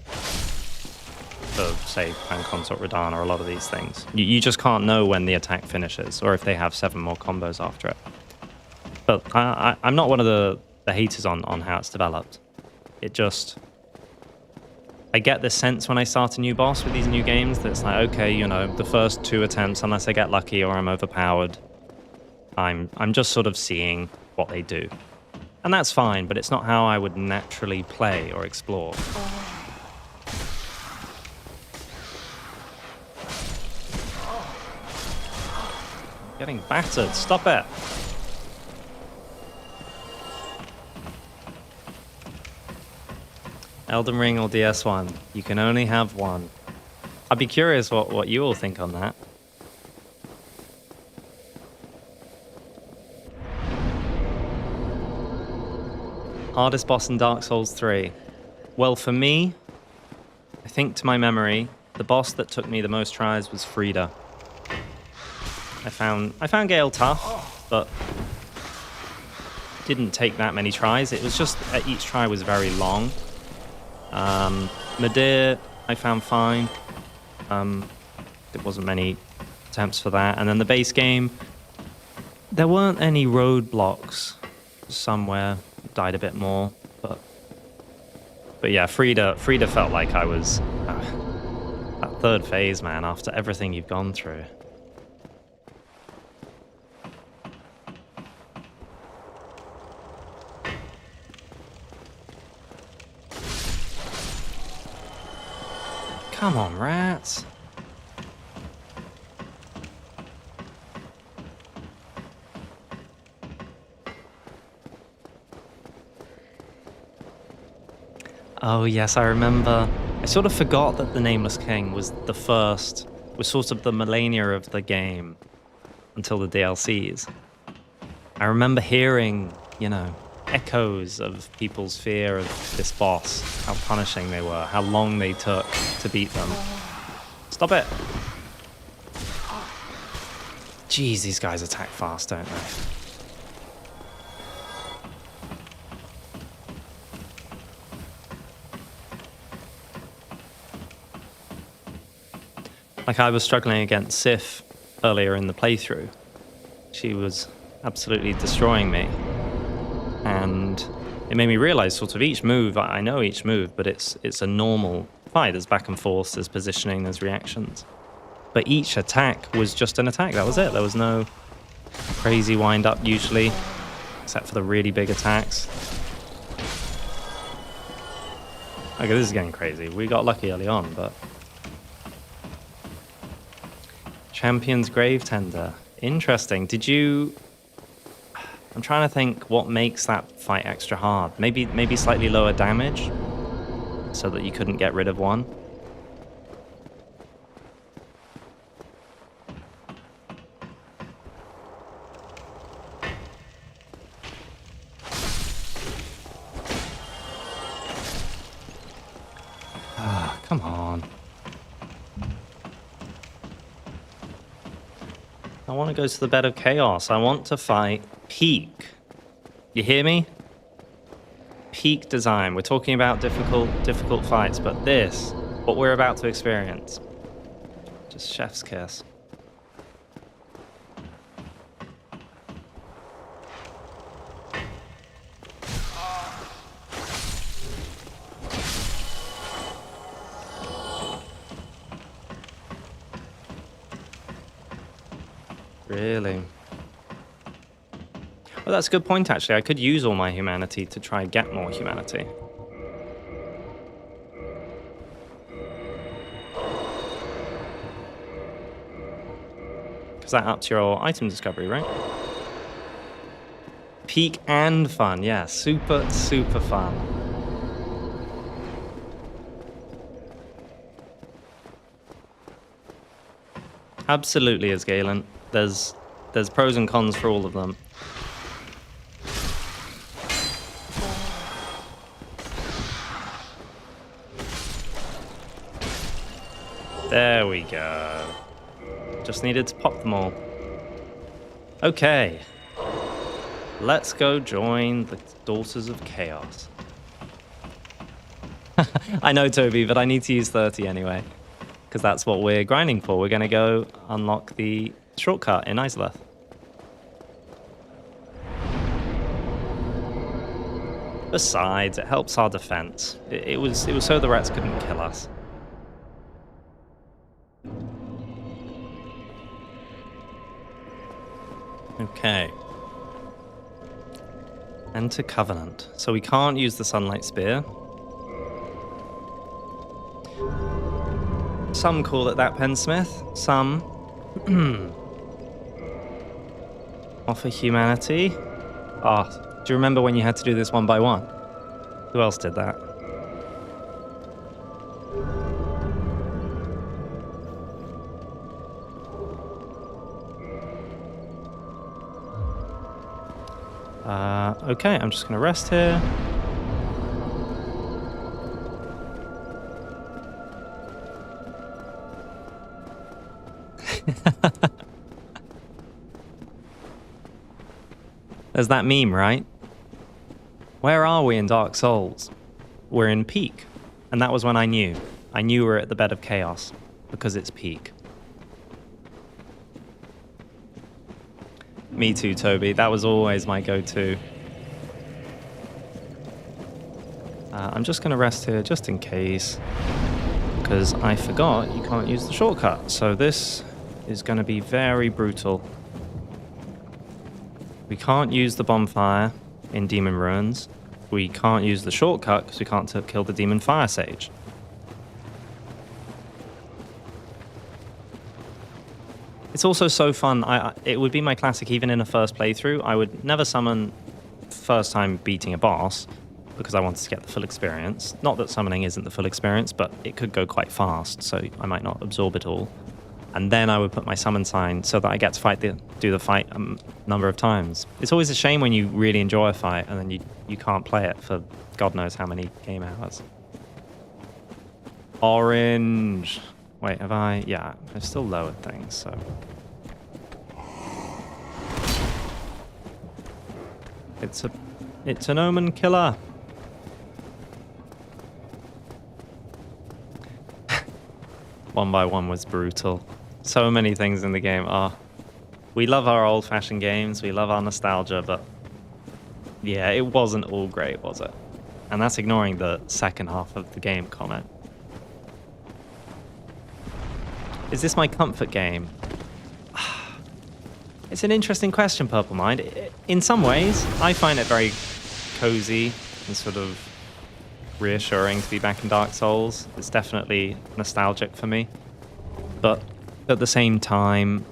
for, say, Pan Consort Radahn or a lot of these things. You just can't know when the attack finishes, or if they have 7 more combos after it. But I'm not one of the haters on how it's developed. It just... I get this sense when I start a new boss with these new games that it's like, okay, you know, the first 2 attempts, unless I get lucky or I'm overpowered, I'm just sort of seeing what they do. And that's fine, but it's not how I would naturally play or explore. Getting battered, stop it! Elden Ring or DS1, you can only have one. I'd be curious what you all think on that. Hardest boss in Dark Souls 3. Well, for me, I think to my memory, the boss that took me the most tries was Frida. I found Gale tough, but didn't take that many tries. It was just each try was very long. Midir, I found fine. There wasn't many attempts for that. And then the base game, there weren't any roadblocks somewhere. Died a bit more, but yeah, Frida felt like I was that 3rd phase, man, after everything you've gone through. Come on, rats. Oh yes, I remember. I sort of forgot that the Nameless King was sort of the millennia of the game until the DLCs. I remember hearing, you know, echoes of people's fear of this boss, how punishing they were, how long they took to beat them. Stop it! Jeez, these guys attack fast, don't they? Like I was struggling against Seath earlier in the playthrough. She was absolutely destroying me. And it made me realize sort of each move, I know each move, but it's a normal fight. There's back and forth, there's positioning, there's reactions. But each attack was just an attack, that was it. There was no crazy wind up usually, except for the really big attacks. Okay, this is getting crazy. We got lucky early on, but... Champion's Grave Tender. Interesting. Did you... I'm trying to think what makes that fight extra hard. Maybe slightly lower damage, so that you couldn't get rid of one. Ah, come on. I want to go to the bed of chaos. I want to fight Peak. You hear me? Peak design. We're talking about difficult fights, but this what we're about to experience. Just chef's kiss. Really? Well, that's a good point, actually. I could use all my humanity to try and get more humanity. Because that ups your item discovery, right? Peak and fun, yeah. Super, super fun. Absolutely is, Galen. There's pros and cons for all of them. There we go. Just needed to pop them all. Okay. Let's go join the Daughters of Chaos. I know, Toby, but I need to use 30 anyway. Because that's what we're grinding for. We're going to go unlock the shortcut in Isolith. Besides, it helps our defense. It was so the rats couldn't kill us. Okay. Enter Covenant. So we can't use the Sunlight Spear. Some call it that, Pensmith. Some. Offer humanity. Ah, do you remember when you had to do this one by one? Who else did that? Okay, I'm just gonna rest here. There's that meme, right? Where are we in Dark Souls? We're in Peak. And that was when I knew. I knew we're at the bed of chaos. Because it's Peak. Me too, Toby. That was always my go-to. I'm just going to rest here just in case. Because I forgot you can't use the shortcut. So this is going to be very brutal. We can't use the bonfire in Demon Ruins. We can't use the shortcut because we can't kill the Demon Fire Sage. It's also so fun. It would be my classic even in a first playthrough. I would never summon first time beating a boss because I wanted to get the full experience. Not that summoning isn't the full experience, but it could go quite fast, so I might not absorb it all. And then I would put my summon sign so that I get to do the fight a number of times. It's always a shame when you really enjoy a fight and then you can't play it for God knows how many game hours. Orange. Wait, have I? Yeah, I've still lowered things, so. It's an omen killer. One by one was brutal. So many things in the game are. We love our old-fashioned games, we love our nostalgia, but yeah, it wasn't all great, was it? And that's ignoring the second half of the game comment. Is this my comfort game? It's an interesting question, Purple Mind. In some ways, I find it very cozy and sort of reassuring to be back in Dark Souls. It's definitely nostalgic for me. But at the same time,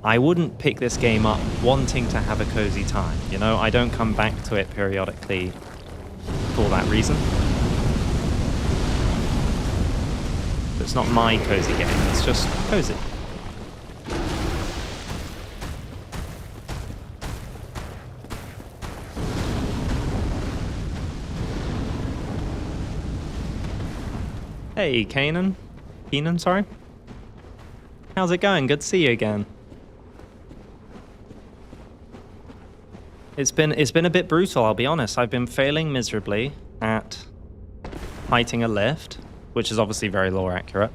I wouldn't pick this game up wanting to have a cozy time. You know, I don't come back to it periodically for that reason. It's not my cozy game, it's just cozy. Hey, Keenan, sorry. How's it going? Good to see you again. It's been a bit brutal, I'll be honest. I've been failing miserably at fighting a lift. which is obviously very lore accurate.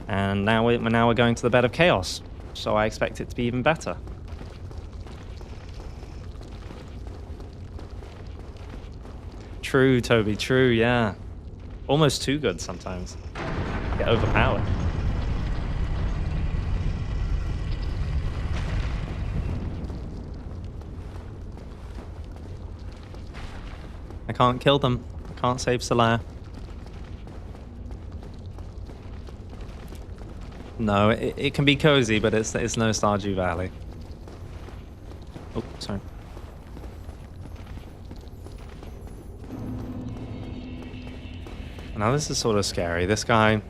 And now we're going to the bed of chaos, so I expect it to be even better. True, Toby, true, yeah. Almost too good sometimes. Get overpowered. I can't kill them. I can't save Solaire. No, it can be cozy, but it's no Stardew Valley. Oh, sorry. Now this is sort of scary. This guy,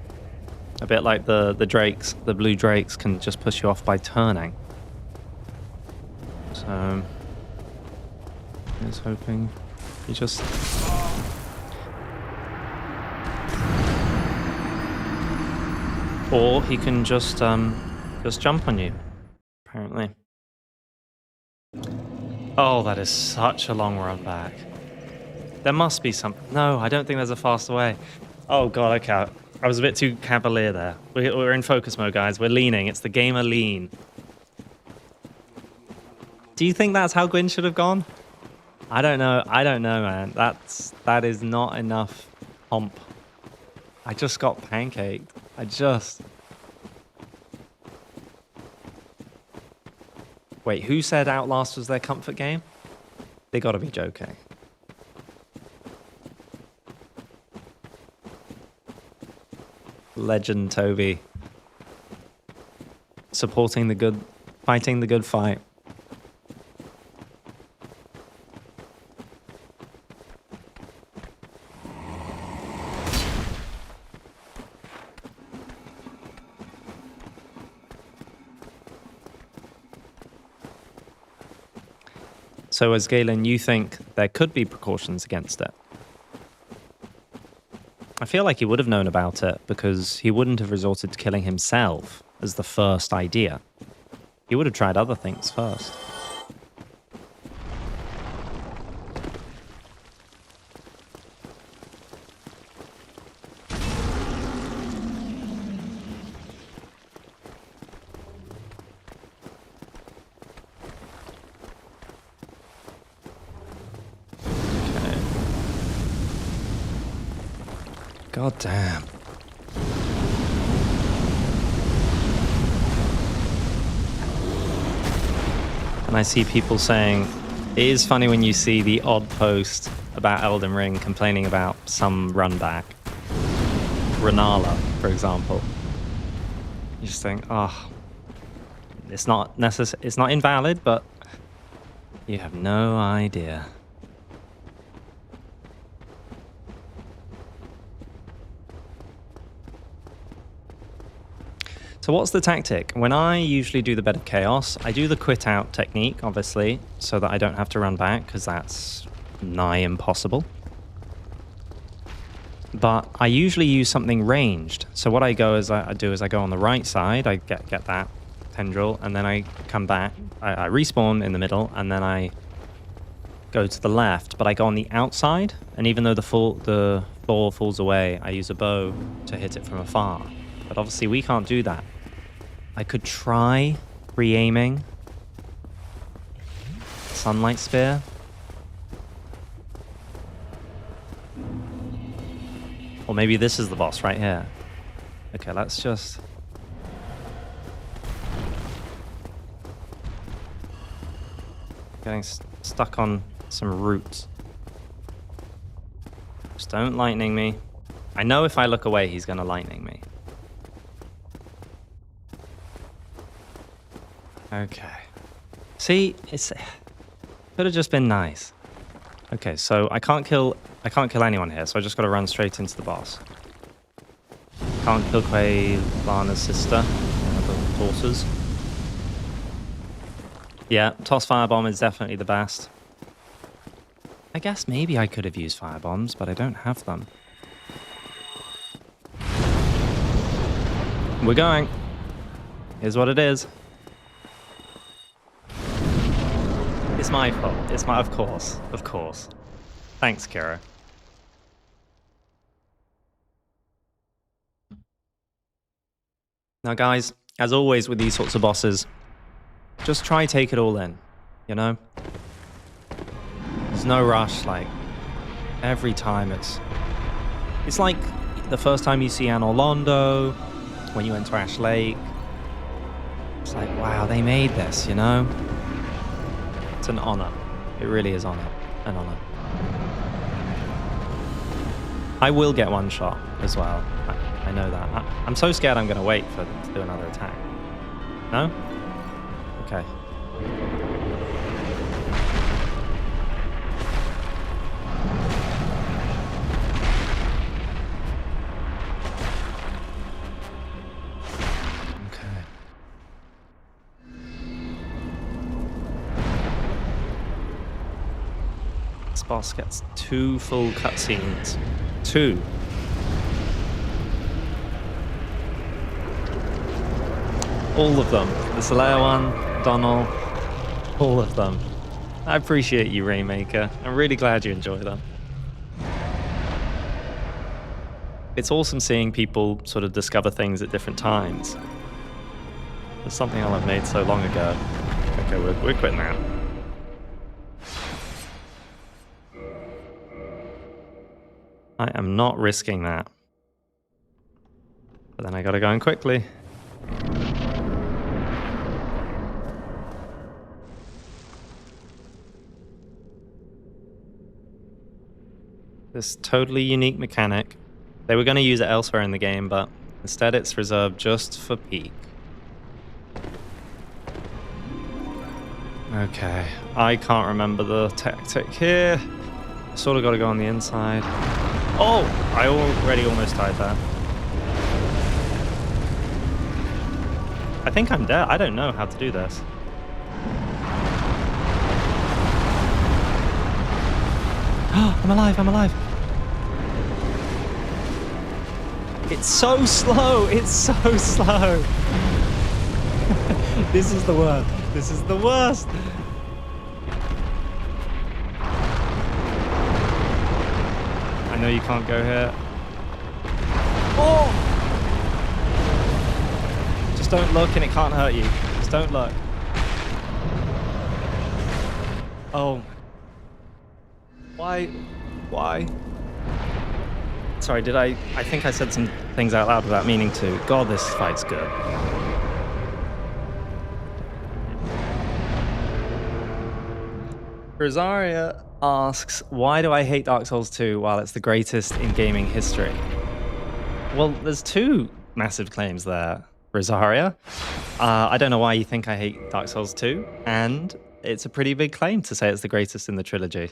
a bit like the drakes, the blue drakes, can just push you off by turning. So, I was hoping he just... Or he can just jump on you, apparently. Oh, that is such a long run back. There must be some... No, I don't think there's a faster way. Oh god, okay. I was a bit too cavalier there. We're in focus mode, guys. We're leaning. It's the gamer lean. Do you think that's how Gwyn should have gone? I don't know. I don't know, man. That is not enough pomp. I just got pancaked. Wait, who said Outlast was their comfort game? They gotta be joking. Legend Toby. Supporting the good, fighting the good fight. So as Galen, you think there could be precautions against it? I feel like he would have known about it because he wouldn't have resorted to killing himself as the first idea. He would have tried other things first. God damn. And I see people saying, it is funny when you see the odd post about Elden Ring complaining about some run back. Renala, for example. You just think, oh, it's not it's not invalid, but you have no idea. So what's the tactic? When I usually do the Bed of Chaos, I do the quit out technique, obviously, so that I don't have to run back, because that's nigh impossible. But I usually use something ranged. So what I do is I go on the right side, I get that tendril, and then I come back, I respawn in the middle, and then I go to the left, but I go on the outside, and even though the floor falls away, I use a bow to hit it from afar. But obviously we can't do that. I could try re-aiming Sunlight Spear. Or maybe this is the boss right here. Okay, let's just... Getting stuck on some roots. Just don't lightning me. I know if I look away, he's gonna lightning me. Okay. See, it could have just been nice. Okay, so I can't kill anyone here, so I just got to run straight into the boss. Can't kill Lana's sister, one of the daughters. Yeah, toss firebomb is definitely the best. I guess maybe I could have used firebombs, but I don't have them. We're going. Here's what it is. It's my fault. It's my, of course. Thanks, Kira. Now, guys, as always with these sorts of bosses, just try take it all in, you know? There's no rush, like, every time it's like the first time you see Anor Londo, when you enter Ash Lake. It's like, wow, they made this, you know? It's an honor. It really is an honor. I will get one shot as well. I know that. I'm so scared I'm going to wait for them to do another attack. No? Okay. This boss gets 2 full cutscenes. 2. All of them. The Slayer one, Donald, all of them. I appreciate you, Rainmaker. I'm really glad you enjoy them. It's awesome seeing people sort of discover things at different times. There's something I've made so long ago. Okay, we're quitting that. I am not risking that. But then I gotta go in quickly. This totally unique mechanic. They were going to use it elsewhere in the game, but instead it's reserved just for Peak. Okay, I can't remember the tactic here. Sort of got to go on the inside. Oh, I already almost died there. I think I'm dead. I don't know how to do this. I'm alive, I'm alive. It's so slow, it's so slow. This is the worst. This is the worst. I know you can't go here. Oh! Just don't look and it can't hurt you. Just don't look. Oh. Why? Sorry, did I think I said some things out loud without meaning to. God, this fight's good. Rosaria asks, why do I hate Dark Souls 2 while it's the greatest in gaming history? Well, there's 2 massive claims there, Rosaria. I don't know why you think I hate Dark Souls 2, and it's a pretty big claim to say it's the greatest in the trilogy.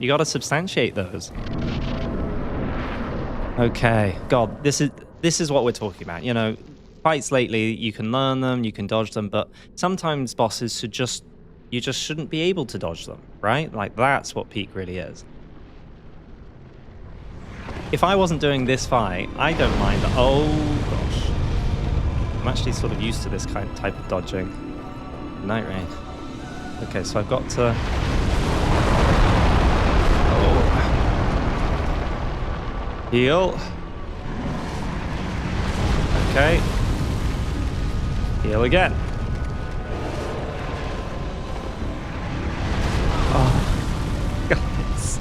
You gotta substantiate those. Okay, God, this is what we're talking about. You know, fights lately, you can learn them, you can dodge them, but sometimes bosses you just shouldn't be able to dodge them, right? Like, that's what Peak really is. If I wasn't doing this fight, I don't mind. Oh, gosh. I'm actually sort of used to this type of dodging. Night Rain. Okay, so I've got to... Heal. Okay. Heal again. Oh, guys.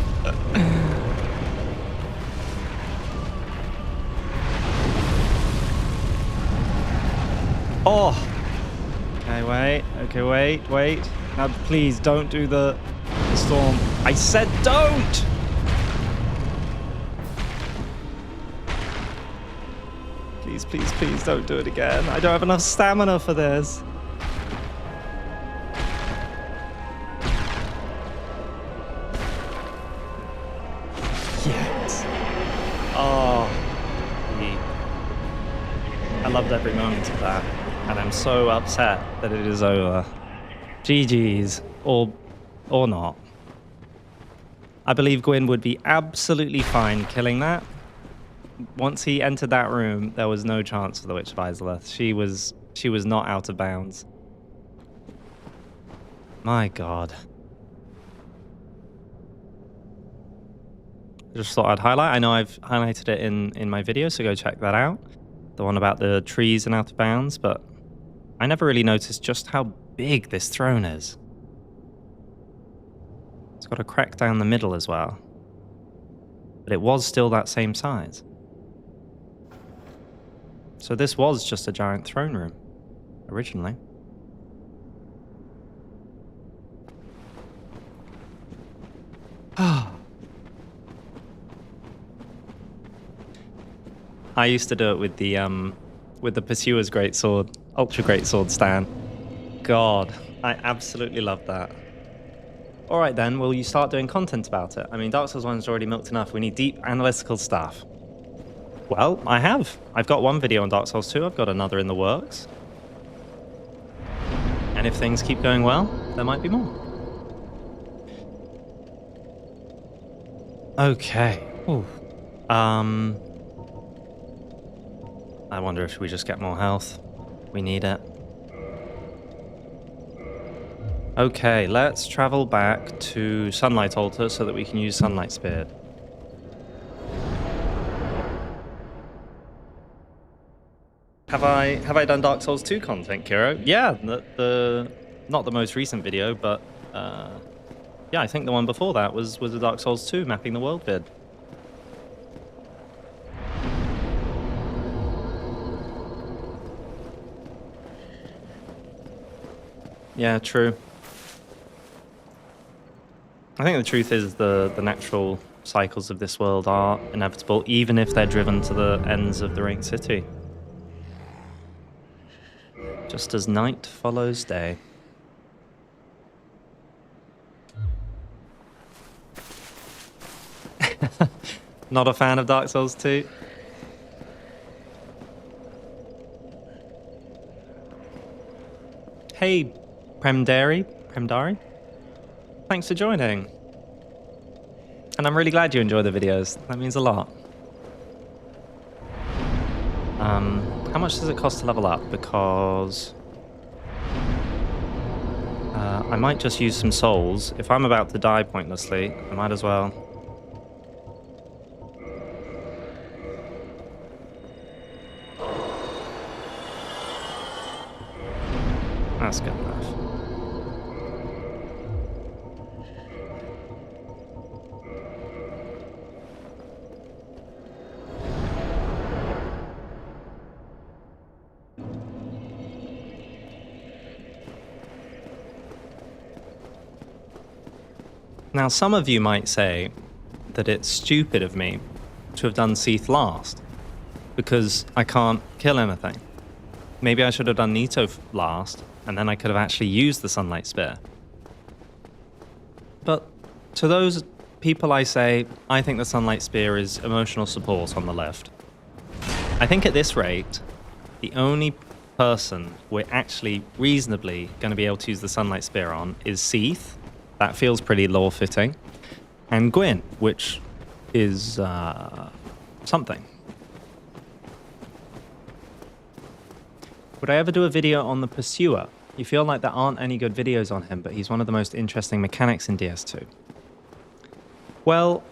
Oh. Okay, wait. Okay, wait. Now, please don't do the storm. I said don't. Please don't do it again. I don't have enough stamina for this. Yes. Oh. I loved every moment of that. And I'm so upset that it is over. GG's. Or not. I believe Gwyn would be absolutely fine killing that. Once he entered that room, there was no chance for the Witch of Izalith. She was not out of bounds. My God. I just thought I'd highlight. I know I've highlighted it in my video, so go check that out. the one about the trees and out of bounds, but I never really noticed just how big this throne is. It's got a crack down the middle as well, but it was still that same size. So this was just a giant throne room, originally. I used to do it with the Pursuer's Greatsword, Ultra Greatsword stand. God, I absolutely love that. All right then, will you start doing content about it? I mean, Dark Souls 1's already milked enough. We need deep analytical stuff. Well, I have. I've got one video on Dark Souls 2. I've got another in the works. And if things keep going well, there might be more. Okay. Ooh. I wonder if we just get more health. We need it. Okay, let's travel back to Sunlight Altar so that we can use Sunlight Spear. Have I done Dark Souls 2 content, Kiro? Yeah, not the most recent video, but yeah, I think the one before that was the Dark Souls 2 mapping the world vid. Yeah, true. I think the truth is the natural cycles of this world are inevitable, even if they're driven to the ends of the Ring City. Just as night follows day. Not a fan of Dark Souls 2? Hey, Premdari? Thanks for joining. And I'm really glad you enjoy the videos. That means a lot. How much does it cost to level up? Because I might just use some souls. If I'm about to die pointlessly, I might as well. That's good enough. Now, some of you might say that it's stupid of me to have done Seath last, because I can't kill anything. Maybe I should have done Nito last, and then I could have actually used the Sunlight Spear. But to those people I say, I think the Sunlight Spear is emotional support on the left. I think at this rate, the only person we're actually reasonably going to be able to use the Sunlight Spear on is Seath. That feels pretty lore-fitting. And Gwyn, which is something. Would I ever do a video on the Pursuer? You feel like there aren't any good videos on him, but he's one of the most interesting mechanics in DS2. Well,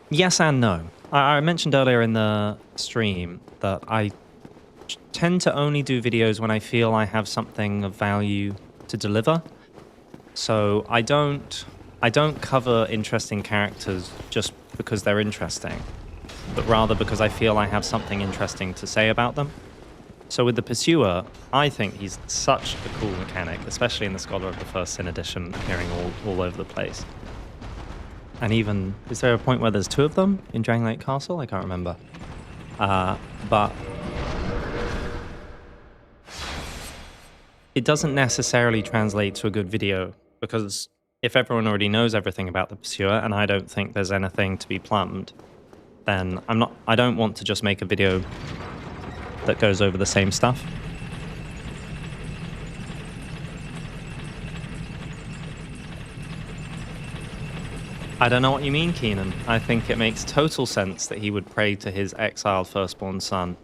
yes and no. I mentioned earlier in the stream that I tend to only do videos when I feel I have something of value to deliver. So I don't cover interesting characters just because they're interesting, but rather because I feel I have something interesting to say about them. So with the Pursuer, I think he's such a cool mechanic, especially in the Scholar of the First Sin edition, appearing all over the place. And even, is there a point where there's two of them in Drangleic Castle? I can't remember. But it doesn't necessarily translate to a good video, because if everyone already knows everything about the Pursuer, and I don't think there's anything to be plumbed, then I don't want to just make a video that goes over the same stuff. I don't know what you mean, Keenan. I think it makes total sense that he would pray to his exiled firstborn son.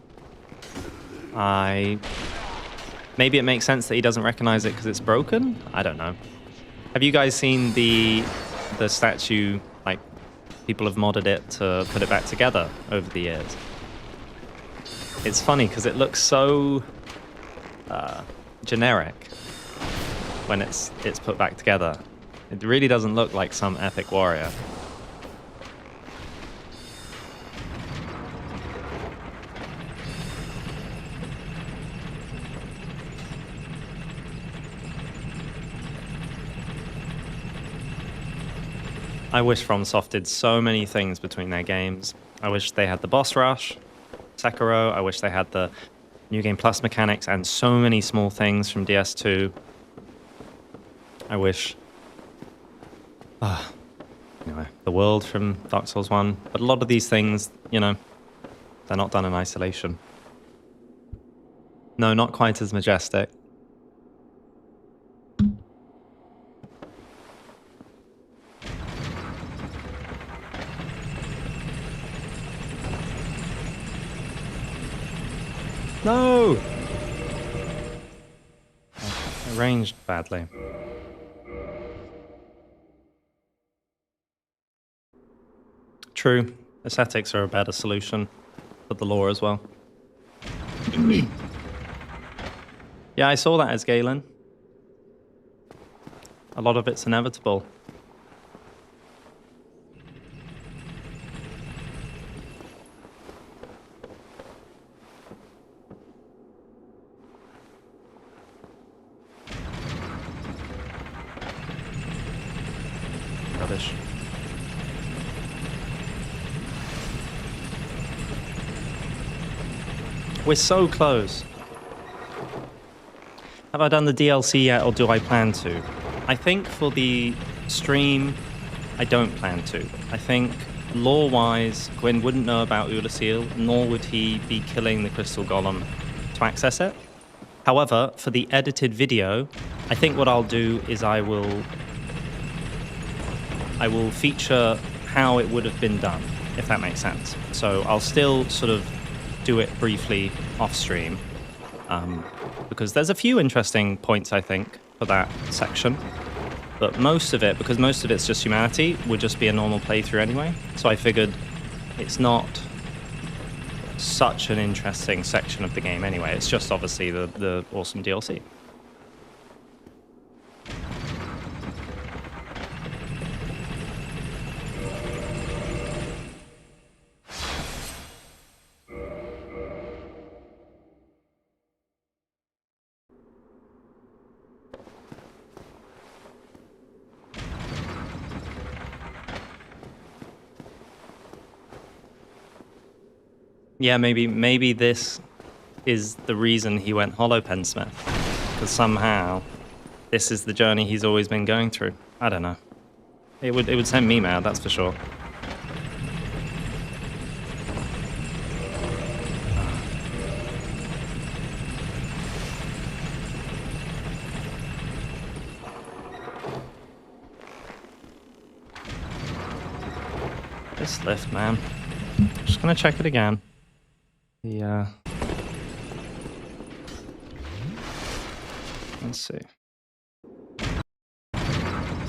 Maybe it makes sense that he doesn't recognize it because it's broken? I don't know. Have you guys seen the statue, like, people have modded it to put it back together over the years? It's funny because it looks so generic when it's put back together. It really doesn't look like some epic warrior. I wish FromSoft did so many things between their games. I wish they had the boss rush, Sekiro. I wish they had the New Game Plus mechanics and so many small things from DS2. I wish... anyway, the world from Dark Souls 1. But a lot of these things, you know, they're not done in isolation. No, not quite as majestic. No! Arranged badly. True. Aesthetics are a better solution for the lore as well. Yeah, I saw that as Galen. A lot of it's inevitable. Rubbish. We're so close. Have I done the DLC yet, or do I plan to? I think for the stream, I don't plan to. I think lore-wise, Gwyn wouldn't know about Ulasil, nor would he be killing the Crystal Golem to access it. However, for the edited video, I think what I'll do is I will feature how it would have been done, if that makes sense. So I'll still sort of do it briefly off stream, because there's a few interesting points, I think, for that section. But most of it, because most of it's just humanity, would just be a normal playthrough anyway. So I figured it's not such an interesting section of the game anyway. It's just obviously the awesome DLC. Yeah, maybe this is the reason he went Holopensmith, because somehow this is the journey he's always been going through. I don't know. It would send me mad, that's for sure. This lift, man. Just gonna check it again. Yeah. Let's see.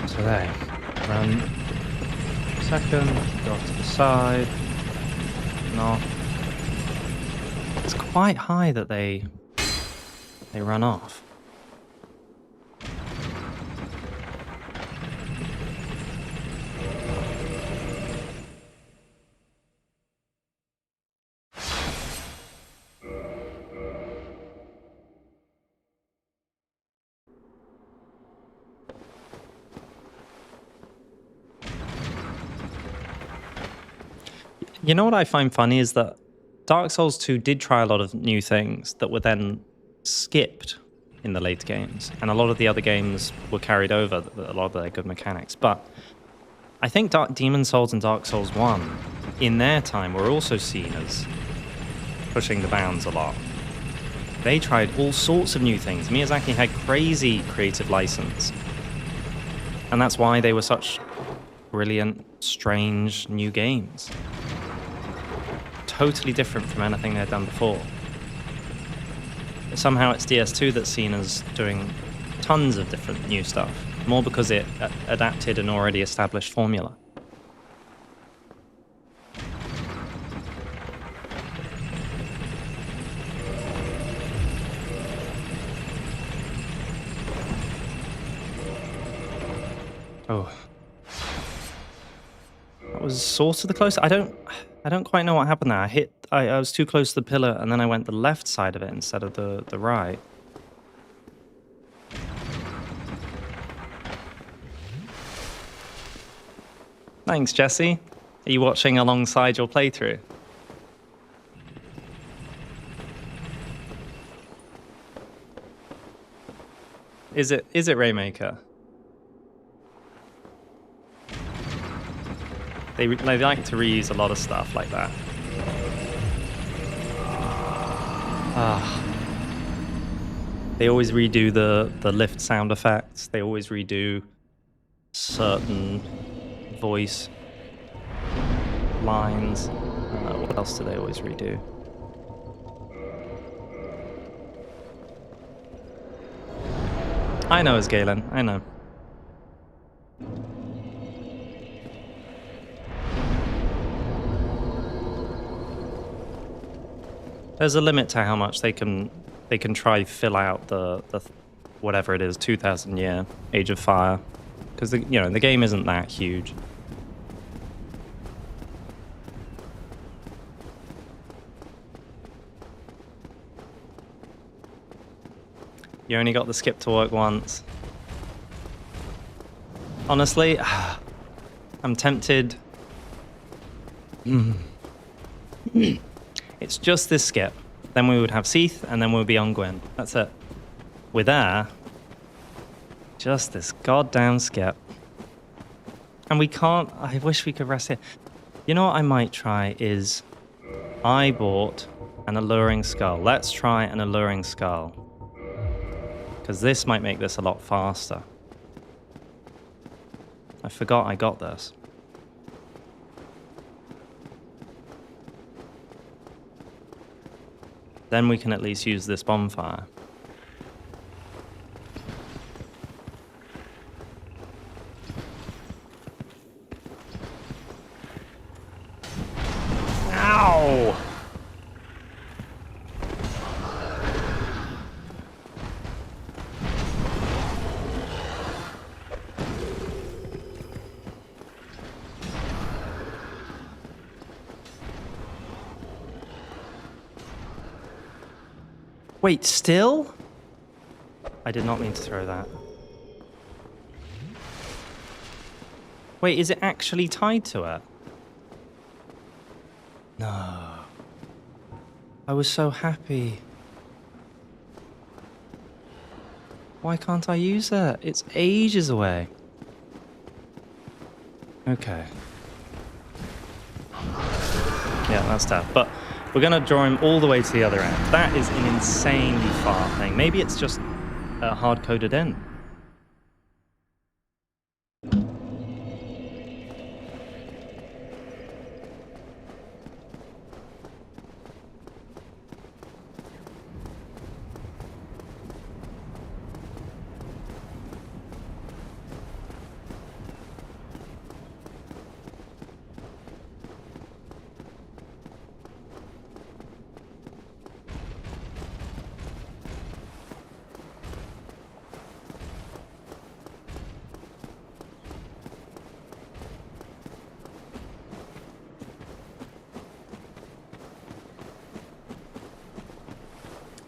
So there. Run. Second. Go off to the side. No. It's quite high that they run off. You know what I find funny is that Dark Souls 2 did try a lot of new things that were then skipped in the later games, and a lot of the other games were carried over, a lot of their good mechanics. But I think Demon Souls and Dark Souls 1, in their time, were also seen as pushing the bounds a lot. They tried all sorts of new things. Miyazaki had crazy creative license, and that's why they were such brilliant, strange new games. Totally different from anything they'd done before. But somehow it's DS2 that's seen as doing tons of different new stuff, more because it adapted an already established formula. Oh. That was sort of the close. I don't quite know what happened there. I was too close to the pillar, and then I went the left side of it instead of the right. Thanks, Jesse. Are you watching alongside your playthrough? Is it Raymaker? They like to reuse a lot of stuff like that. They always redo the lift sound effects. They always redo certain voice lines. What else do they always redo? I know it's Galen. I know. There's a limit to how much they can try fill out the whatever it is, 2,000 year Age of Fire, because the game isn't that huge. You only got the skip to work once. Honestly, I'm tempted. It's just this skip. Then we would have Seath, and then we'll be on Gwyn. That's it. We're there. Just this goddamn skip. And we can't... I wish we could rest here. You know what I might try is... I bought an alluring skull. Let's try an alluring skull. Because this might make this a lot faster. I forgot I got this. Then we can at least use this bonfire. Ow! Wait, still? I did not mean to throw that. Wait, is it actually tied to it? No. I was so happy. Why can't I use it? It's ages away. Okay. Yeah, that's tough. But we're going to draw him all the way to the other end. That is an insanely far thing. Maybe it's just hard-coded in.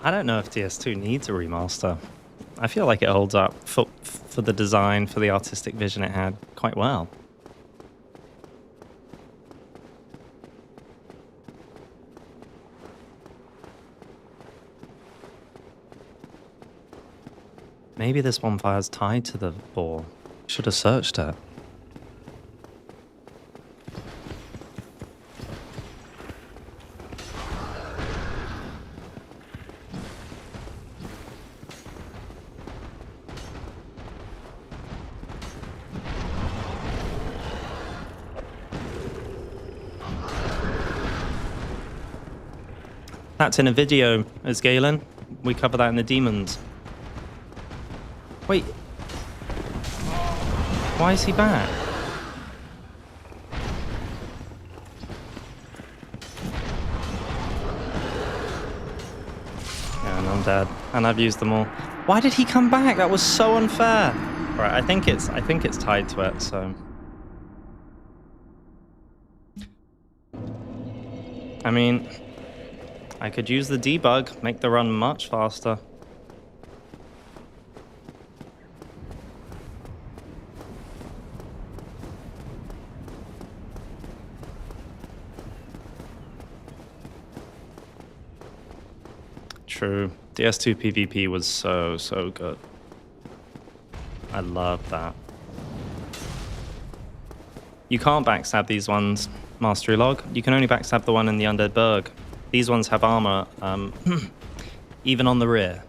I don't know if DS2 needs a remaster. I feel like it holds up for the design, for the artistic vision it had quite well. Maybe this bonfire's tied to the ball. Should have searched it. That's in a video as Galen. We cover that in the demons. Wait. Why is he back? Yeah, and I'm dead. And I've used them all. Why did he come back? That was so unfair. Right, I think it's tied to it, so. I mean, I could use the debug, make the run much faster. True. DS2 PvP was so good. I love that. You can't backstab these ones, Mastery Log. You can only backstab the one in the Undead Burg. These ones have armor, even on the rear.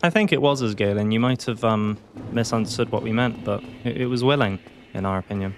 I think it was as Galen. You might have misunderstood what we meant, but it was willing, in our opinion.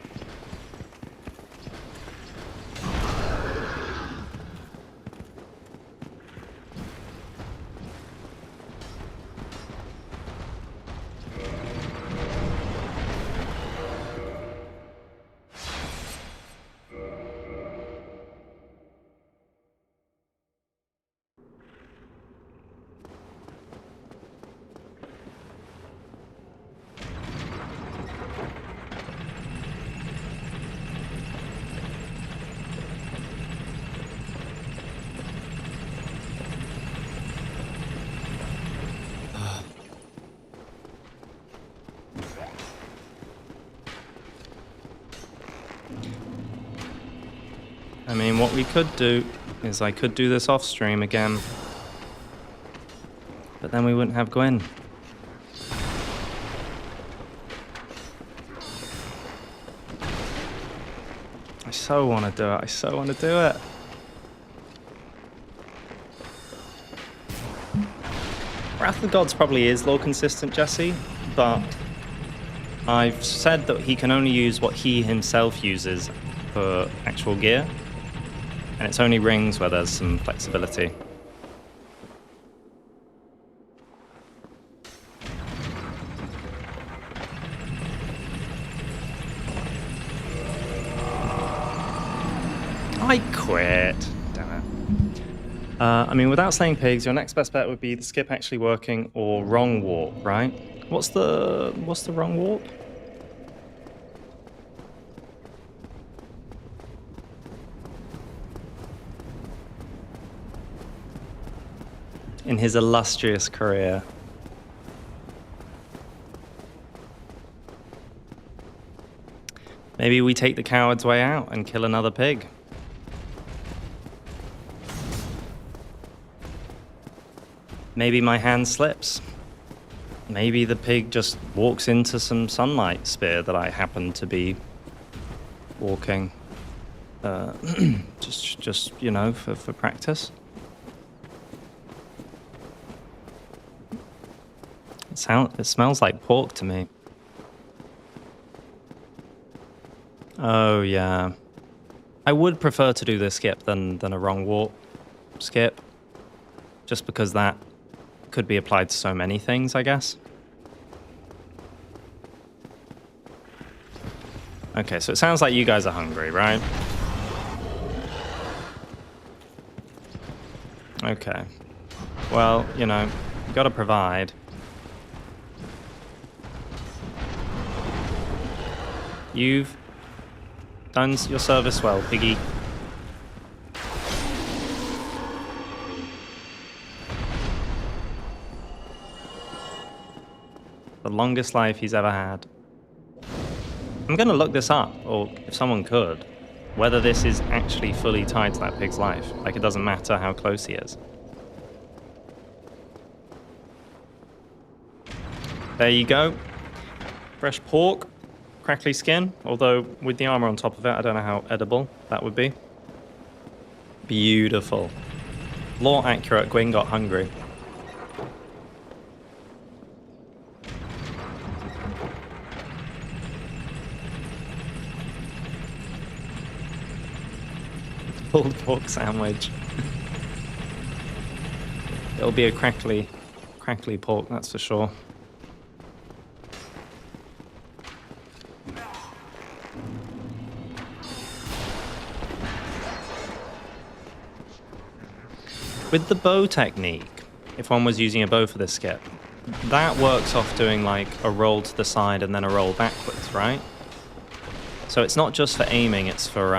I mean, what we could do is I could do this off stream again, but then we wouldn't have Gwyn. I so want to do it. I so want to do it. Wrath of the Gods probably is lore consistent, Jesse, but I've said that he can only use what he himself uses for actual gear. And it's only rings where there's some flexibility. I quit. Damn it. I mean, without slaying pigs, your next best bet would be the skip actually working or wrong warp, right? What's the wrong warp? In his illustrious career. Maybe we take the coward's way out and kill another pig. Maybe my hand slips. Maybe the pig just walks into some sunlight spear that I happen to be walking. Just you know, for practice. It smells like pork to me. Oh yeah. I would prefer to do this skip than a wrong warp skip. Just because that could be applied to so many things, I guess. Okay, so it sounds like you guys are hungry, right? Okay. Well, you know, you gotta provide. You've done your service well, piggy. The longest life he's ever had. I'm gonna look this up, or if someone could, whether this is actually fully tied to that pig's life. Like, it doesn't matter how close he is. There you go. Fresh pork. Crackly skin, although with the armor on top of it, I don't know how edible that would be. Beautiful. Lore accurate, Gwyn got hungry. Pulled pork sandwich. It'll be a crackly pork, that's for sure. With the bow technique, if one was using a bow for this skip, that works off doing like a roll to the side and then a roll backwards, right? So it's not just for aiming, it's for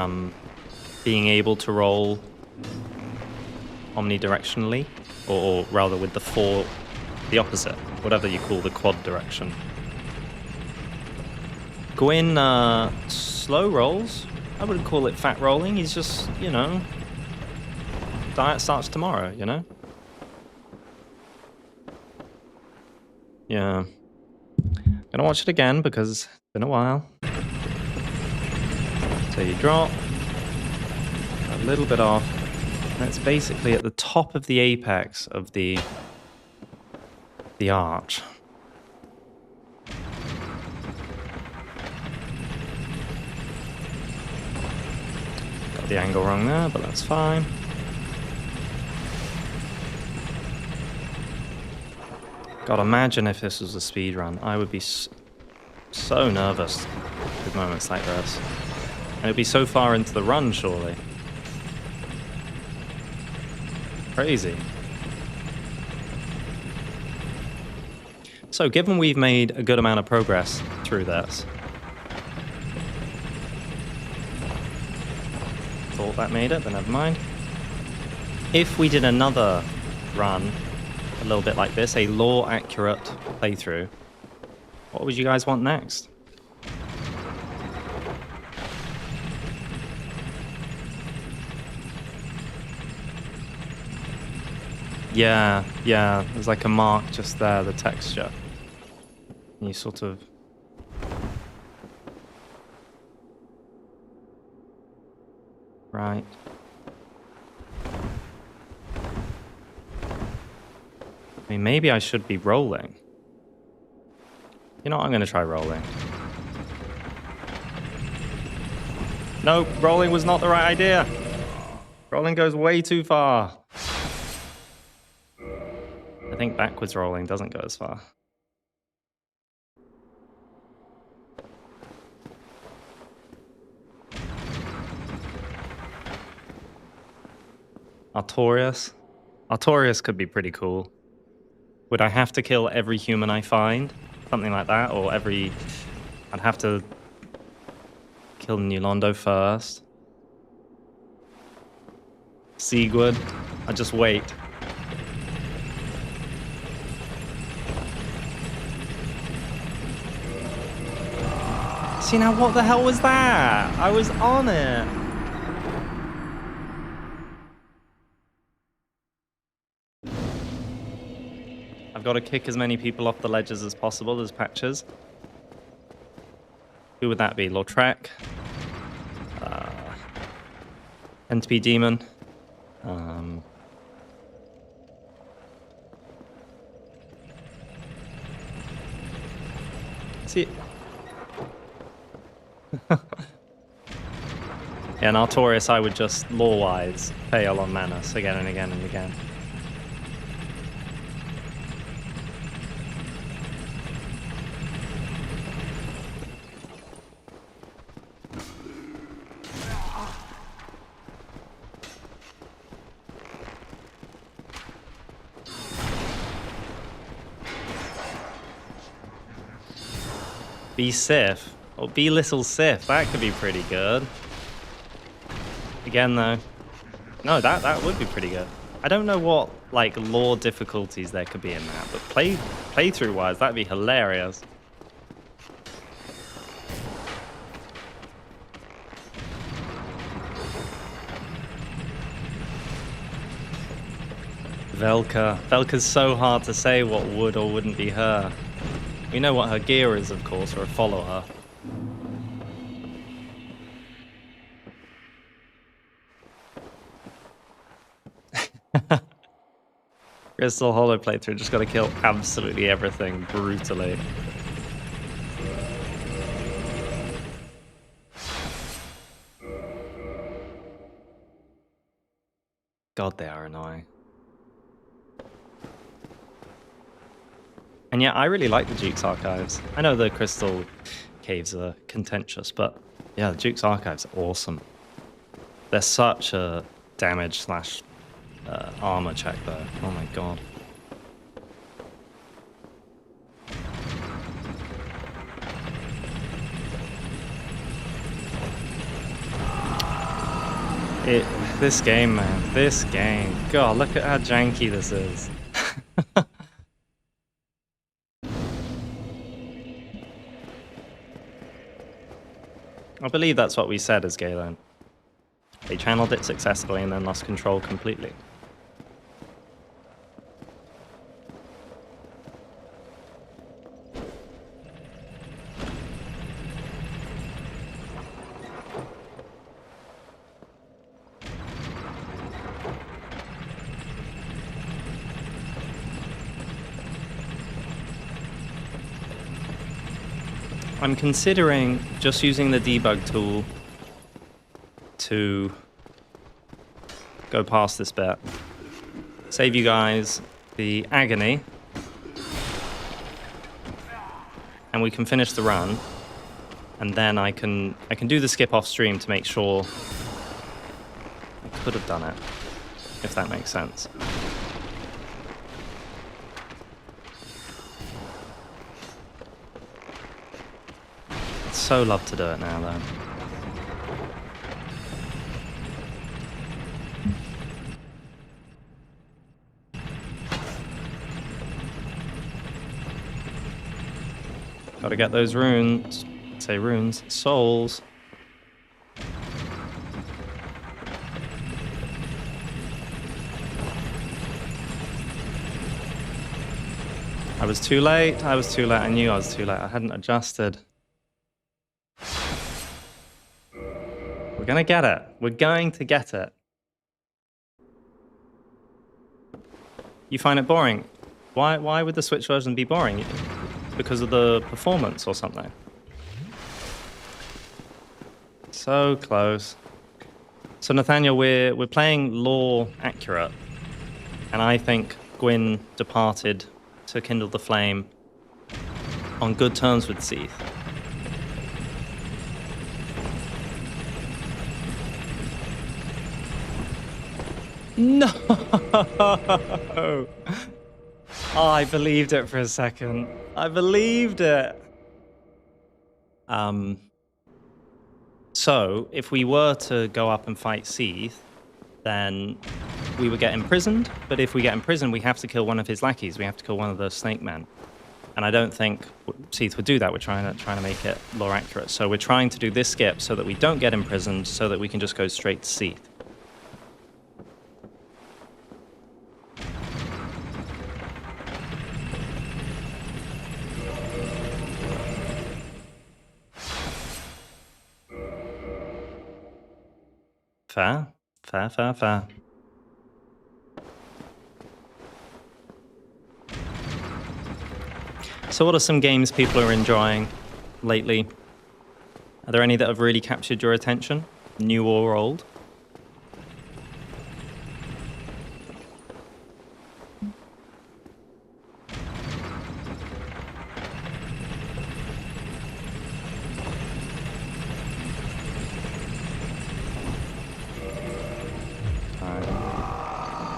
being able to roll omnidirectionally, or rather with the opposite, whatever you call the quad direction. Gwyn slow rolls. I wouldn't call it fat rolling. He's just, you know, diet starts tomorrow, you know? Yeah. Gonna watch it again because it's been a while. So you drop a little bit off. And it's basically at the top of the apex of the arch. Got the angle wrong there, but that's fine. God, imagine if this was a speed run. I would be so nervous with moments like this. And it'd be so far into the run, surely. Crazy. So, given we've made a good amount of progress through this, thought that made it, but never mind. If we did another run, a little bit like this, a lore-accurate playthrough, what would you guys want next? Yeah, there's like a mark just there, the texture. And you sort of... Right. I mean, maybe I should be rolling. You know what, I'm gonna try rolling. No, rolling was not the right idea. Rolling goes way too far. I think backwards rolling doesn't go as far. Artorias? Artorias could be pretty cool. Would I have to kill every human I find? Something like that? Or every... I'd have to kill Anor Londo first. Sigurd. I'd just wait. See, now what the hell was that? I was on it. I've got to kick as many people off the ledges as possible as patches. Who would that be? Lautrec? NTP Demon? See... Yeah, and Artorias I would just, lore-wise, fail on Manus again and again and again. Be Seath. Or be Little Seath. That could be pretty good. Again, though. No, that would be pretty good. I don't know what, like, lore difficulties there could be in that, but playthrough-wise, that'd be hilarious. Velka. Velka's so hard to say what would or wouldn't be her. We know what her gear is, of course, or follow her. Crystal Hollow playthrough, just gotta kill absolutely everything brutally. God, they are annoying. And yeah, I really like the Duke's Archives. I know the Crystal Caves are contentious, but yeah, the Duke's Archives are awesome. They're such a damage slash armor check though. Oh my god. This game, man. This game. God, look at how janky this is. I believe that's what we said as Galen. They channeled it successfully and then lost control completely. I'm considering just using the debug tool to go past this bit. Save you guys the agony. And we can finish the run. And then I can do the skip off stream to make sure I could have done it, if that makes sense. So love to do it now though. Gotta get those runes. Say runes. Souls. I was too late. I was too late. I knew I was too late. I hadn't adjusted. We're gonna get it. We're going to get it. You find it boring? Why would the Switch version be boring? Because of the performance or something? So close. So Nathaniel, we're playing lore accurate, and I think Gwyn departed to kindle the flame on good terms with Seath. No! Oh, I believed it for a second. I believed it. So, if we were to go up and fight Seath, then we would get imprisoned. But if we get imprisoned, we have to kill one of his lackeys. We have to kill one of the snake men. And I don't think Seath would do that. We're trying to make it lore accurate. So we're trying to do this skip so that we don't get imprisoned, so that we can just go straight to Seath. Fair. Fair, fair, fair. So what are some games people are enjoying lately? Are there any that have really captured your attention? New or old?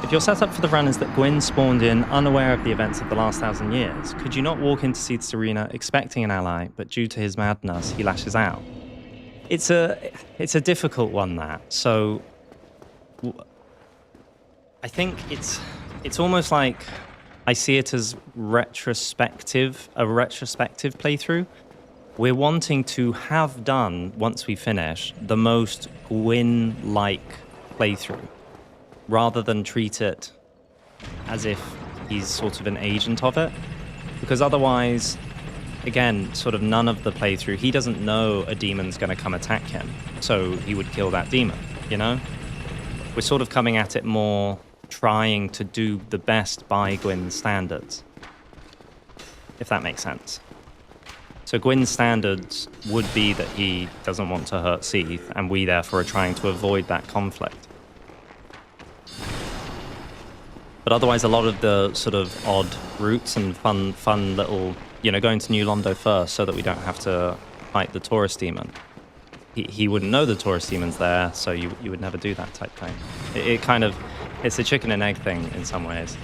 If your setup for the run is that Gwyn spawned in unaware of the events of the last 1,000 years, could you not walk into Seath's arena expecting an ally, but due to his madness, he lashes out? It's a difficult one, that. So I think it's almost like I see it as a retrospective playthrough. We're wanting to have done, once we finish, the most Gwyn-like playthrough, rather than treat it as if he's sort of an agent of it. Because otherwise, again, sort of none of the playthrough, he doesn't know a demon's going to come attack him, so he would kill that demon, you know? We're sort of coming at it more trying to do the best by Gwyn's standards, if that makes sense. So Gwyn's standards would be that he doesn't want to hurt Seath, and we therefore are trying to avoid that conflict. But otherwise, a lot of the sort of odd routes and fun little, you know, going to New Londo first so that we don't have to fight the tourist demon. He wouldn't know the tourist demon's there, so you would never do that type thing. It kind of, it's a chicken and egg thing in some ways.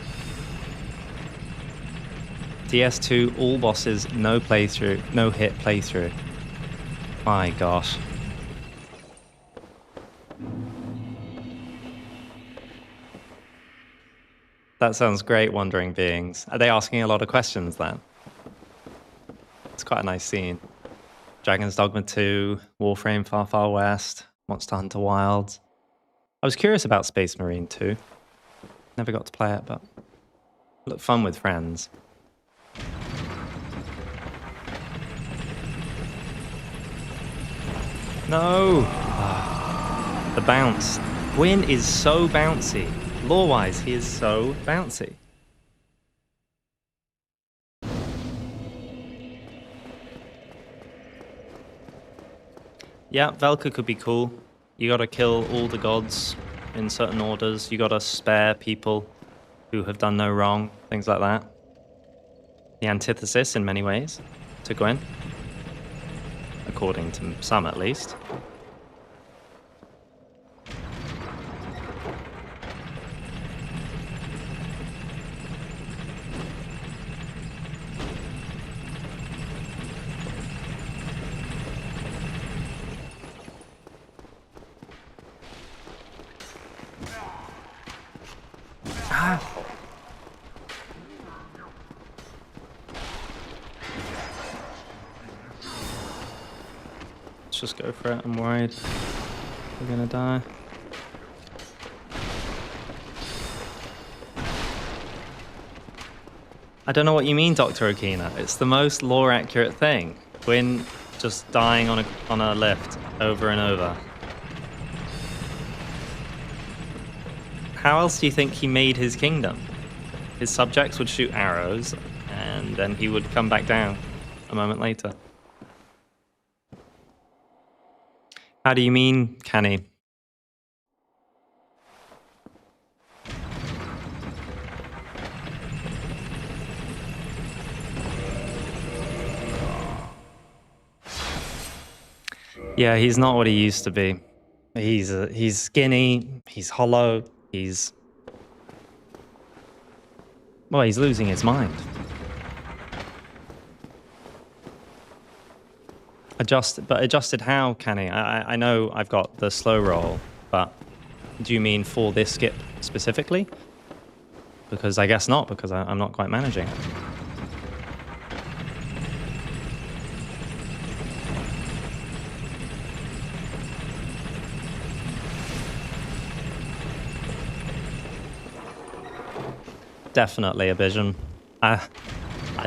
DS2, all bosses, no playthrough, no hit playthrough. My gosh. That sounds great, Wandering Beings. Are they asking a lot of questions then? It's quite a nice scene. Dragon's Dogma 2, Warframe Far Far West, Monster Hunter Wilds. I was curious about Space Marine 2. Never got to play it, but it looked fun with friends. No! The bounce. Gwyn is so bouncy. Lore-wise, he is so bouncy. Yeah, Velka could be cool. You gotta kill all the gods in certain orders. You gotta spare people who have done no wrong, things like that. The antithesis, in many ways, to Gwyn. According to some, at least. Just go for it. I'm worried we're gonna die. I don't know what you mean, Dr. Okina. It's the most lore accurate thing. Gwyn just dying on a lift over and over. How else do you think he made his kingdom? His subjects would shoot arrows and then he would come back down a moment later. How do you mean, Canny? Yeah, he's not what he used to be. He's skinny, he's hollow, he's losing his mind. Adjusted how, Canny? I know I've got the slow roll, but do you mean for this skip specifically? Because I guess not, because I'm not quite managing it. Definitely a vision. I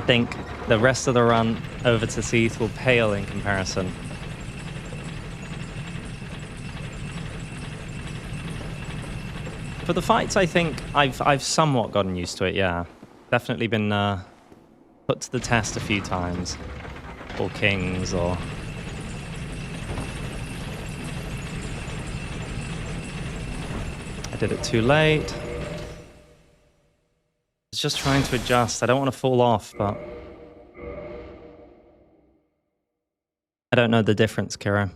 think the rest of the run over to Seath will pale in comparison. For the fights, I think I've somewhat gotten used to it, yeah. Definitely been put to the test a few times. Or kings, or... I did it too late. I was just trying to adjust. I don't want to fall off, but... I don't know the difference, Kira.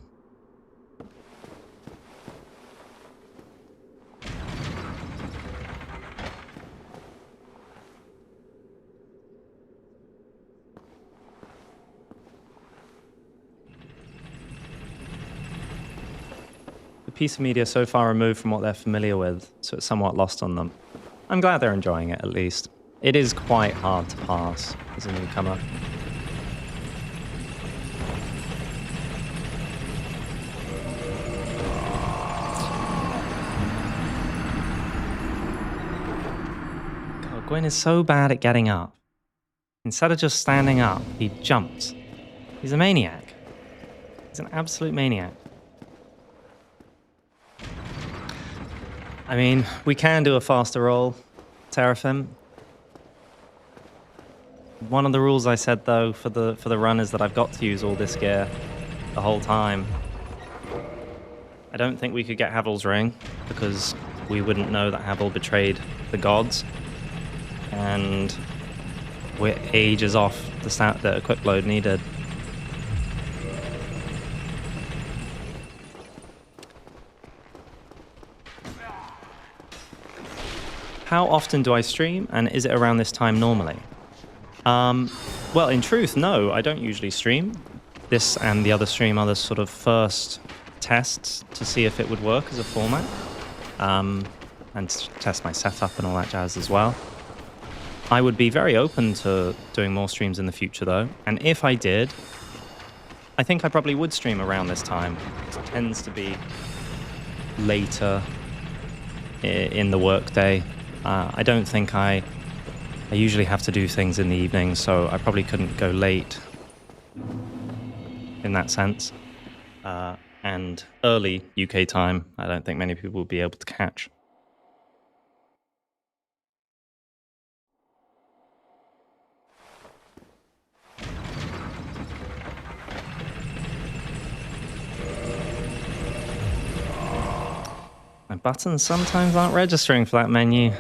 The piece of media so far removed from what they're familiar with, so it's somewhat lost on them. I'm glad they're enjoying it, at least. It is quite hard to pass as a newcomer. God, Gwyn is so bad at getting up. Instead of just standing up, he jumps. He's a maniac. He's an absolute maniac. I mean, we can do a faster roll, Seraphim. One of the rules I said, though, for the run is that I've got to use all this gear the whole time. I don't think we could get Havel's ring, because we wouldn't know that Havel betrayed the gods. and we're ages off the equip load needed. How often do I stream, and is it around this time normally? Well, in truth, no, I don't usually stream. This and the other stream are the sort of first tests to see if it would work as a format, and test my setup and all that jazz as well. I would be very open to doing more streams in the future, though, and if I did, I think I probably would stream around this time. It tends to be later in the workday. I don't think I usually have to do things in the evening, so I probably couldn't go late in that sense. And early UK time, I don't think many people will be able to catch. My buttons sometimes aren't registering for that menu.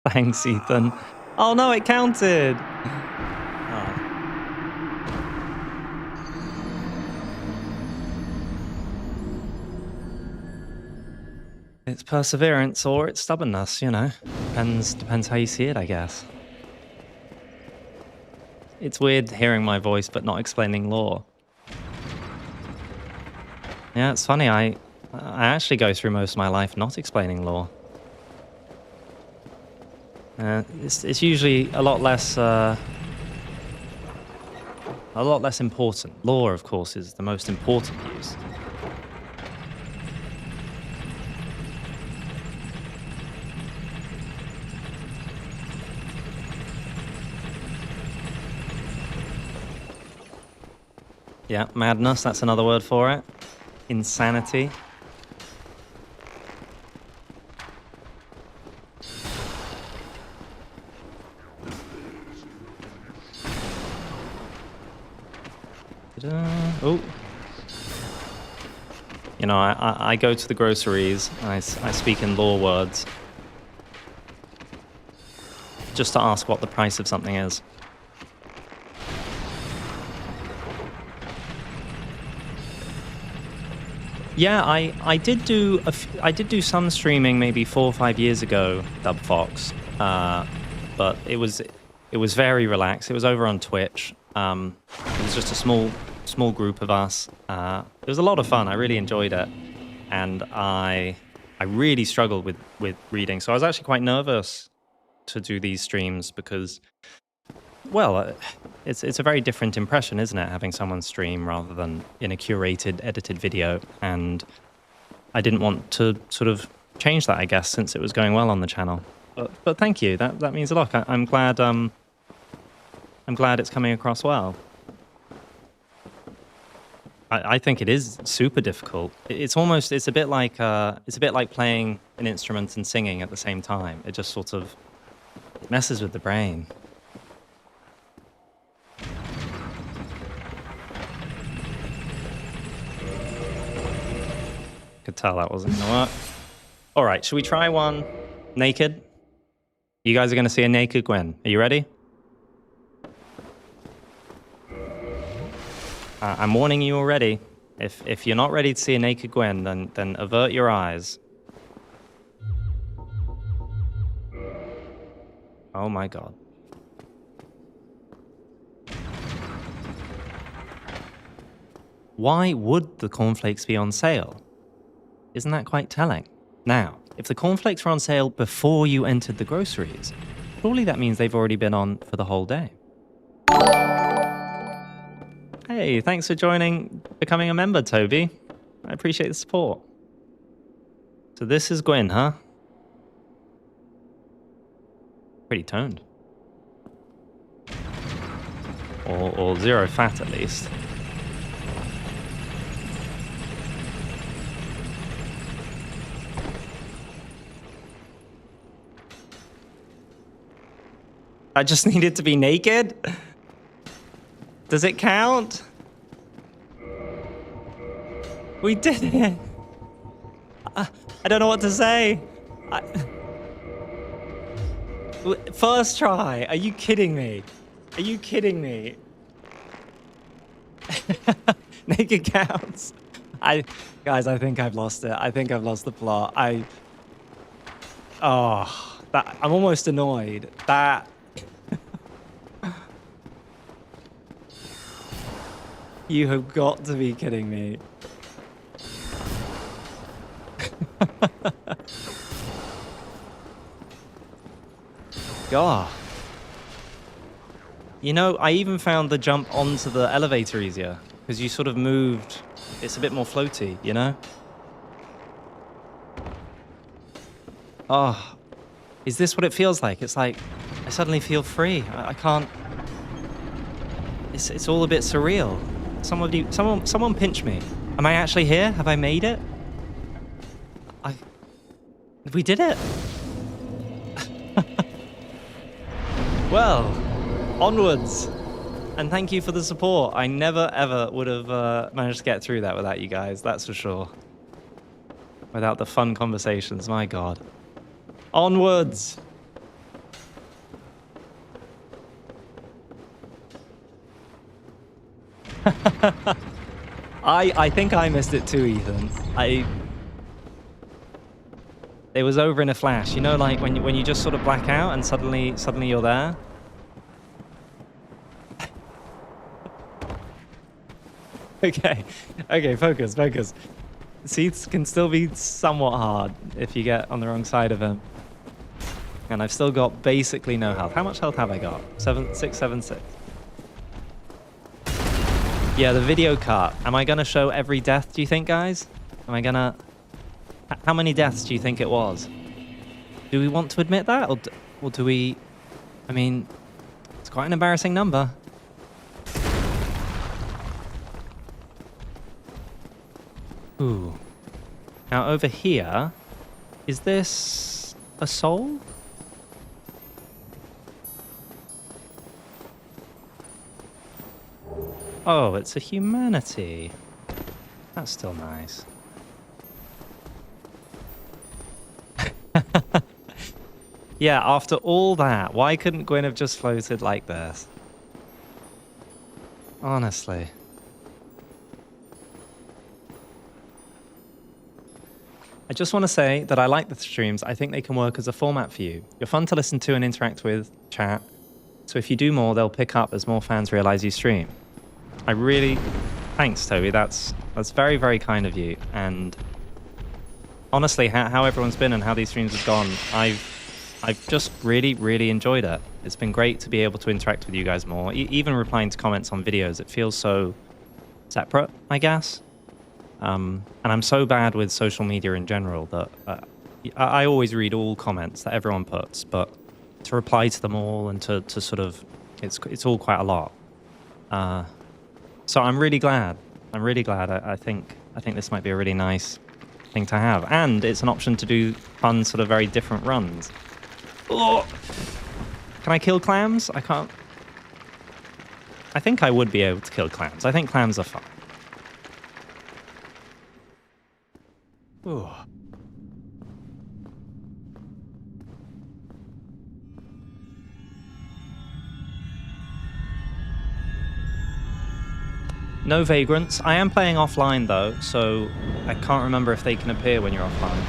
Thanks, Ethan. Oh no, it counted! Oh. It's perseverance or it's stubbornness, you know. Depends how you see it, I guess. It's weird hearing my voice but not explaining lore. Yeah, it's funny, I actually go through most of my life not explaining lore. It's usually a lot less important. Lore, of course, is the most important use. Yeah, madness, that's another word for it. Insanity. Oh. You know, I go to the groceries, and I speak in lore words. Just to ask what the price of something is. Yeah, I did do some streaming maybe 4 or 5 years ago, Dubfox, but it was very relaxed. It was over on Twitch. It was just a small group of us. It was a lot of fun. I really enjoyed it, and I really struggled with reading. So I was actually quite nervous to do these streams because, well, it's a very different impression, isn't it? Having someone stream rather than in a curated, edited video. And I didn't want to sort of change that, I guess, since it was going well on the channel. But thank you. That means a lot. I'm glad. I'm glad it's coming across well. I think it is super difficult. It's a bit like playing an instrument and singing at the same time. It just sort of messes with the brain. Could tell that wasn't gonna work. All right, should we try one naked? You guys are gonna see a naked Gwyn. Are you ready? I'm warning you already. If you're not ready to see a naked Gwyn, then avert your eyes. Oh my god. Why would the cornflakes be on sale? Isn't that quite telling? Now, if the cornflakes were on sale before you entered the groceries, surely that means they've already been on for the whole day. Hey, thanks for becoming a member, Toby. I appreciate the support. So this is Gwyn, huh? Pretty toned. Or zero fat, at least. I just needed to be naked? Does it count? We did it! I don't know what to say. First try. Are you kidding me? Are you kidding me? Naked counts. Guys, I think I've lost it. I think I've lost the plot. I'm almost annoyed. That... You have got to be kidding me. God. You know, I even found the jump onto the elevator easier because you sort of moved. It's a bit more floaty, you know? Oh, is this what it feels like? It's like I suddenly feel free. I can't. It's all a bit surreal. Someone pinch me. Am I actually here? Have I made it? We did it. Well, onwards. And thank you for the support. I never, ever would have managed to get through that without you guys, that's for sure. Without the fun conversations, my God. Onwards. I think I missed it too, Ethan. It was over in a flash. You know, like when you just sort of black out and suddenly you're there. Okay, focus. Seath can still be somewhat hard if you get on the wrong side of him. And I've still got basically no health. How much health have I got? 676. Yeah, the video cut. Am I gonna show every death, do you think, guys? Am I gonna... How many deaths do you think it was? Do we want to admit that? Or do we... I mean, it's quite an embarrassing number. Ooh. Now over here, is this a soul? Oh, it's a humanity. That's still nice. Yeah, after all that, why couldn't Gwyn have just floated like this? Honestly. I just want to say that I like the streams. I think they can work as a format for you. You're fun to listen to and interact with, chat. So if you do more, they'll pick up as more fans realize you stream. I really... Thanks, Toby. That's very, very kind of you. And honestly, how everyone's been and how these streams have gone, I've just really, really enjoyed it. It's been great to be able to interact with you guys more. Even replying to comments on videos, it feels so separate, I guess. And I'm so bad with social media in general that I always read all comments that everyone puts, but to reply to them all and to sort of, it's all quite a lot. So I'm really glad. I'm really glad. I think this might be a really nice thing to have, and it's an option to do fun, sort of very different runs. Oh! Can I kill clams? I can't. I think I would be able to kill clams. I think clams are fun. Ooh. No vagrants. I am playing offline though, so I can't remember if they can appear when you're offline.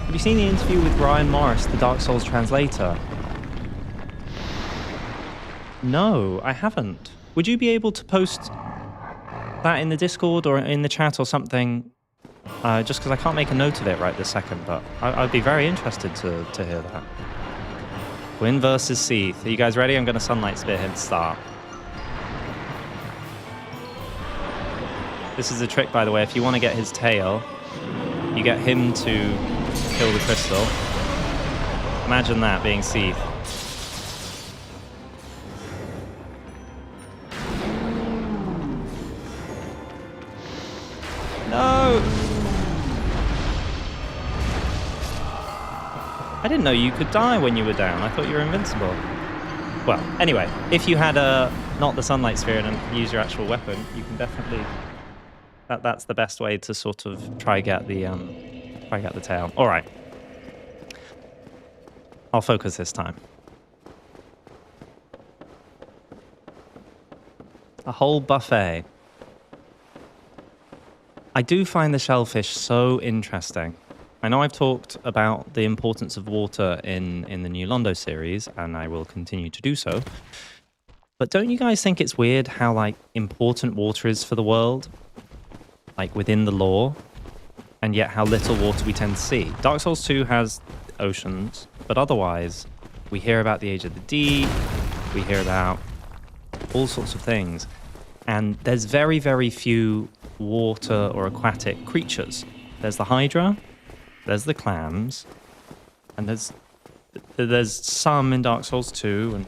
Have you seen the interview with Ryan Morris, the Dark Souls translator? No, I haven't. Would you be able to post that in the Discord or in the chat or something? Just because I can't make a note of it right this second, but I'd be very interested to hear that. Gwyn versus Seath. Are you guys ready? I'm going to Sunlight Spear him to start. This is a trick, by the way. If you want to get his tail, you get him to kill the crystal. Imagine that being Seath. No! I didn't know you could die when you were down. I thought you were invincible. Well, anyway, if you had not the Sunlight Sphere and use your actual weapon, you can definitely... That's the best way to sort of try get the tail. All right. I'll focus this time. A whole buffet. I do find the shellfish so interesting. I know I've talked about the importance of water in the new Londo series, and I will continue to do so. But don't you guys think it's weird how, like, important water is for the world? Like, within the lore? And yet how little water we tend to see. Dark Souls 2 has oceans, but otherwise, we hear about the Age of the Deep, we hear about all sorts of things. And there's very, very few water or aquatic creatures. There's the Hydra, there's the clams, and there's some in Dark Souls 2, and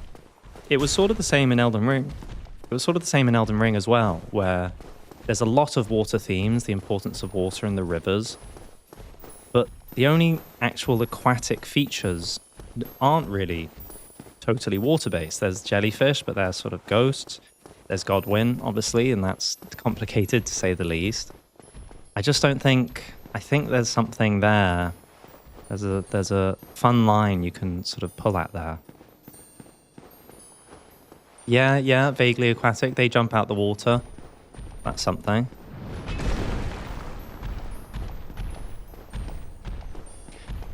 it was sort of the same in Elden Ring. It was sort of the same in Elden Ring as well, where there's a lot of water themes, the importance of water in the rivers, but the only actual aquatic features aren't really totally water-based. There's jellyfish, but they're sort of ghosts. There's Gwyn, obviously, and that's complicated to say the least. I just don't think... I think there's something there. There's a fun line you can sort of pull at there. Yeah, vaguely aquatic. They jump out the water. That's something.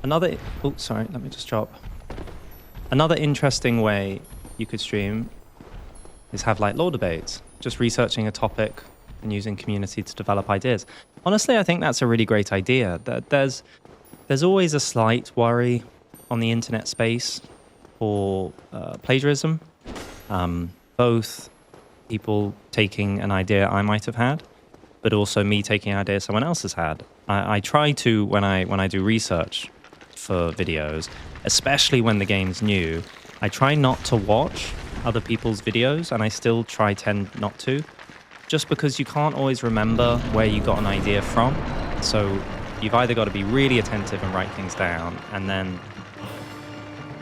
Another... Oh, sorry, let me just drop. Another interesting way you could stream is have, like, lore debates. Just researching a topic and using community to develop ideas. Honestly, I think that's a really great idea. There's always a slight worry on the internet space for plagiarism. Both people taking an idea I might have had, but also me taking an idea someone else has had. I try to, when I do research for videos, especially when the game's new, I try not to watch other people's videos, and I still tend not to, just because you can't always remember where you got an idea from. So you've either got to be really attentive and write things down, and then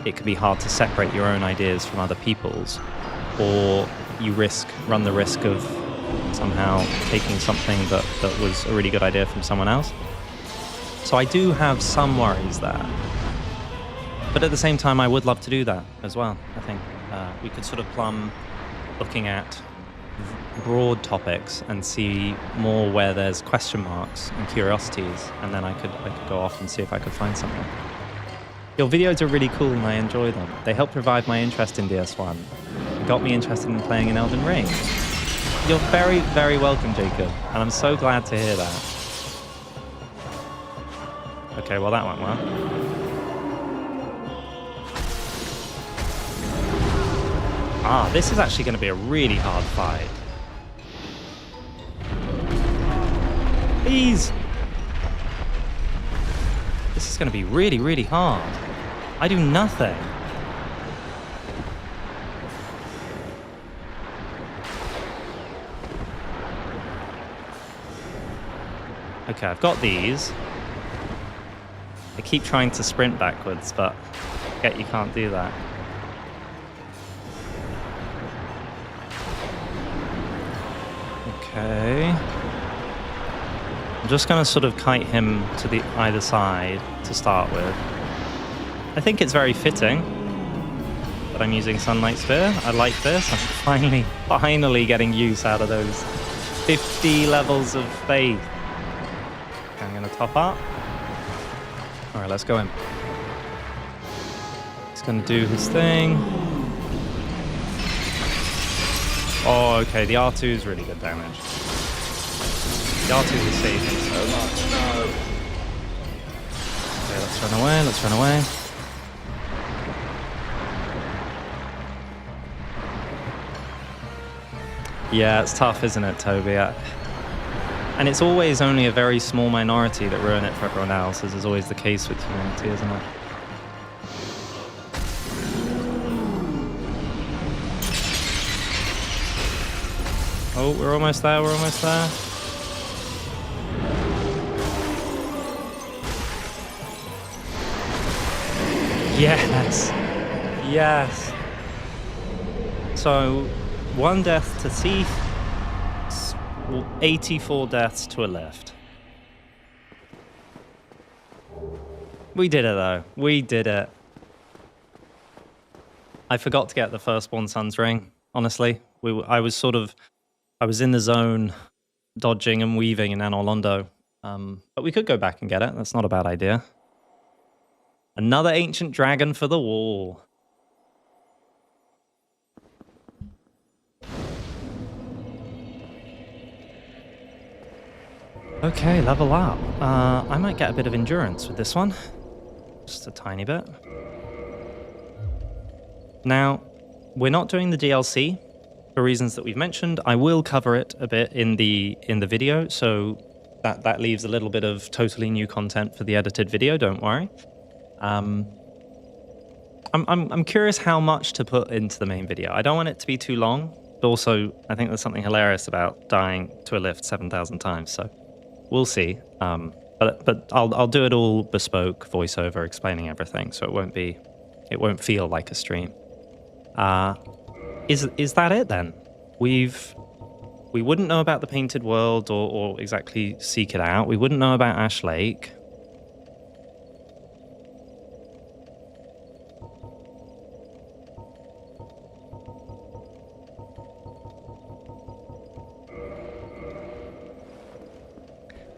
it can be hard to separate your own ideas from other people's, or you run the risk of somehow taking something that was a really good idea from someone else. So I do have some worries there. But at the same time, I would love to do that as well. I think we could sort of plumb looking at broad topics and see more where there's question marks and curiosities, and then I could go off and see if I could find something. Your videos are really cool and I enjoy them. They helped revive my interest in DS1. It got me interested in playing in Elden Ring. You're very, very welcome, Jacob, and I'm so glad to hear that. Okay, well that went well. Ah, this is actually going to be a really hard fight. Please! This is going to be really, really hard. I do nothing. Okay, I've got these. I keep trying to sprint backwards, but I get you can't do that. Okay. I'm just going to sort of kite him to the either side to start with. I think it's very fitting that I'm using Sunlight Spear. I like this. I'm finally getting use out of those 50 levels of faith. Okay, I'm going to top up. All right, let's go in. He's going to do his thing. Oh, okay, the R2 is really good damage. The R2 is saving so much. No. Okay, let's run away, let's run away. Yeah, it's tough, isn't it, Toby? And it's always only a very small minority that ruin it for everyone else, as is always the case with humanity, isn't it? Oh, we're almost there, we're almost there. Yes! Yes! So, 1 death to Seath, 84 deaths to a lift. We did it though, we did it. I forgot to get the Firstborn Son's ring, honestly. I was in the zone, dodging and weaving in Anor Londo. But we could go back and get it. That's not a bad idea. Another ancient dragon for the wall. Okay, level up. I might get a bit of endurance with this one. Just a tiny bit. Now, we're not doing the DLC for reasons that we've mentioned. I will cover it a bit in the video, so that leaves a little bit of totally new content for the edited video, don't worry. I'm curious how much to put into the main video. I don't want it to be too long, but also I think there's something hilarious about dying to a lift 7,000 times, so we'll see. But I'll do it all bespoke, voiceover, explaining everything, so it won't feel like a stream. Is that it then? We wouldn't know about the Painted World or exactly seek it out. We wouldn't know about Ash Lake.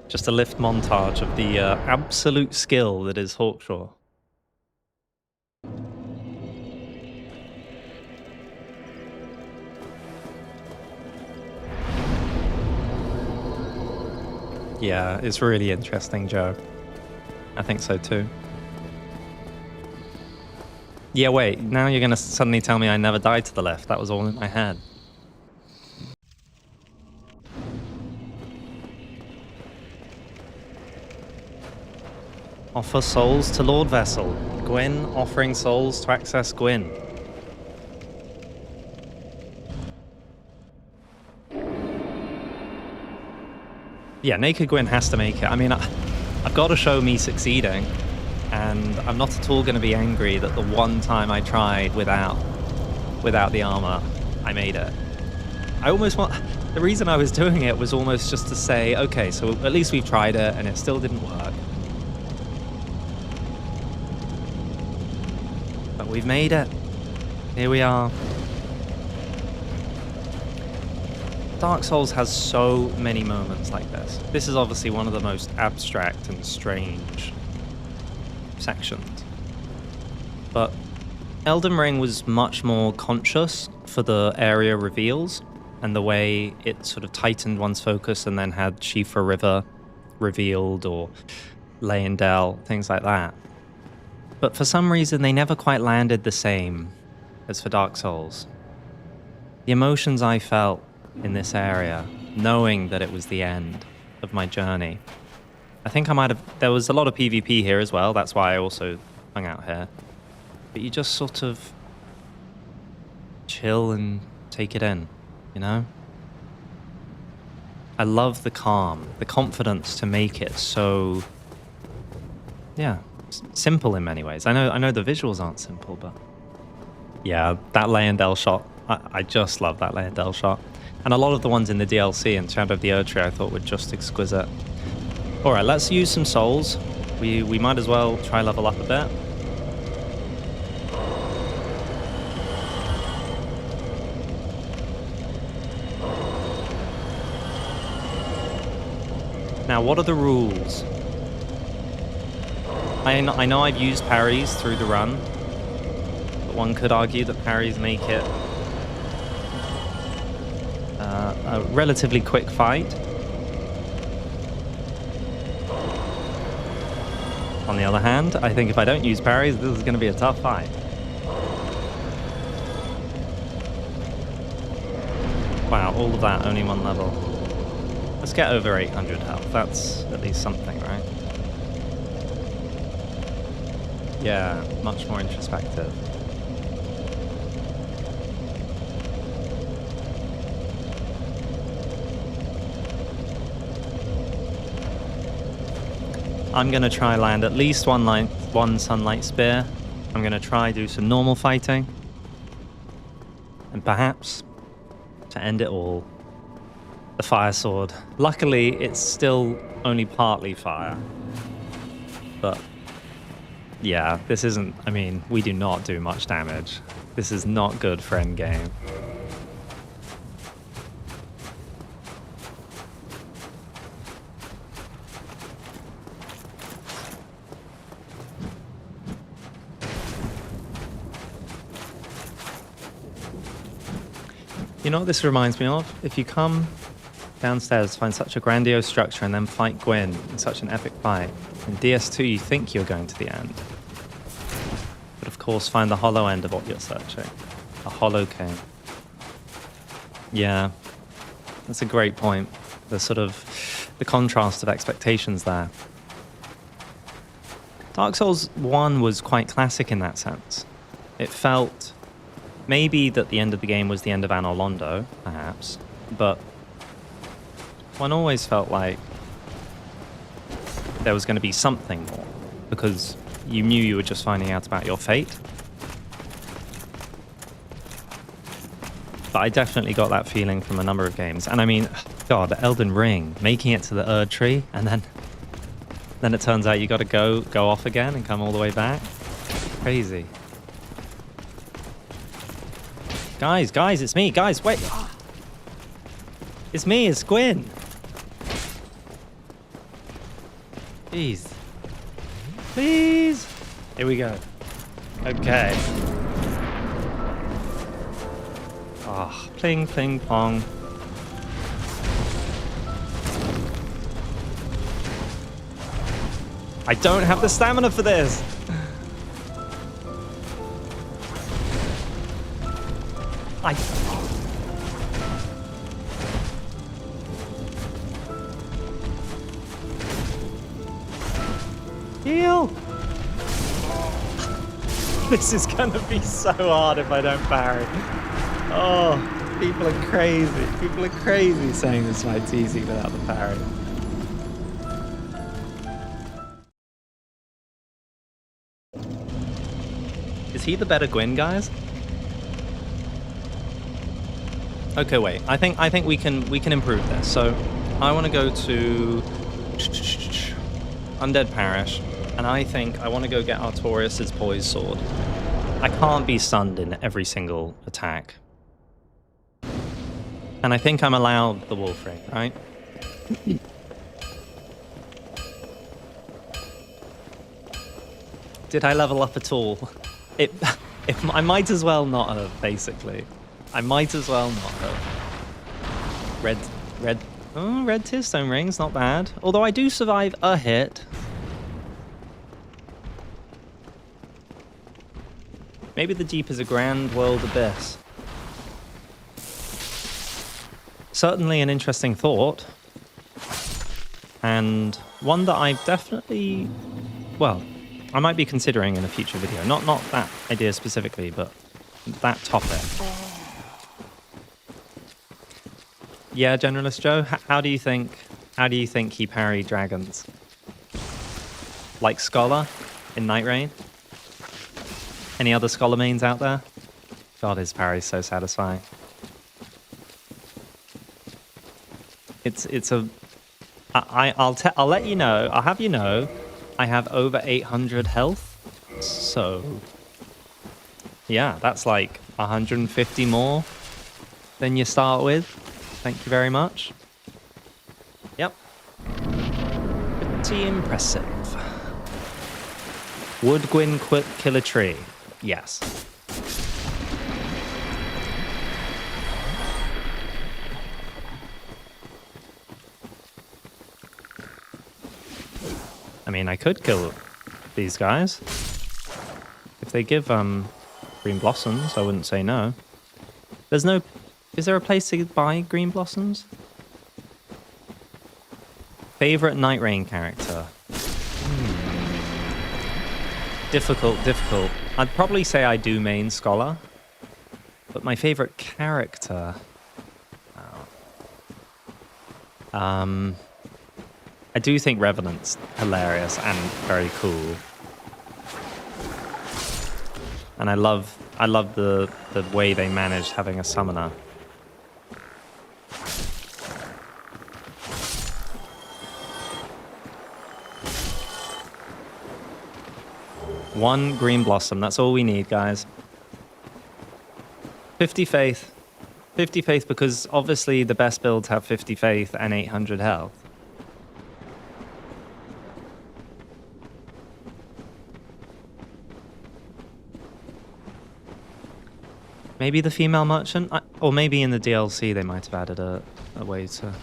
Just a lift montage of the absolute skill that is Hawkshaw. Yeah, it's really interesting, Joe. I think so too. Yeah, wait, now you're gonna suddenly tell me I never died to the left. That was all in my head. Offer souls to Lord Vessel. Gwyn offering souls to access Gwyn. Yeah, Naked Gwyn has to make it. I mean, I've got to show me succeeding, and I'm not at all going to be angry that the one time I tried without the armor, I made it. I almost want... The reason I was doing it was almost just to say, okay, so at least we've tried it, and it still didn't work. But we've made it. Here we are. Dark Souls has so many moments like this. This is obviously one of the most abstract and strange sections. But Elden Ring was much more conscious for the area reveals and the way it sort of tightened one's focus and then had Shifa River revealed or Leyendell, things like that. But for some reason, they never quite landed the same as for Dark Souls. The emotions I felt in this area, knowing that it was the end of my journey. I think I might have... There was a lot of PvP here as well, that's why I also hung out here. But you just sort of chill and take it in, you know? I love the calm, the confidence to make it so... Yeah, simple in many ways. I know the visuals aren't simple, but... Yeah, that Leyendell shot, I just love that Leyendell shot. And a lot of the ones in the DLC and Shadow of the Erdtree I thought were just exquisite. Alright, let's use some souls. We might as well try level up a bit. Now, what are the rules? I know I've used parries through the run, but one could argue that parries make it a relatively quick fight. On the other hand, I think if I don't use parries, this is going to be a tough fight. Wow, all of that, only one level. Let's get over 800 health. That's at least something, right? Yeah, much more introspective. I'm going to try land at least one Sunlight Spear. I'm going to try do some normal fighting. And perhaps, to end it all, the Fire Sword. Luckily, it's still only partly fire. But Yeah, this isn't... I mean, we do not do much damage. This is not good for endgame. You know what this reminds me of? If you come downstairs, find such a grandiose structure, and then fight Gwyn in such an epic fight, in DS2 you think you're going to the end. But of course find the hollow end of what you're searching. A hollow king. Yeah, that's a great point. The sort of, the contrast of expectations there. Dark Souls 1 was quite classic in that sense. It felt... maybe that the end of the game was the end of Anor Londo, perhaps, but one always felt like there was going to be something more, because you knew you were just finding out about your fate. But I definitely got that feeling from a number of games. And I mean, God, Elden Ring, making it to the Erd Tree, and then it turns out you got to go off again and come all the way back. Crazy. Guys, it's me. Guys, wait. It's me, it's Gwyn. Please. Please. Here we go. Okay. Ah, pling, pling, pong. I don't have the stamina for this. Heal! This is gonna be so hard if I don't parry. Oh, people are crazy. People are crazy saying this fight's easy without the parry. Is he the better Gwyn, guys? Okay, wait. I think we can improve this. So, I want to go to Undead Parish, and I think I want to go get Artorias' Poise Sword. I can't be stunned in every single attack. And I think I'm allowed the Wolf Ring, right? Did I level up at all? I might as well not have, basically. I might as well not have. Red Tearstone Rings, not bad. Although I do survive a hit. Maybe the Deep is a grand world abyss. Certainly an interesting thought. And one that I've definitely... well, I might be considering in a future video. Not that idea specifically, but that topic. Yeah, Generalist Joe, how do you think he parried dragons? Like Scholar in Night Rain? Any other Scholar mains out there? God, his parry's so satisfying. I'll let you know, I'll have you know, I have over 800 health, so yeah, that's like 150 more than you start with. Thank you very much. Yep. Pretty impressive. Would Gwyn kill a tree? Yes. I mean, I could kill these guys. If they give green blossoms, I wouldn't say no. There's no... is there a place to buy green blossoms? Favorite Night Rain character? Difficult. I'd probably say I do main Scholar. But my favorite character... I do think Revenant's hilarious and very cool. And I love the way they managed having a summoner. One green blossom. That's all we need, guys. 50 faith. 50 faith because obviously the best builds have 50 faith and 800 health. Maybe the female merchant? Or maybe in the DLC they might have added a way to...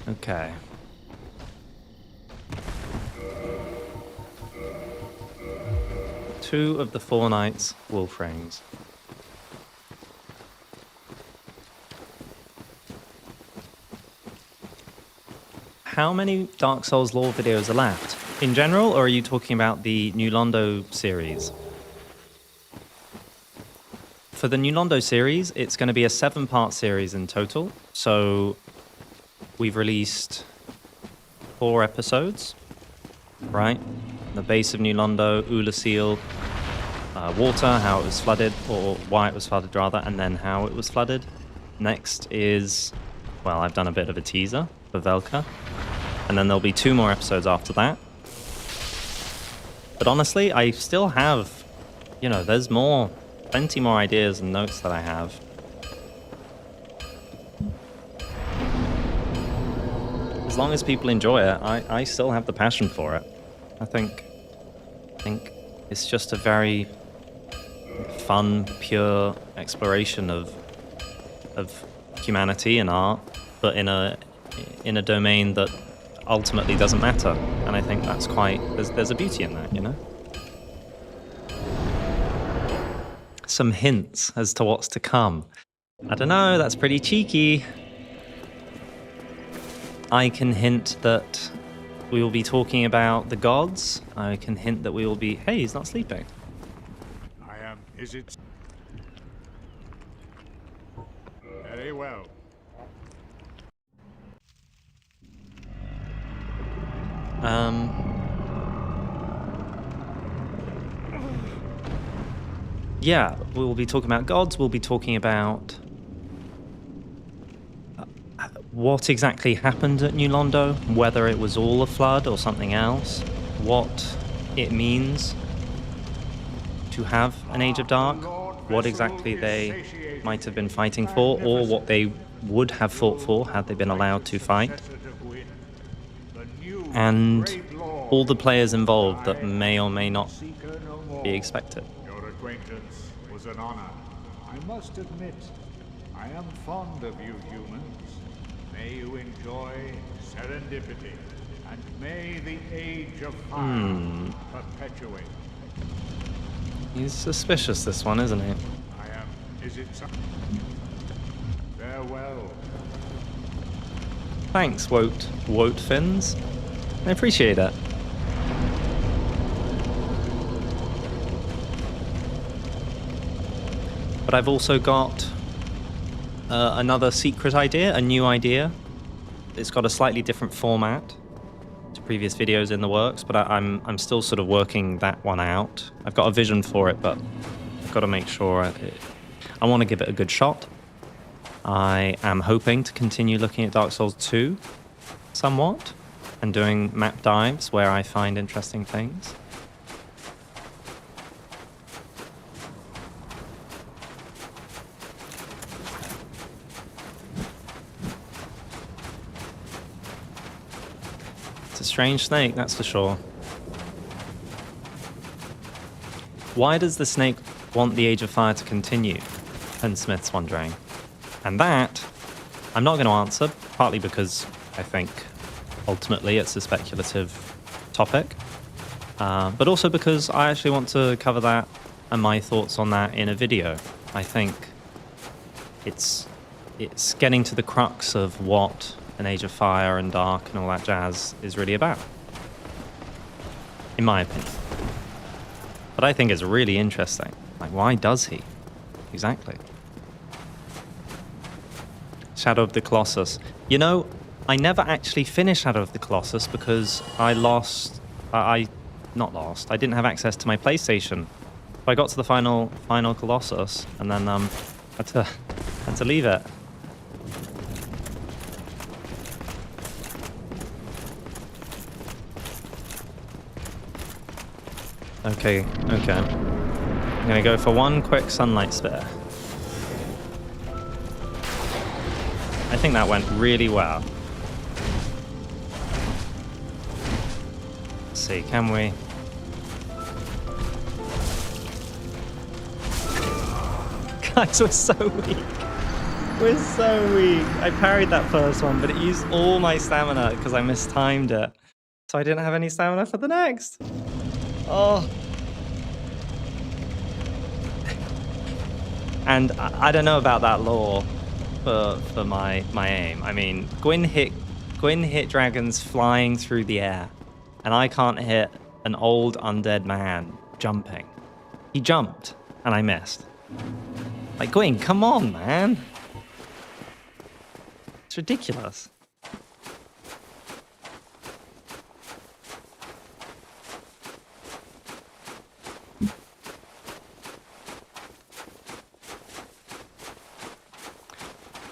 Okay. Two of the 4 knights wolf rings. How many Dark Souls lore videos are left? In general, or are you talking about the New Londo series? For the New Londo series, it's going to be a 7-part series in total. So we've released 4 episodes, right? The base of New Londo, Ula Seal, water, how it was flooded, or why it was flooded rather, and then how it was flooded. Next is, well, I've done a bit of a teaser for Velka. And then there'll be 2 more episodes after that. But honestly, I still have, you know, there's plenty more ideas and notes that I have. As long as people enjoy it, I still have the passion for it. I think it's just a very fun, pure exploration of humanity and art, but in a domain that ultimately doesn't matter. And I think that's there's a beauty in that, you know? Some hints as to what's to come. I don't know, that's pretty cheeky. I can hint that we will be talking about the gods. I can hint that we will be... Hey, he's not sleeping. Is it? Very well. Yeah, we'll be talking about gods. We'll be talking about what exactly happened at New Londo, whether it was all a flood or something else, what it means to have an Age of Dark, what exactly they might have been fighting for, or what they would have fought for had they been allowed to fight, and all the players involved that may or may not be expected. Your acquaintance was an honor. I must admit, I am fond of you humans. May you enjoy serendipity, and may the Age of Fire perpetuate. He's suspicious, this one, isn't he? I am. Is it some... Farewell. Thanks, Wote Fins. I appreciate it. But I've also got another secret idea, a new idea. It's got a slightly different format to previous videos in the works, but I'm still sort of working that one out. I've got a vision for it, but I've got to make sure I want to give it a good shot. I am hoping to continue looking at Dark Souls 2 somewhat and doing map dives where I find interesting things. It's a strange snake, that's for sure. Why does the snake want the Age of Fire to continue? And Smith's wondering. And that, I'm not going to answer, partly because I think ultimately it's a speculative topic, but also because I actually want to cover that and my thoughts on that in a video. I think it's getting to the crux of what an Age of Fire and Dark and all that jazz is really about, in my opinion. But I think it's really interesting. Like, why does he? Exactly. Shadow of the Colossus. You know, I never actually finished Shadow of the Colossus because I didn't have access to my PlayStation. I got to the final Colossus and then had to leave it. Okay. I'm gonna go for one quick sunlight sphere. I think that went really well. Let's see, can we? Guys, we're so weak. We're so weak. I parried that first one, but it used all my stamina because I mistimed it. So I didn't have any stamina for the next. Oh. And I don't know about that lore for my aim. I mean, Gwyn hit dragons flying through the air, and I can't hit an old undead man jumping. He jumped, and I missed. Like, Gwyn, come on, man. It's ridiculous.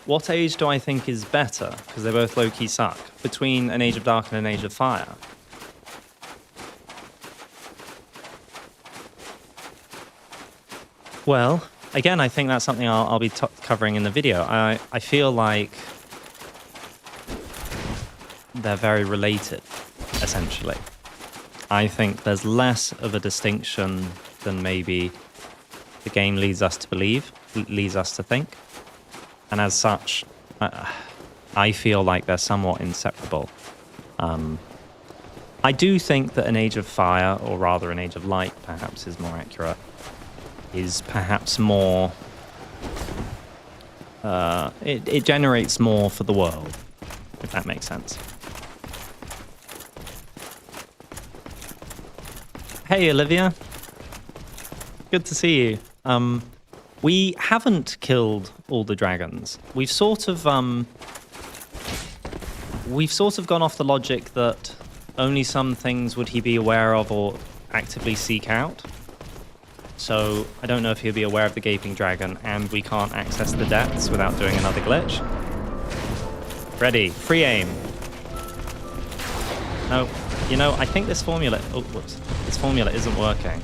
What age do I think is better? Because they both low-key suck. Between an Age of Dark and an Age of Fire. Well, again, I think that's something I'll be covering in the video. I feel like they're very related, essentially. I think there's less of a distinction than maybe the game leads us to believe, leads us to think. And as such, I feel like they're somewhat inseparable. I do think that an Age of Fire, or rather an Age of Light, perhaps is more accurate, is perhaps more... it generates more for the world, if that makes sense. Hey, Olivia. Good to see you. We haven't killed all the dragons. We've sort of gone off the logic that only some things would he be aware of or actively seek out. So I don't know if he'll be aware of the gaping dragon, and we can't access the depths without doing another glitch. Ready, free aim. No, you know, I think this formula, this formula isn't working.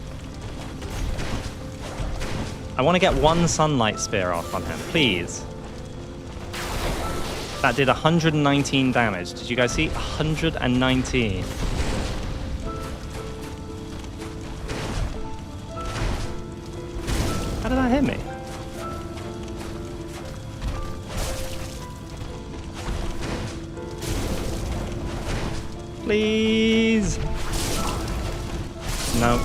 I want to get one sunlight spear off on him, please. That did 119 damage. Did you guys see? 119. How did that hit me? Please. No.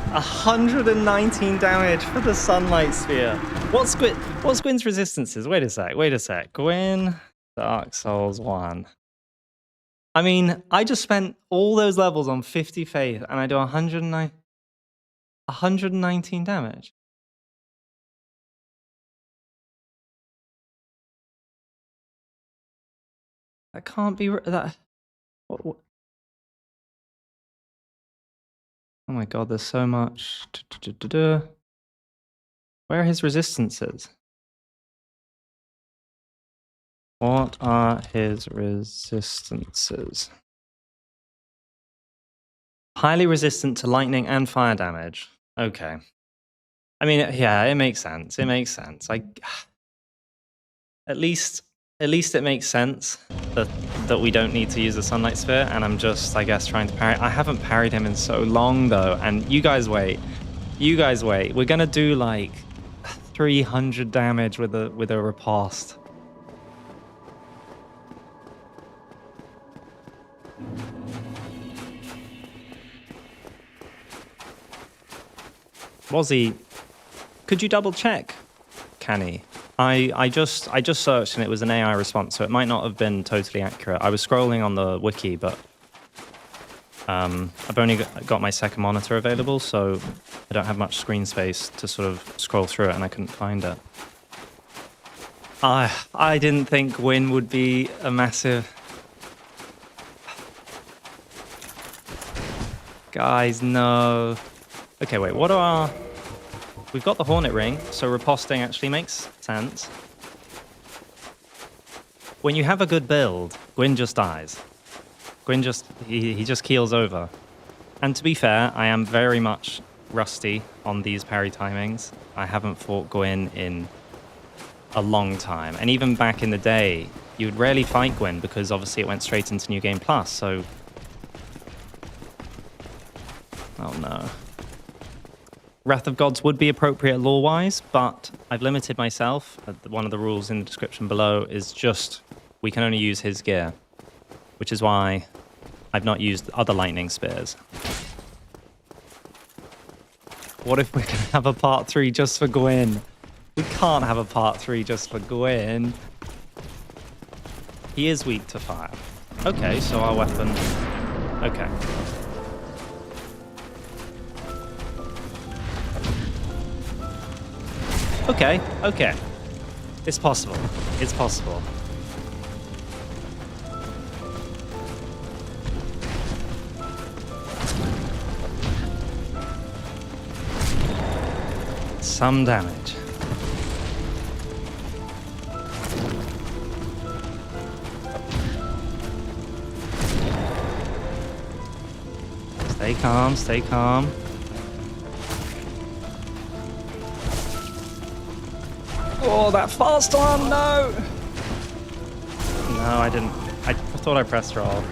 119 damage for the sunlight sphere. What's Gwyn's resistances? Wait a sec. Gwyn, Dark Souls 1. I mean, I just spent all those levels on 50 faith and I do 119 damage. That can't be that. What? Oh my god, there's so much. Where are his resistances? What are his resistances? Highly resistant to lightning and fire damage. Okay. I mean, yeah, it makes sense. It makes sense. At least it makes sense that we don't need to use the sunlight sphere, and I'm just, I guess, trying to parry. I haven't parried him in so long, though, and you guys wait. We're gonna do like 300 damage with a riposte. Wozzy, could you double check? Canny. I just searched and it was an AI response, so it might not have been totally accurate. I was scrolling on the wiki, but I've only got my second monitor available, so I don't have much screen space to sort of scroll through it, and I couldn't find it. I didn't think Gwyn would be a massive... Guys, no. Okay, wait, what are our... We've got the Hornet Ring, so riposting actually makes sense. When you have a good build, Gwyn just dies. Gwyn just... He just keels over. And to be fair, I am very much rusty on these parry timings. I haven't fought Gwyn in a long time. And even back in the day, you would rarely fight Gwyn because obviously it went straight into New Game Plus, so... Oh no. Wrath of Gods would be appropriate lore-wise, but I've limited myself. One of the rules in the description below is just we can only use his gear, which is why I've not used other lightning spears. What if we can have a part 3 just for Gwyn? We can't have a part 3 just for Gwyn. He is weak to fire. Okay, so our weapon... Okay. Okay, okay. It's possible. It's possible. Some damage. Stay calm, stay calm. Oh, that fast one, no! No, I didn't. I thought I pressed roll.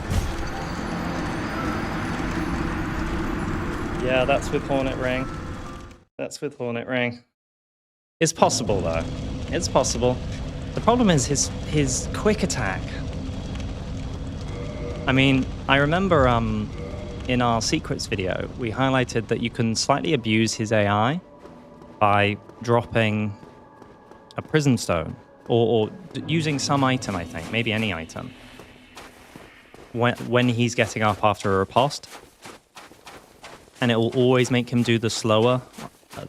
Yeah, that's with Hornet Ring. That's with Hornet Ring. It's possible, though. It's possible. The problem is his quick attack. I mean, I remember in our secrets video, we highlighted that you can slightly abuse his AI by dropping a prison stone or using some item, I think, maybe any item, when he's getting up after a riposte. And it will always make him do the slower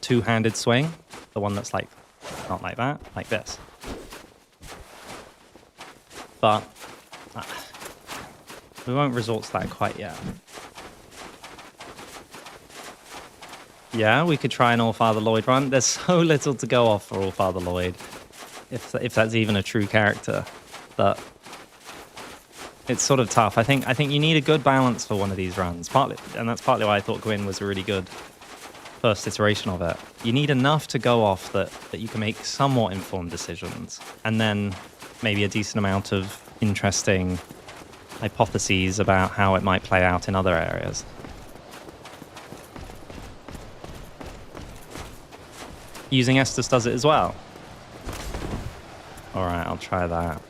two-handed swing, the one that's like, not like that, like this. But we won't resort to that quite yet. Yeah, we could try an Allfather Lloyd run. There's so little to go off for Allfather Lloyd, if that's even a true character. But it's sort of tough. I think you need a good balance for one of these runs. And that's partly why I thought Gwyn was a really good first iteration of it. You need enough to go off that you can make somewhat informed decisions, and then maybe a decent amount of interesting hypotheses about how it might play out in other areas. Using Estus does it as well. Alright, I'll try that.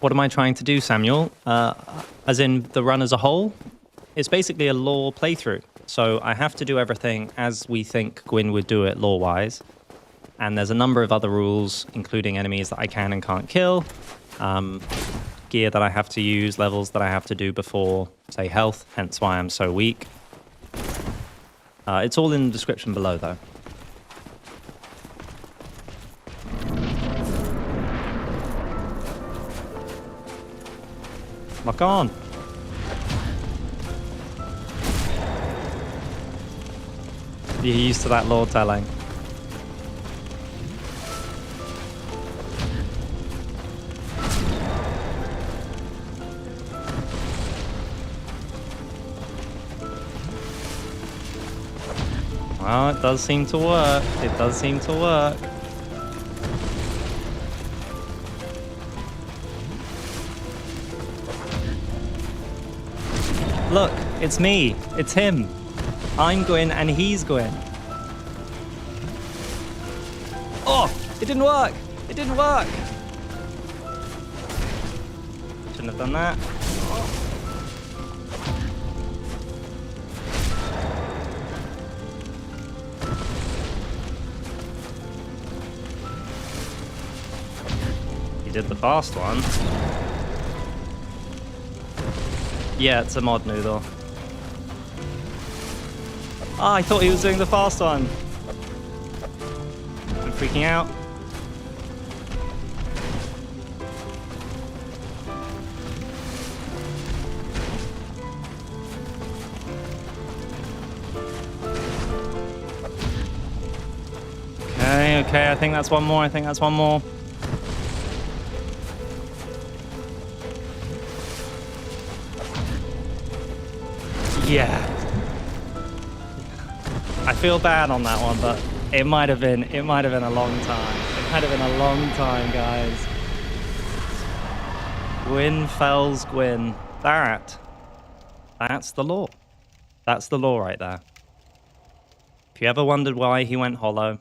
What am I trying to do, Samuel? As in the run as a whole? It's basically a lore playthrough. So I have to do everything as we think Gwyn would do it lore-wise. And there's a number of other rules, including enemies that I can and can't kill, gear that I have to use, levels that I have to do before, say, health, hence why I'm so weak. It's all in the description below, though. Lock on. You're used to that lore telling. Well, it does seem to work. It does seem to work. Look, it's me. It's him. I'm Gwyn and he's Gwyn. Oh, it didn't work. It didn't work. Shouldn't have done that. He did the fast one. Yeah, it's a mod noodle. Ah, I thought he was doing the fast one. I'm freaking out. Okay, I think that's one more. I think that's one more. Yeah. I feel bad on that one, but it might have been a long time. It might have been a long time, guys. Gwyn fells Gwyn. That's the law. That's the law right there. If you ever wondered why he went hollow,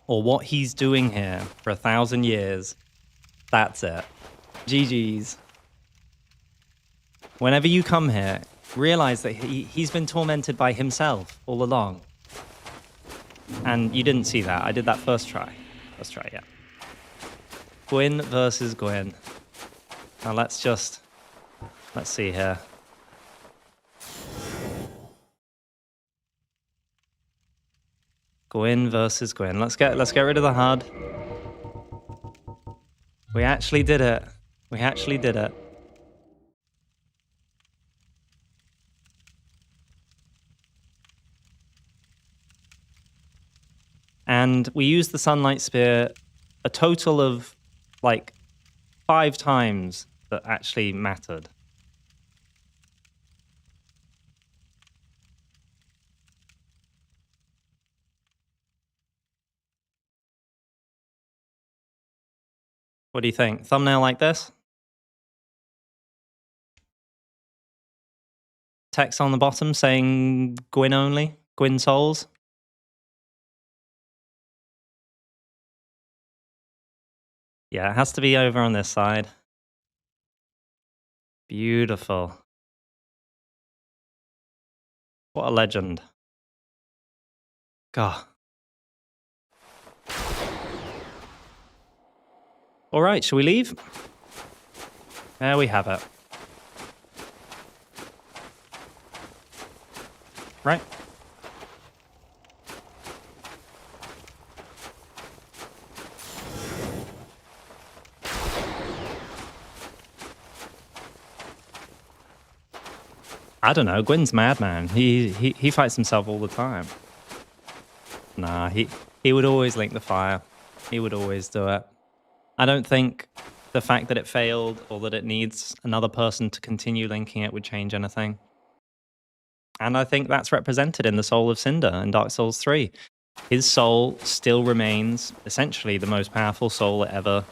or what he's doing here for 1,000 years, that's it. GG's. Whenever you come here, realize that he's been tormented by himself all along. And you didn't see that. I did that first try. Yeah. Gwyn versus Gwyn. Now let's see here. Gwyn versus Gwyn. Let's get rid of the HUD. We actually did it. And we used the Sunlight Spear a total of like 5 times that actually mattered. What do you think? Thumbnail like this? Text on the bottom saying Gwyn only? Gwyn souls? Yeah, it has to be over on this side. Beautiful. What a legend. God. All right, shall we leave? There we have it. Right. I don't know. Gwyn's mad, man. He fights himself all the time. Nah, he would always link the fire. He would always do it. I don't think the fact that it failed or that it needs another person to continue linking it would change anything. And I think that's represented in the soul of Cinder in Dark Souls 3. His soul still remains essentially the most powerful soul that ever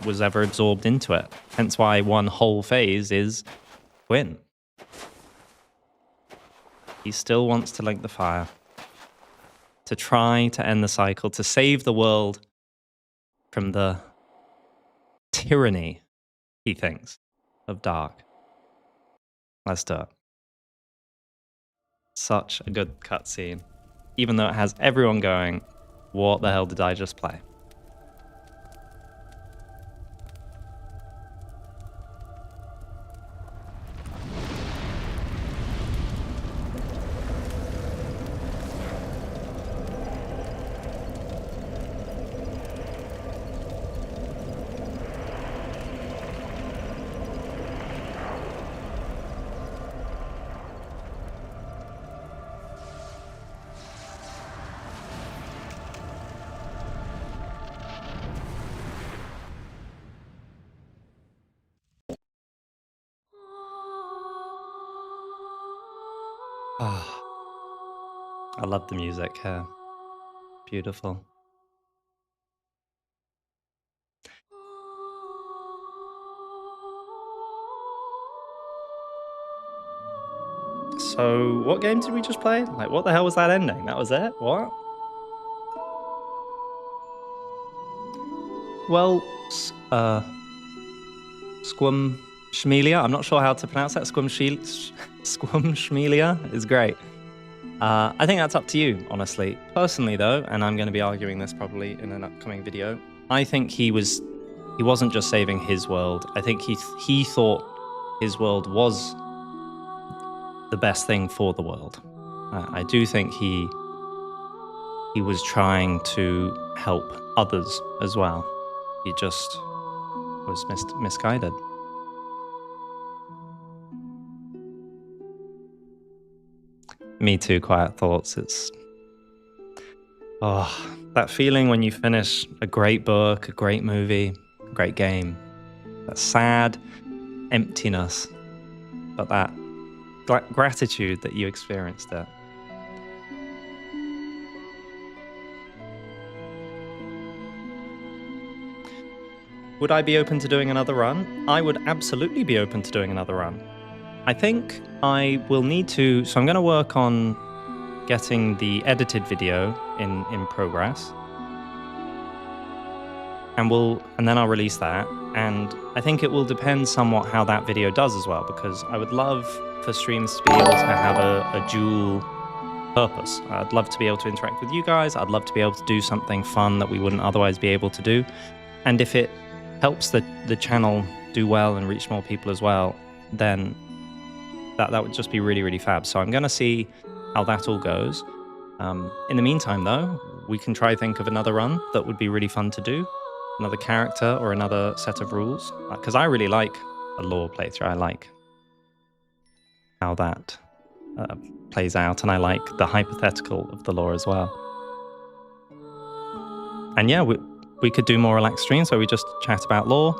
was ever absorbed into it. Hence why one whole phase is Gwyn. He still wants to link the fire, to try to end the cycle, to save the world from the tyranny, he thinks, of dark. Let's do it. Such a good cutscene, even though it has everyone going, what the hell did I just play? I love the music here. Beautiful. So, what game did we just play? Like, what the hell was that ending? That was it? What? Well, Squamshmelia. I'm not sure how to pronounce that. Squamshmelia is great. I think that's up to you, honestly. Personally, though, and I'm going to be arguing this probably in an upcoming video, I think he wasn't just saving his world. I think he thought his world was the best thing for the world. I do think he was trying to help others as well. He just was misguided. Me too, Quiet Thoughts. It's... that feeling when you finish a great book, a great movie, a great game. That sad emptiness. But that gratitude that you experienced it. Would I be open to doing another run? I would absolutely be open to doing another run. I think I will need to, so I'm going to work on getting the edited video in progress. And then I'll release that. And I think it will depend somewhat how that video does as well, because I would love for streams to be able to have a dual purpose. I'd love to be able to interact with you guys. I'd love to be able to do something fun that we wouldn't otherwise be able to do. And if it helps the channel do well and reach more people as well, then that would just be really, really fab. So I'm going to see how that all goes. In the meantime, though, we can try think of another run that would be really fun to do. Another character or another set of rules. Because I really like a lore playthrough. I like how that plays out, and I like the hypothetical of the lore as well. And yeah, we could do more relaxed streams where we just chat about lore.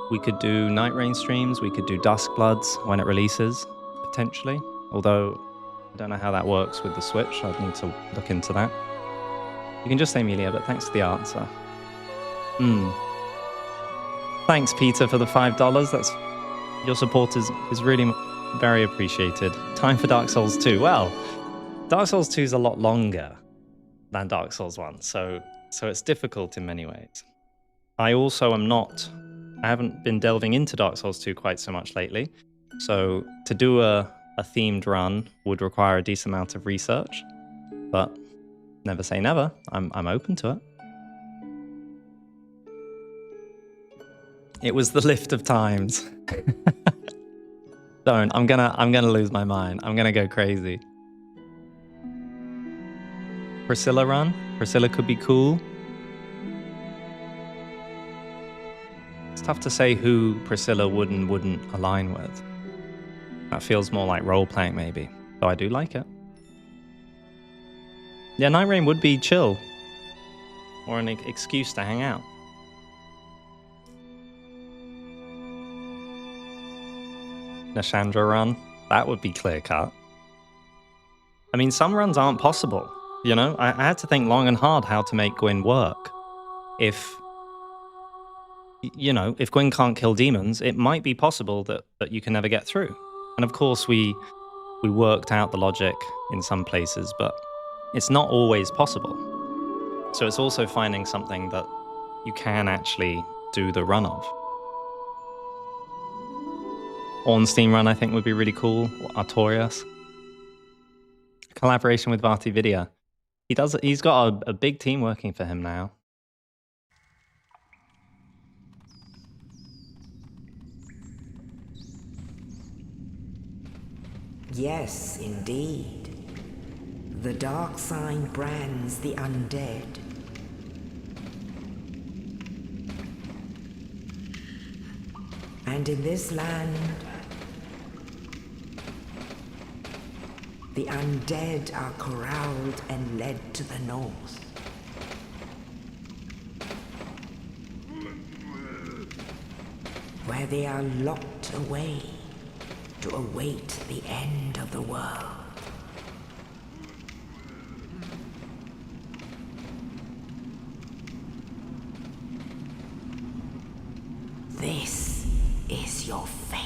We could do Night Rain streams. We could do Dusk Bloods when it releases, potentially. Although, I don't know how that works with the Switch. I'd need to look into that. You can just say Amelia, but thanks for the answer. Thanks, Peter, for the $5. Your support is really very appreciated. Time for Dark Souls 2. Well, Dark Souls 2 is a lot longer than Dark Souls 1, so it's difficult in many ways. I also I haven't been delving into Dark Souls 2 quite so much lately, so to do a themed run would require a decent amount of research, but never say never. I'm open to it. It was the lift of times. Don't. I'm gonna lose my mind. I'm gonna go crazy. Priscilla run. Priscilla could be cool. It's tough to say who Priscilla would and wouldn't align with. That feels more like role-playing, maybe. Though I do like it. Yeah, Night Rain would be chill. Or an excuse to hang out. Nashandra run. That would be clear-cut. I mean, some runs aren't possible. You know, I had to think long and hard how to make Gwyn work. If Gwyn can't kill demons, it might be possible that you can never get through. And of course, we worked out the logic in some places, but it's not always possible. So it's also finding something that you can actually do the run of. Ornstein run, I think, would be really cool. Artorias. Collaboration with Vita. He's got a big team working for him now. Yes, indeed. The dark sign brands the undead. And in this land, the undead are corralled and led to the north. Where they are locked away to await the end of the world. This is your fate.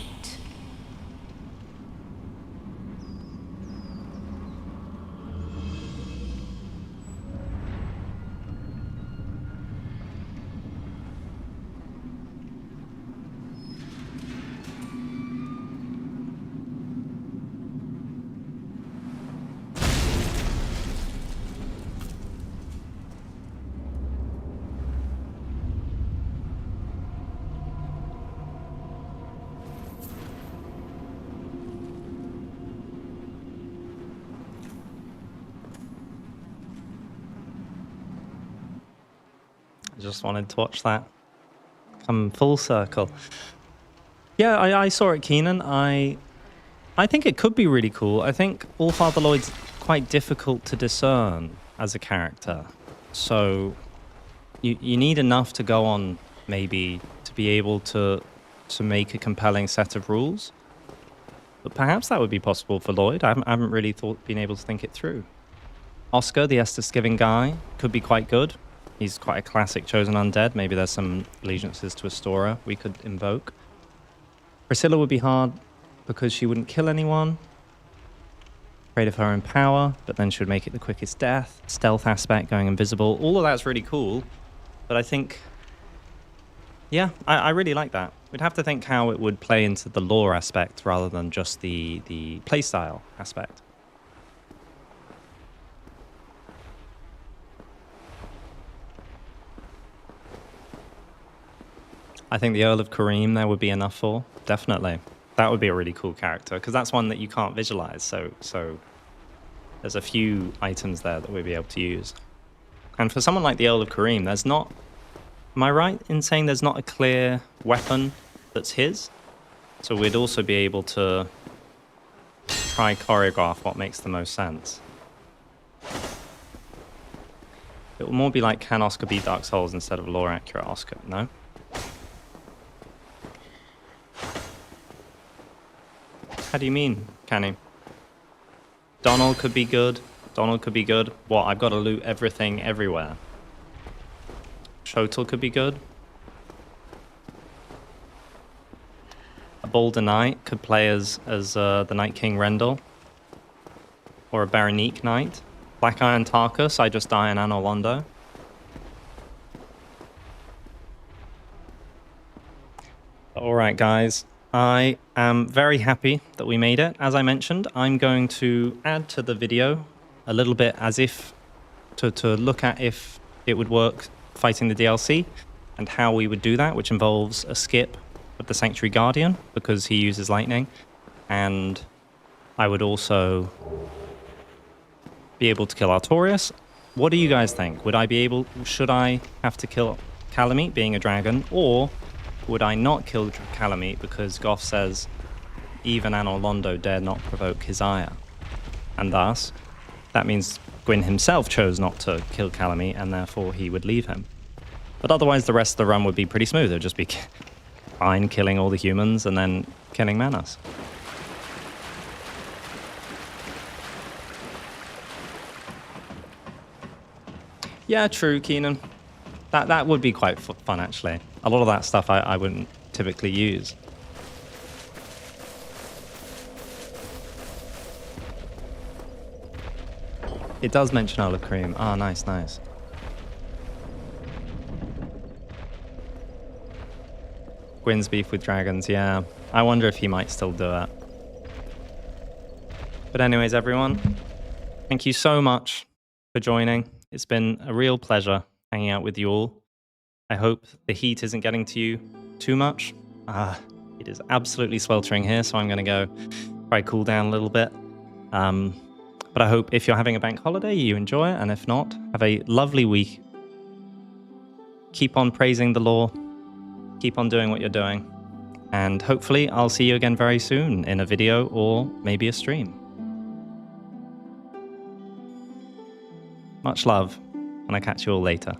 Just wanted to watch that come full circle. Yeah, I saw it, Keenan. I think it could be really cool. I think Allfather Lloyd's quite difficult to discern as a character. So you need enough to go on, maybe, to be able to make a compelling set of rules. but perhaps that would be possible for Lloyd. I haven't really been able to think it through. Oscar, the Estus-giving guy, could be quite good. He's quite a classic chosen undead. Maybe there's some allegiances to Astora we could invoke. Priscilla would be hard because she wouldn't kill anyone. Afraid of her own power, but then she would make it the quickest death. Stealth aspect, going invisible. All of that's really cool, but I think... yeah, I really like that. We'd have to think how it would play into the lore aspect rather than just the playstyle aspect. I think the Earl of Kareem there would be enough for, definitely. That would be a really cool character, because that's one that you can't visualize, so there's a few items there that we'd be able to use. And for someone like the Earl of Kareem, there's not... am I right in saying there's not a clear weapon that's his? So we'd also be able to try choreograph what makes the most sense. It will more be like, can Oscar beat Dark Souls instead of lore accurate Oscar, no? How do you mean, can he? Donald could be good. Donald could be good. What, I've got to loot everything everywhere. Shotel could be good. A Bolder Knight could play as the Night King Rendell. Or a Baronique Knight. Black Iron Tarkus, I just die in Anor Londo. Alright guys, I am very happy that we made it. As I mentioned, I'm going to add to the video a little bit as if to look at if it would work fighting the DLC and how we would do that, which involves a skip of the Sanctuary Guardian because he uses lightning, and I would also be able to kill Artorias. What do you guys think? Should I have to kill Calamite being a dragon, or would I not kill Calamite because Gough says even Anor Londo dare not provoke his ire? And thus, that means Gwyn himself chose not to kill Calamite and therefore he would leave him. But otherwise the rest of the run would be pretty smooth. It would just be fine killing all the humans and then killing Manos. Yeah, true, Keenan. That would be quite fun, actually. A lot of that stuff I wouldn't typically use. It does mention Earl of Kareem. Ah, nice, nice. Gwyn's beef with dragons, yeah. I wonder if he might still do it. But anyways, everyone, thank you so much for joining. It's been a real pleasure hanging out with you all. I hope the heat isn't getting to you too much. It is absolutely sweltering here, so I'm going to go try cool down a little bit. But I hope if you're having a bank holiday, you enjoy it, and if not, have a lovely week. Keep on praising the lore. Keep on doing what you're doing. And hopefully I'll see you again very soon in a video or maybe a stream. Much love, and I'll catch you all later.